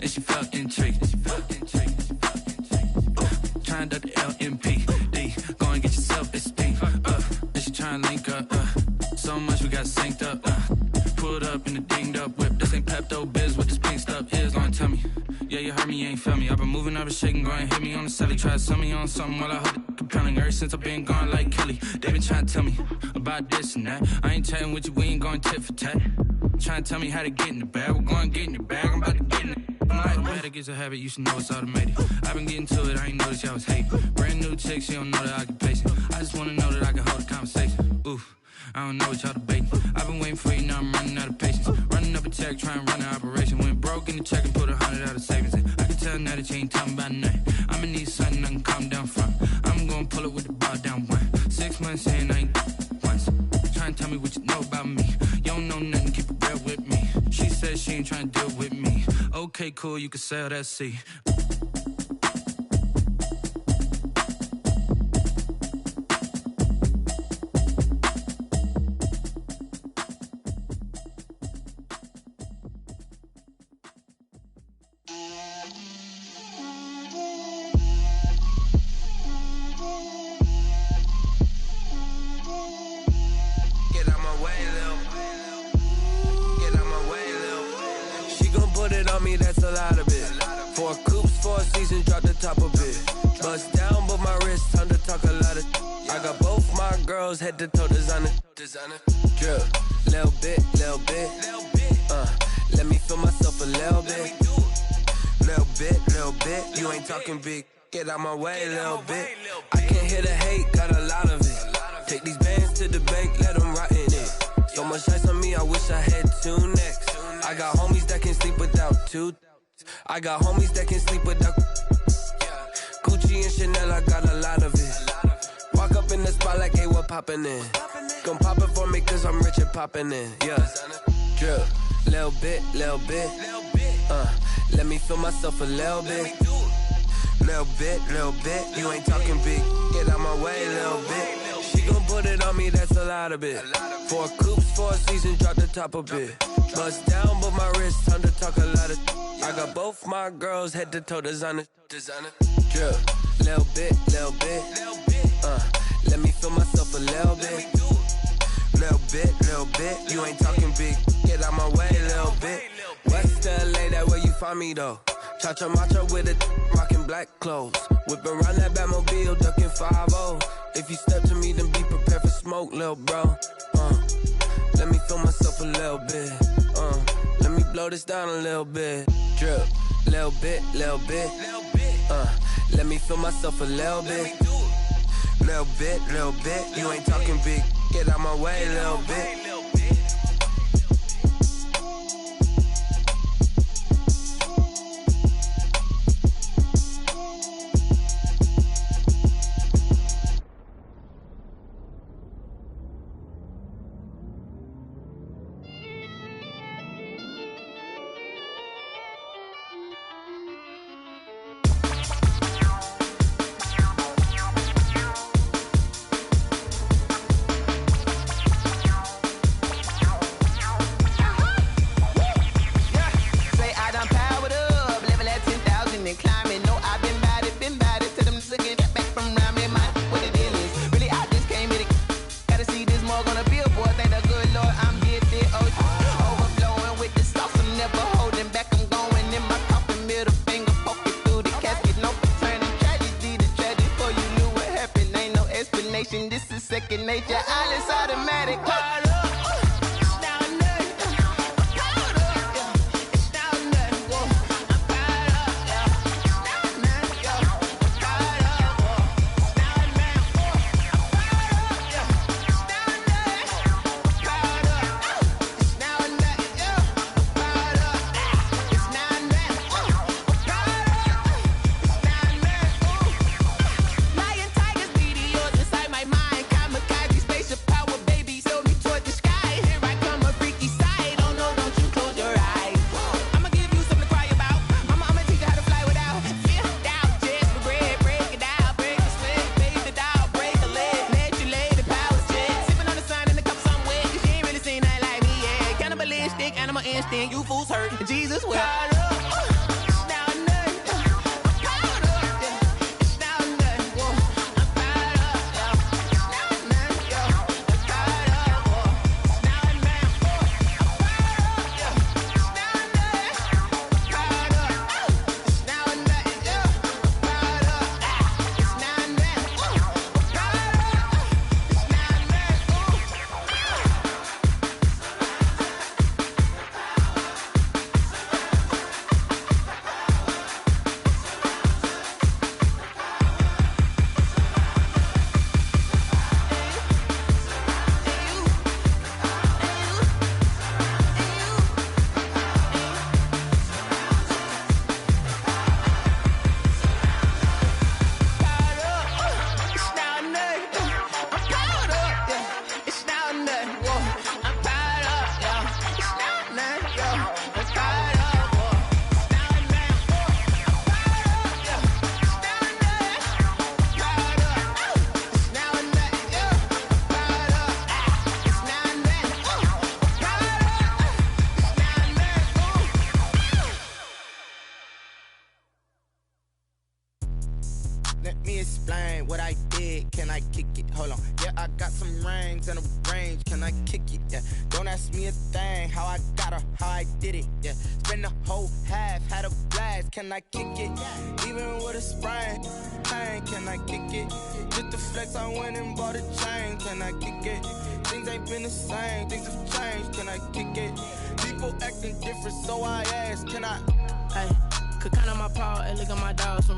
and she felt intrigued. Trying to the LMPD. Go and get yourself esteem. And she trying to link up. So much we got synced up. Pulled up in the dinged up whip. This ain't Pepto Biz, what this pink stuff is. Gonna tell me. Yeah, you heard me, you ain't felt me. I've been moving, I've been shaking, go and hit me on the celly. Try to sell me on something while I hold it compelling. Ever since I've been gone like Kelly, they been trying to tell me about this and that. I ain't chatting with you, we ain't going tit for tat. Trying to tell me how to get in the bag. We're going to get in the bag, I'm about to get in it. I'm like, automatic is a habit, you should know it's automated. I've been getting to it, I ain't noticed y'all was hating. Brand new chick, she don't know the occupation. I just wanna know that I can hold a conversation. Oof, I don't know what y'all debating. I've been waiting for you, now I'm running out of patience. Running up a check, trying to run an operation. Went broke in the check and put 100 out of savings in. I can tell now that you ain't talking about nothing. I'ma need something I can calm down from. I'm gonna pull it with the bar down one. 6 months saying I ain't once. Trying to tell me what you know about me. You don't know nothing, keep it real with me. She said she ain't trying to deal with me. Okay, cool, you can sell that seed. Head to toe designer, drip, little bit, let me feel myself a little bit, you ain't talking big, get out my way, little bit, I can't hear the hate, got a lot of it, take these bands to the bank, let them rot in it, so much ice on me, I wish I had 2 necks, I got homies that can sleep without 2, I got homies that can sleep without, Gucci and Chanel, I got a lot of it, walk up in the spot like, hey, what poppin' in? Gon' pop it for me cause I'm rich and poppin' in, yeah. Drip, little bit, let me feel myself a little bit. Little bit, you ain't talking big, get out my way, little bit. She gon' put it on me, that's a lot of it. 4 coupes, 4 seasons, drop the top a bit. Bust down, but my wrist, time to talk a lot of. I got both my girls, head to toe designer. Drip, little bit, let me feel myself a little bit. Little bit, you ain't talking big, get out my way, little bit. West LA, that where you find me though. Cha-cha matcha with it, rockin' black clothes. Whip around that Batmobile, ducking 5-0. If you step to me, then be prepared for smoke, lil' bro. Let me feel myself a little bit. Let me blow this down a little bit. Drip, little bit. Let me feel myself a little bit. Little bit, you ain't talking big, get out my way, little bit. second nature. All is automatic. Lion, tigers, meteors inside my mind. hurt. Jesus will. Let me explain what I did. Can I kick it? Hold on. Yeah, I got some rings and a range. Can I kick it? Yeah. Don't ask me a thing. How I got her, how I did it. Yeah. Spend the whole half, had a blast. Can I kick it? Even with a sprain, pain. Can I kick it? Just the flex, I went and bought a chain. Can I kick it? Things ain't been the same. Things have changed. Can I kick it? People acting different, so I ask. Can I? Hey, could count on my power. Hey, look at my dogs from.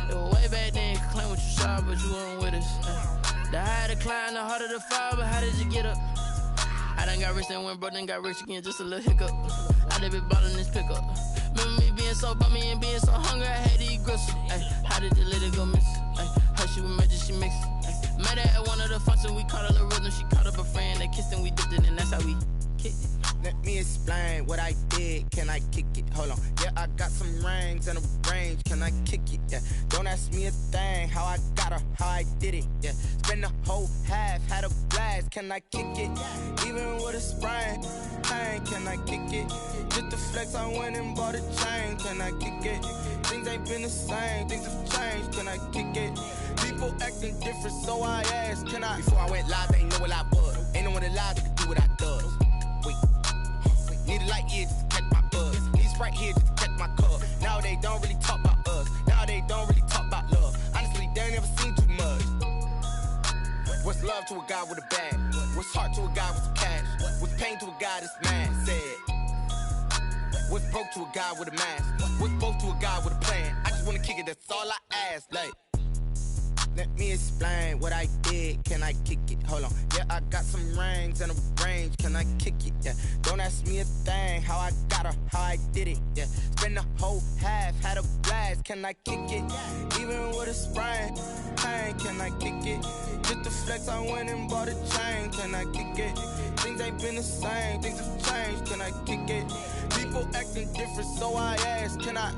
It was way back then, could claim what you saw, but you weren't with us. The higher the climb, the harder the fall, but how did you get up? I done got rich, then went broke, then got rich again, just a little hiccup. I done been ballin' this pickup. Remember me being so bummy and being so hungry, I had to eat gristle. Ay, how did the lady go miss? Ay, her she was magic, she mixed. Ay, met her at one of the functions, we caught a little rhythm, she caught up a friend, they kissed and we dipped it, and that's how we kicked it. Let me explain what I did. Can I kick it? Hold on. Yeah, I got some rings and a range. Can I kick it? Yeah. Don't ask me a thing. How I got her, how I did it. Yeah. Spend the whole half, had a blast. Can I kick it? Even with a sprain, pain. Can I kick it? Just the flex, I went and bought a chain. Can I kick it? Things ain't been the same. Things have changed. Can I kick it? People acting different, so I asked. Can I? Before I went live, they ain't know what I was. Ain't no one alive that could do what I does. Need a light here just to catch my buzz. Need Sprite here just to catch my cup. Now they don't really talk about us. Now they don't really talk about love. Honestly, they ain't never seen too much. What's love to a guy with a bag? What's heart to a guy with some cash? What's pain to a guy that's mad? Said. What's broke to a guy with a mask? What's both to a guy with a plan? I just wanna kick it, that's all I ask. Like, let me explain what I did. Can I kick it? Hold on. Yeah, I got some rings and a range. Can I kick it? Yeah. Don't ask me a thing. How I got her, how I did it. Yeah. Spend the whole half, had a blast. Can I kick it? Even with a sprain, pain. Can I kick it? Just the flex, I went and bought a chain. Can I kick it? Things ain't been the same. Things have changed. Can I kick it? People acting different, so I ask. Can I?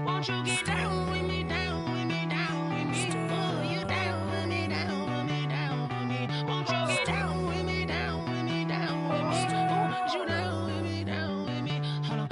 Won't you get down with me, down with me, down with me? Oh, you down with me, down with me, down with me. Won't you get down with me, down with me, down with me? Oh, you down with me, down with me? Hold on.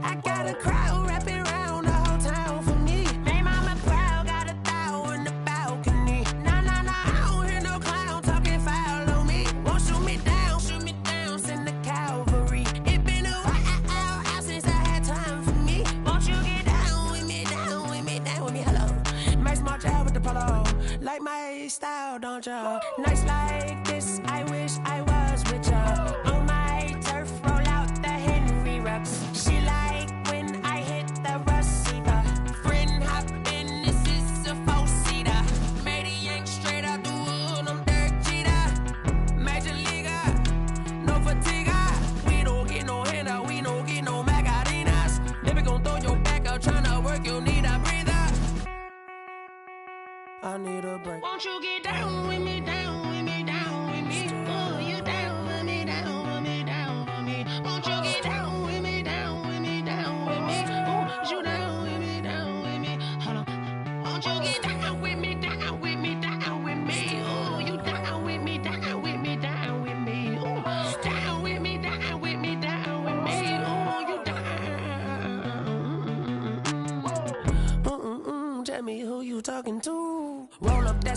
I got a crowd wrapping around the whole town for me. Hey, mama proud, got a thou in the balcony. Nah, nah, nah, I don't hear no clown talking foul on me. Won't shoot me down, send the cavalry. It been a while since I had time for me. Won't you get down with me, down with me, down with me? Hello. Max March out with the polo. Like my style, don't ya? Nights like this, I wish I was with ya. On my turf, roll out the Henry Rux. She like when I hit the receiver. Friend hopping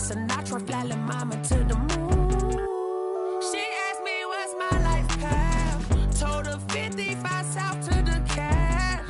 Sinatra, fly la mama to the moon. She asked me what's my life path. Told her 55 south to the cab.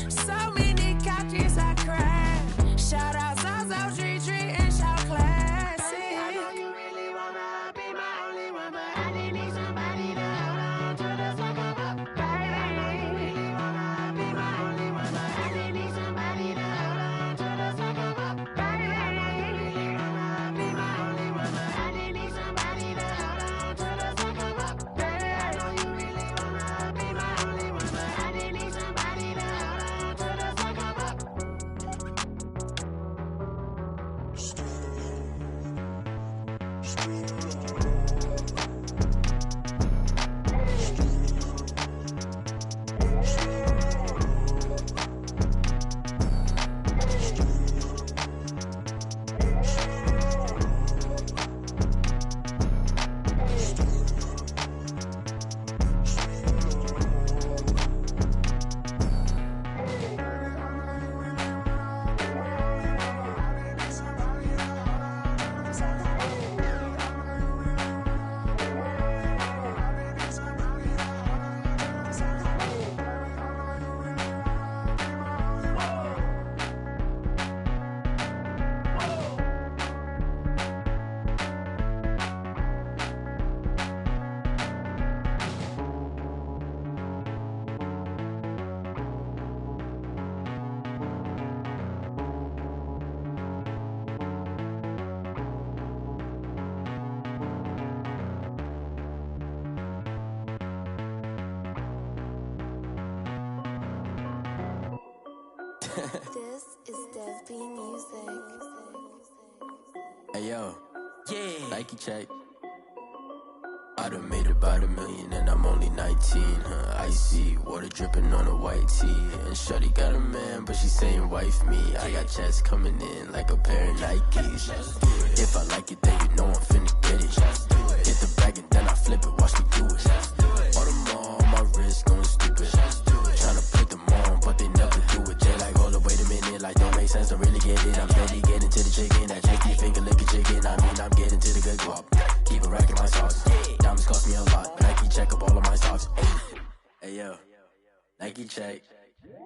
So many couches I cried. Shout out South Street and shout classic. I know you really wanna be my only one, but I didn't need somebody to hold on to the second up. Baby, I know you really wanna be my only one, but I didn't need somebody to hold on to the second up. Baby, I know you really wanna be my only one, but I didn't need somebody to hold on to the second up. Baby, I know you really wanna be my only one, but I didn't need somebody to hold on to the second up. This is Desby Music. Hey yo, yeah. Nike check. I done made about $1 million and I'm only 19. Icy water dripping on a white tee. And shorty got a man, but she saying wife me. I got checks coming in like a pair of Nikes. If I like it, then you know I'm finna get it. Hit the bag and then I flip it, watch me do it. All on my wrist going stupid. Tryna put them on, but they never do it. They like, hold up, wait a minute, like don't make sense, don't really get it. I'm steady getting to the chicken, that chicky finger licking chicken. I mean, I'm getting to the good guap. Keep a rack in my socks. Diamonds cost me a lot. Nike check up all of my socks. Hey yo, Nike check.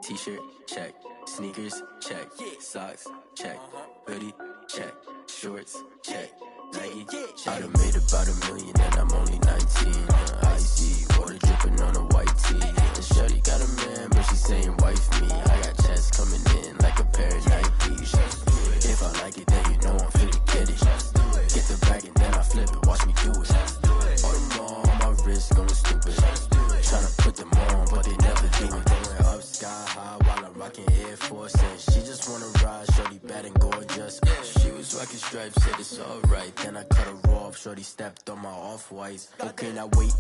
T-shirt check. Sneakers check. Socks check. Hoodie check. Shorts check. Nike I done made about $1 million and I'm only 19. Icy water dripping on a white tee. And shorty got a man, but she saying wife me. I got checks coming in like a pair of Nikes. If I like it, then you know I'm finna get it. Get the bag and then I flip it, watch me do it. All them on my wrist going stupid. Tryna put them on, but they never do it. Going up sky high while I'm rocking Air Force. And she just wanna ride, shorty bad and gorgeous. She was rocking stripes, said it's alright. Then I cut her off, shorty stepped on my off-whites. Okay, now wait.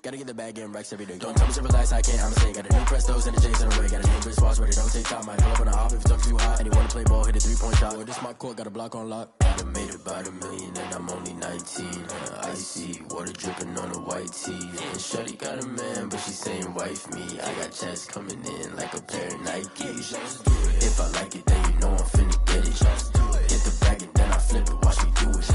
Gotta get the bag and racks every day. Don't tell me to relax, I can't, I'ma say. Got a new Prestos and the J's in the way. Got a new wristwatch, but it don't take time. I pull up on the hop if it's up too hot. And you wanna play ball, hit a 3-point shot. Or this my court, got a block on lock. I done made about $1 million and I'm only 19. Icy water dripping on a white tee. And shorty got a man, but she saying wife me. I got checks coming in like a pair of Nikes. If I like it, then you know I'm finna get it. Get the bag and then I flip it, watch me do it.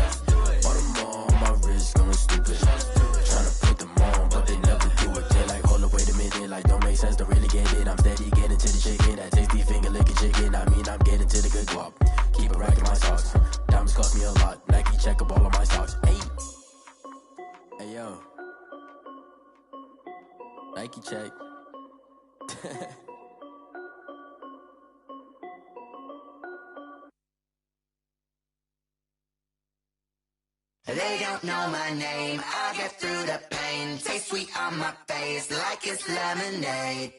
All them on my wrist going stupid. Tryna put them on, but they never do it. They like, hold up, wait a minute, like don't make sense, don't really get it. I'm steady getting to the chicken, that tasty finger licking chicken. I mean, I'm getting to the good guap. Keep a rack in my socks. Diamonds cost me a lot. Nike check up all of my socks. Hey yo, Nike check. They don't know my name, I get through the pain. Taste sweet on my face like it's lemonade.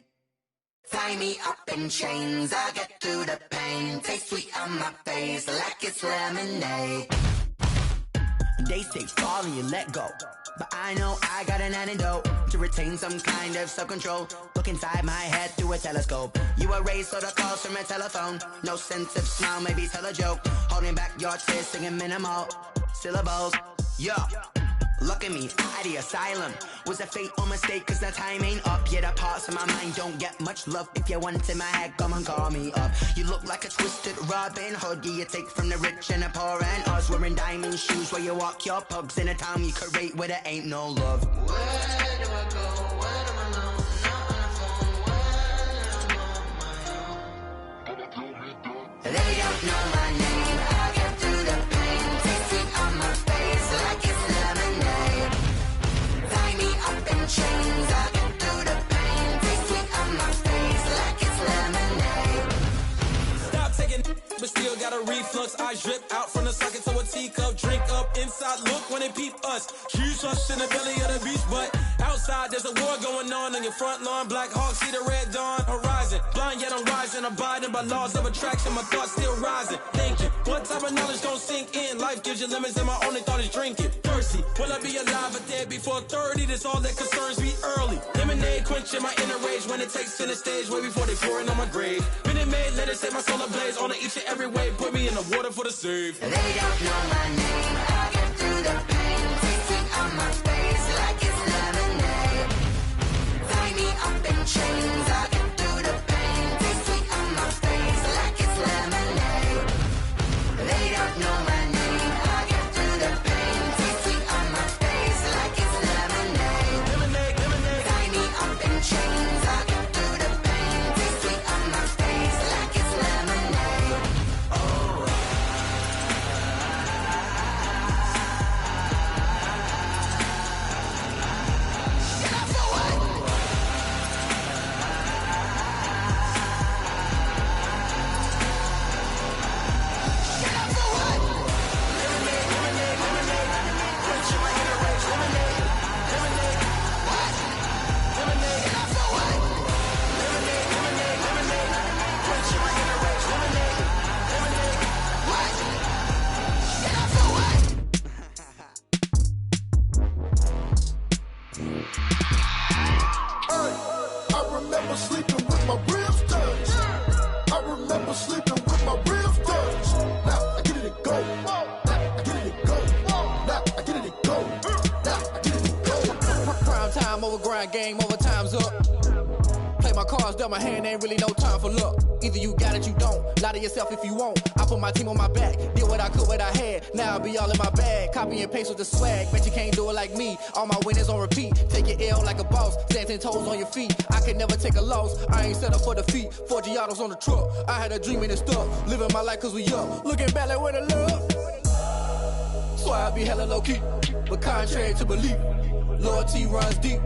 Tie me up in chains, I get through the pain. Taste sweet on my face like it's lemonade. They say fall and you let go, but I know I got an antidote to retain some kind of self-control. Look inside my head through a telescope. You erase all the calls from a telephone. No sense of smile, maybe tell a joke. Holding back your tears, singing minimal syllables. Yeah, Look at me, out the asylum. Was a fate or mistake, cause the time ain't up. Yeah, the parts of my mind don't get much love. If you want in my head, come and call me up. You look like a twisted Robin Hood. Yeah, you take from the rich and the poor and us. Wearing diamond shoes where you walk your pugs in a town you create where there ain't no love. Where do I go? Where do I know? Not on the phone, when I'm on my own. They don't know my name. I get through the pain. Taste sweet on my face like it's lemonade. Tie me up in chains. I get through the pain. Taste sweet on my face like it's lemonade. Stop taking, but still got a reflux. I drip out from the socket to a teacup. Drink up inside, look when they peep us. Shoes us in the belly of the beach, but outside there's a war going on your front lawn. Black Hawk, see the red dawn horizon. Blind yet I'm rising, abiding by laws of attraction. My thoughts still rising, thinking what type of knowledge don't sink in. Life gives you limits and my only thought is drinking. Thirsty, will I be alive or dead before 30? That's all that concerns me early. Lemonade quenching my inner rage when it takes center stage way before they pour it on my grave. Minute Maid, let it set my soul ablaze on each and every way. Put me in the water for the save. They don't know my name. I get through the pain. Taste sweet on my face like it's lemonade. Tie me up in chains. I get through the pain. Taste sweet on my face like it's lemonade. They don't know my name. I get through the pain. Taste sweet on my face like it's lemonade. Lemonade, lemonade. Tie me up in chains. I get through the pain. Taste sweet on my face like it's lemonade. Oh. I remember sleeping with my ribs touched. I remember sleeping with my ribs touched. Now I get it and go. Now I get it and go. Now I get it and go. Now I get it and go. Prime time over grind game, over time's up. Play my cards, dealt my hand, ain't really no time for luck. Either you got it, you don't. Lie to yourself if you won't. I put my team on my back, did what I could, what I had. Now I'll be all in my bag, copy and paste with the swag. Bet you can't do it like me. All my winners on repeat. Take your L like a boss, stand 10 toes on your feet. I can never take a loss. I ain't set up for defeat. 4 Giottos on the truck. I had a dream and it stuck. Living my life cause we young. Looking back like where the love. So I be hella low key, but contrary to belief, loyalty runs deep.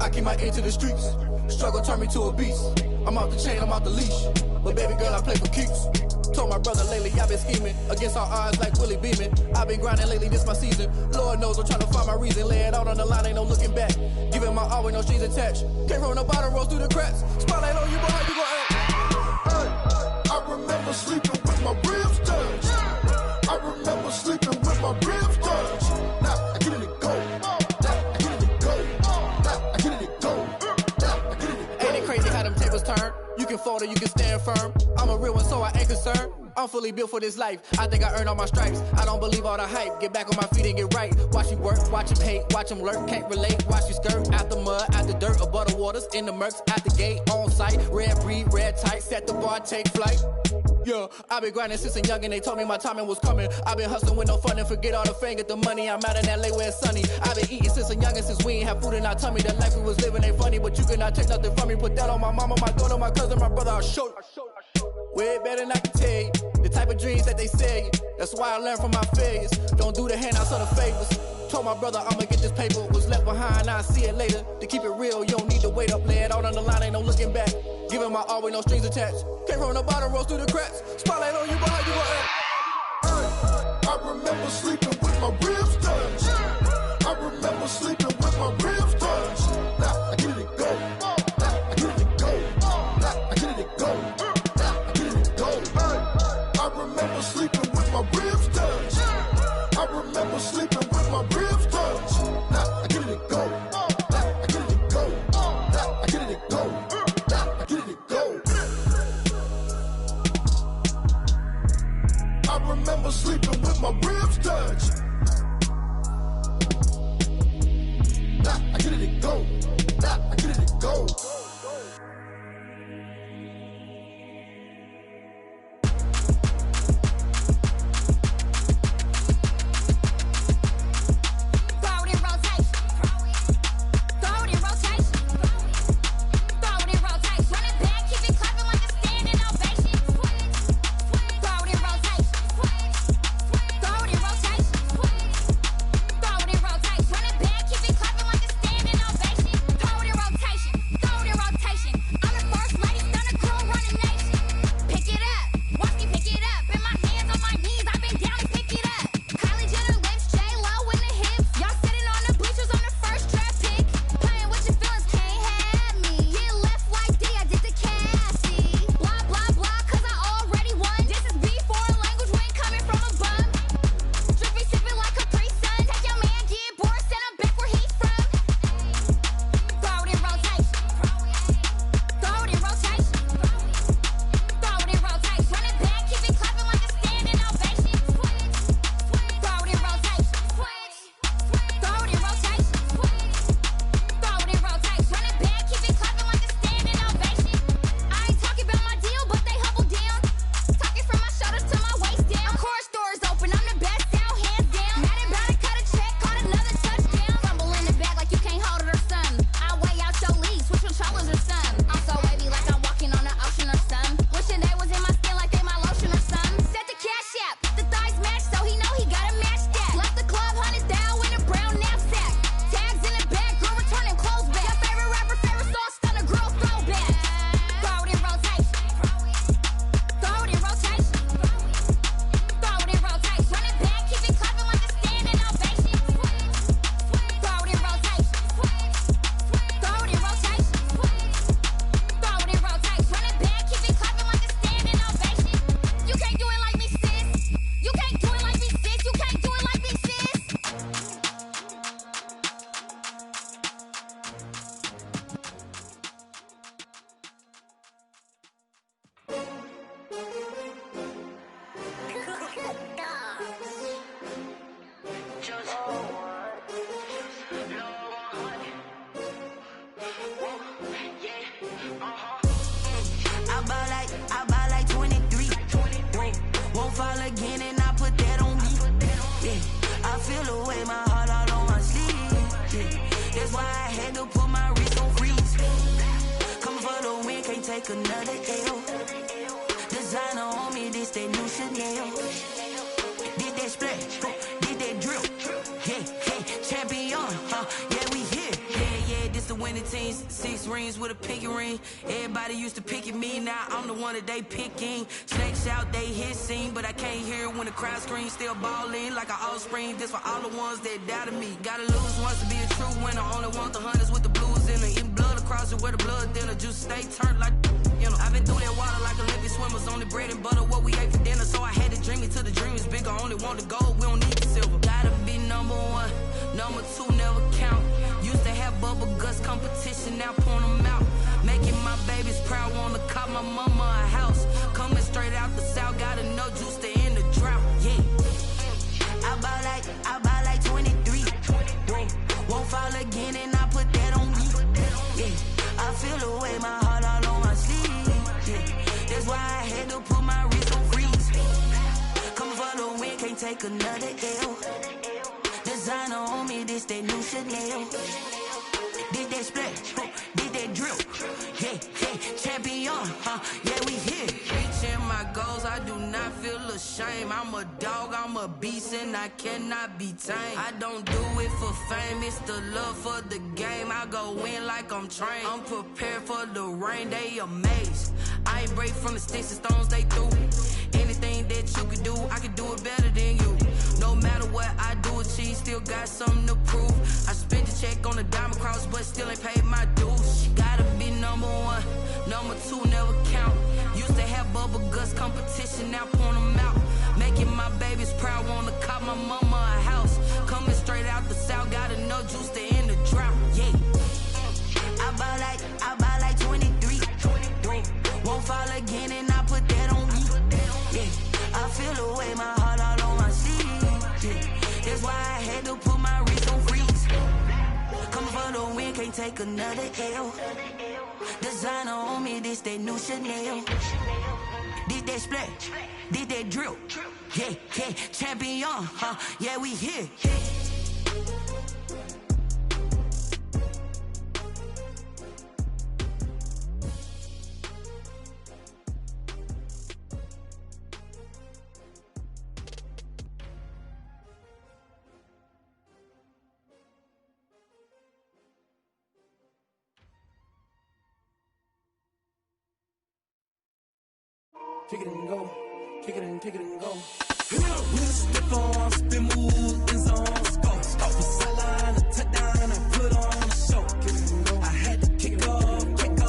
I keep my ear to the streets. Struggle turned me to a beast. I'm off the chain, I'm off the leash. But baby girl, I play for keeps. Told my brother lately, I've been scheming against all odds like Willie Beeman. I've been grinding lately, this my season. Lord knows I'm trying to find my reason. Lay it out on the line, ain't no looking back. Giving my all with no strings attached. Came from the bottom, rose through the cracks. Spotlight on you, boy, how you gon' act? I remember sleeping with my ribs touched. I remember sleeping with my ribs touched. Now I get it and go. Now I get it and go. Now I get it and go. Now I get it and go. Ain't it crazy how them tables turn? You can fold or you can stand firm. I'm a real one, so I ain't concerned. I'm fully built for this life. I think I earned all my stripes. I don't believe all the hype. Get back on my feet and get right. Watch you work, watch him hate, watch him lurk. Can't relate, watch you skirt. Out the mud, out the dirt, above the waters, in the murks, out the gate, on site. Red breed, red tight, set the bar, take flight. Yeah, I been grinding since a youngin', they told me my timing was coming. I been hustling with no fun and forget all the fame, get the money. I'm out in LA where it's sunny. I been eating since a youngin', since we ain't have food in our tummy. The life we was living ain't funny, but you cannot take nothing from me. Put that on my mama, my daughter, my cousin, my brother, I'll show you. Way better than I can tell you. The type of dreams that they sell you. That's why I learned from my failures. Don't do the handouts or the favors. Told my brother I'ma get this paper. Was left behind, I'll see it later. To keep it real, you don't need to wait up. Lay it out on the line, ain't no looking back. Giving my all with no strings attached. Came from the bottom, rose through the cracks. Spotlight on you, boy, how you gon' act? I remember sleeping with my ribs touched. I remember sleeping with my ribs touched. Now I get it and go. Now I get it and go. Now I get it and go. Now I get it and go. I remember sleeping with my ribs touched. I remember sleeping with my ribs touched. Now I get it and go. Now I get it and go. Now I get it and go. Now I get it and go. I remember sleeping with my ribs touched. why I had to put my wrist on freeze. Coming for the win, can't take another L. Designer on me, this that new Chanel. Did that splash, did that drill. Yeah, champion, yeah, we here. Yeah, this the winning teams. 6 rings with a pinky ring. Everybody used to pick at me, now I'm the one that they picking. Snakes out, they hit scene, but I can't hear it when the crowd screams. Still ballin' like an offspring. This for all the ones that doubted me. Gotta lose once to be a true winner. Only want the hunters with the blues in it. Eating blood across it where the blood dinner. Juice stay turned like, you know. I've been through that water like Olympic swimmers. Only bread and butter, what we ate for dinner. So I had to dream it till the dream is bigger. Only want the gold, we don't need the silver. Gotta be number 1, number 2 never count. Used to have bubble guts competition, now point them out. Making my babies proud, wanna cop my mama a house. Coming straight out the south, gotta know juice to end the drought. Yeah, I buy like 23. Won't fall again and I put that on me. Yeah, I feel the way, my heart all on my sleeve. Yeah, that's why I had to put my wrist on freeze. Coming for the win, can't take another L. Designer on me, this that new Chanel. Did that splash, did that drill. Yeah, champion, yeah, we here. Reaching my goals, I do not feel ashamed. I'm a dog, I'm a beast, and I cannot be tamed. I don't do it for fame, it's the love for the game. I go in like I'm trained. I'm prepared for the rain, they amazed. I ain't break from the sticks and stones they threw. Anything that you could do, I could do it better than you. No matter what I do, achieve, still got something to prove. I spent the check on the diamond cross, but still ain't paid my dues. Gotta be number 1, number 2 never count. Used to have bubble guts competition, now point them out. Making my babies proud, wanna cop my mama a house. Coming straight out the south, gotta know juice to end the drought. Yeah, I buy like 23. Won't fall again and I put that on me. Yeah, I feel the way, my heart all on my sleeve. Yeah, that's why I had to put my wrist on freeze. Coming for the win, can't take another L. Designer on me, this that new Chanel. Did that splash, did that drill. Yeah, champion, yeah, we here. Kick it and go, kick it and go. We'll step on, spin, move, in zone, score. Stop the sideline, a touchdown, I put on a show. I had to kick off and go.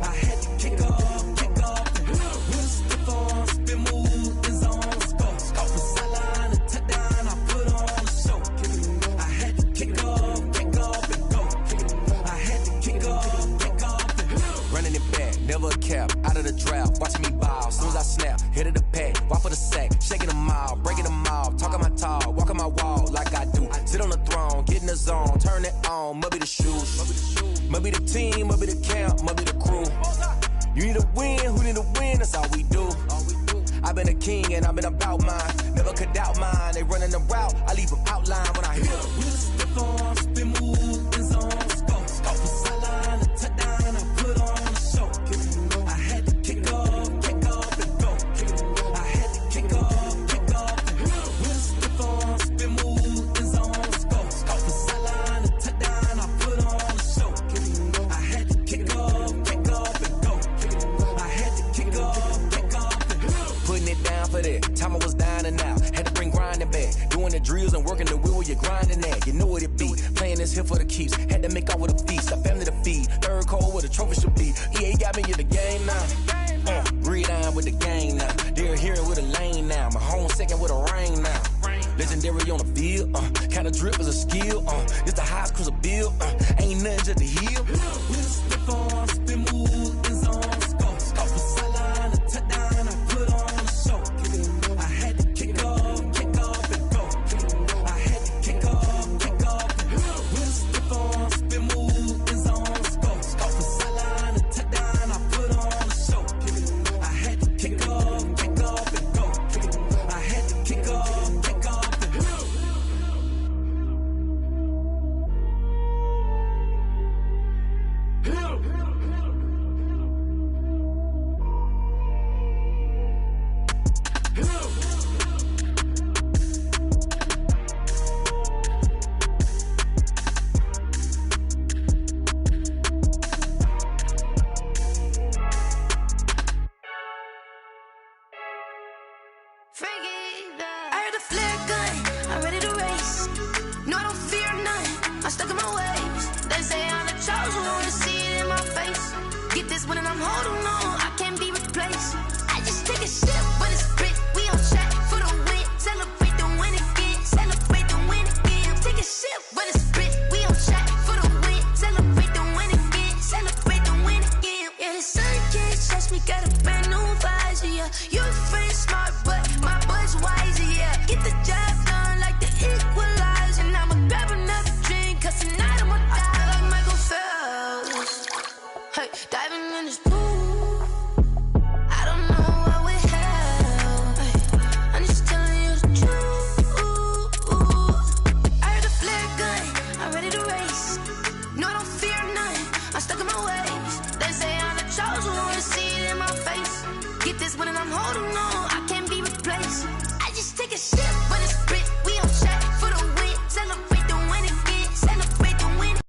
I had to kick off and go. We'll step on, spin, move, in zone, score. Stop the sideline, a touchdown, I put on a show. I had to kick off and go. I had to kick off and go. Running it back, never a cap, out of the drought, watching me ball. Soon as I snap, hit of the pack, walk for the sack, shaking them all, breaking them all, talking my tall, walking my wall like I do. Sit on the throne, get in the zone, turn it on, must be the shoes, must be the team, must be the camp, must be the crew. You need a win, who need a win, that's all we do. I've been a king and I've been about mine, never could doubt mine. They running the route, I leave them outline when I hit them. We'll step on, spin, move, in zone, score. Stop the sideline, a touchdown, I put on a show. I had to kick off and go. I had to kick off and go. We'll step on, spin, move, in zone, score. Stop the sideline, a touchdown, I put on a show. I had to kick off and go. I had to kick off and go. Putting it down for that, time I was down and out, had to bring grinding back, doing the drills and working the wheel where you're grinding at. You know what it be, playing this here for the keeps, had to make out with a feast, a family to feed, third cold where the trophy should be. EA got me in the game now, breed on with the gang now, they're hearing with a lane now, my home second with a rain now. Legendary on the field, kind of drip is a skill, it's the highest cruiser bill, ain't nothing just to heal. We'll step on, spin, move, in zone, score. Stop the sideline, a touchdown, I put on a show. I had to kick off and go. I had to kick off and go. We'll step on, spin, move, in zone, score. Stop the sideline, a touchdown, I put on a show. I had to kick off and go. I had to kick off and go. stuck in my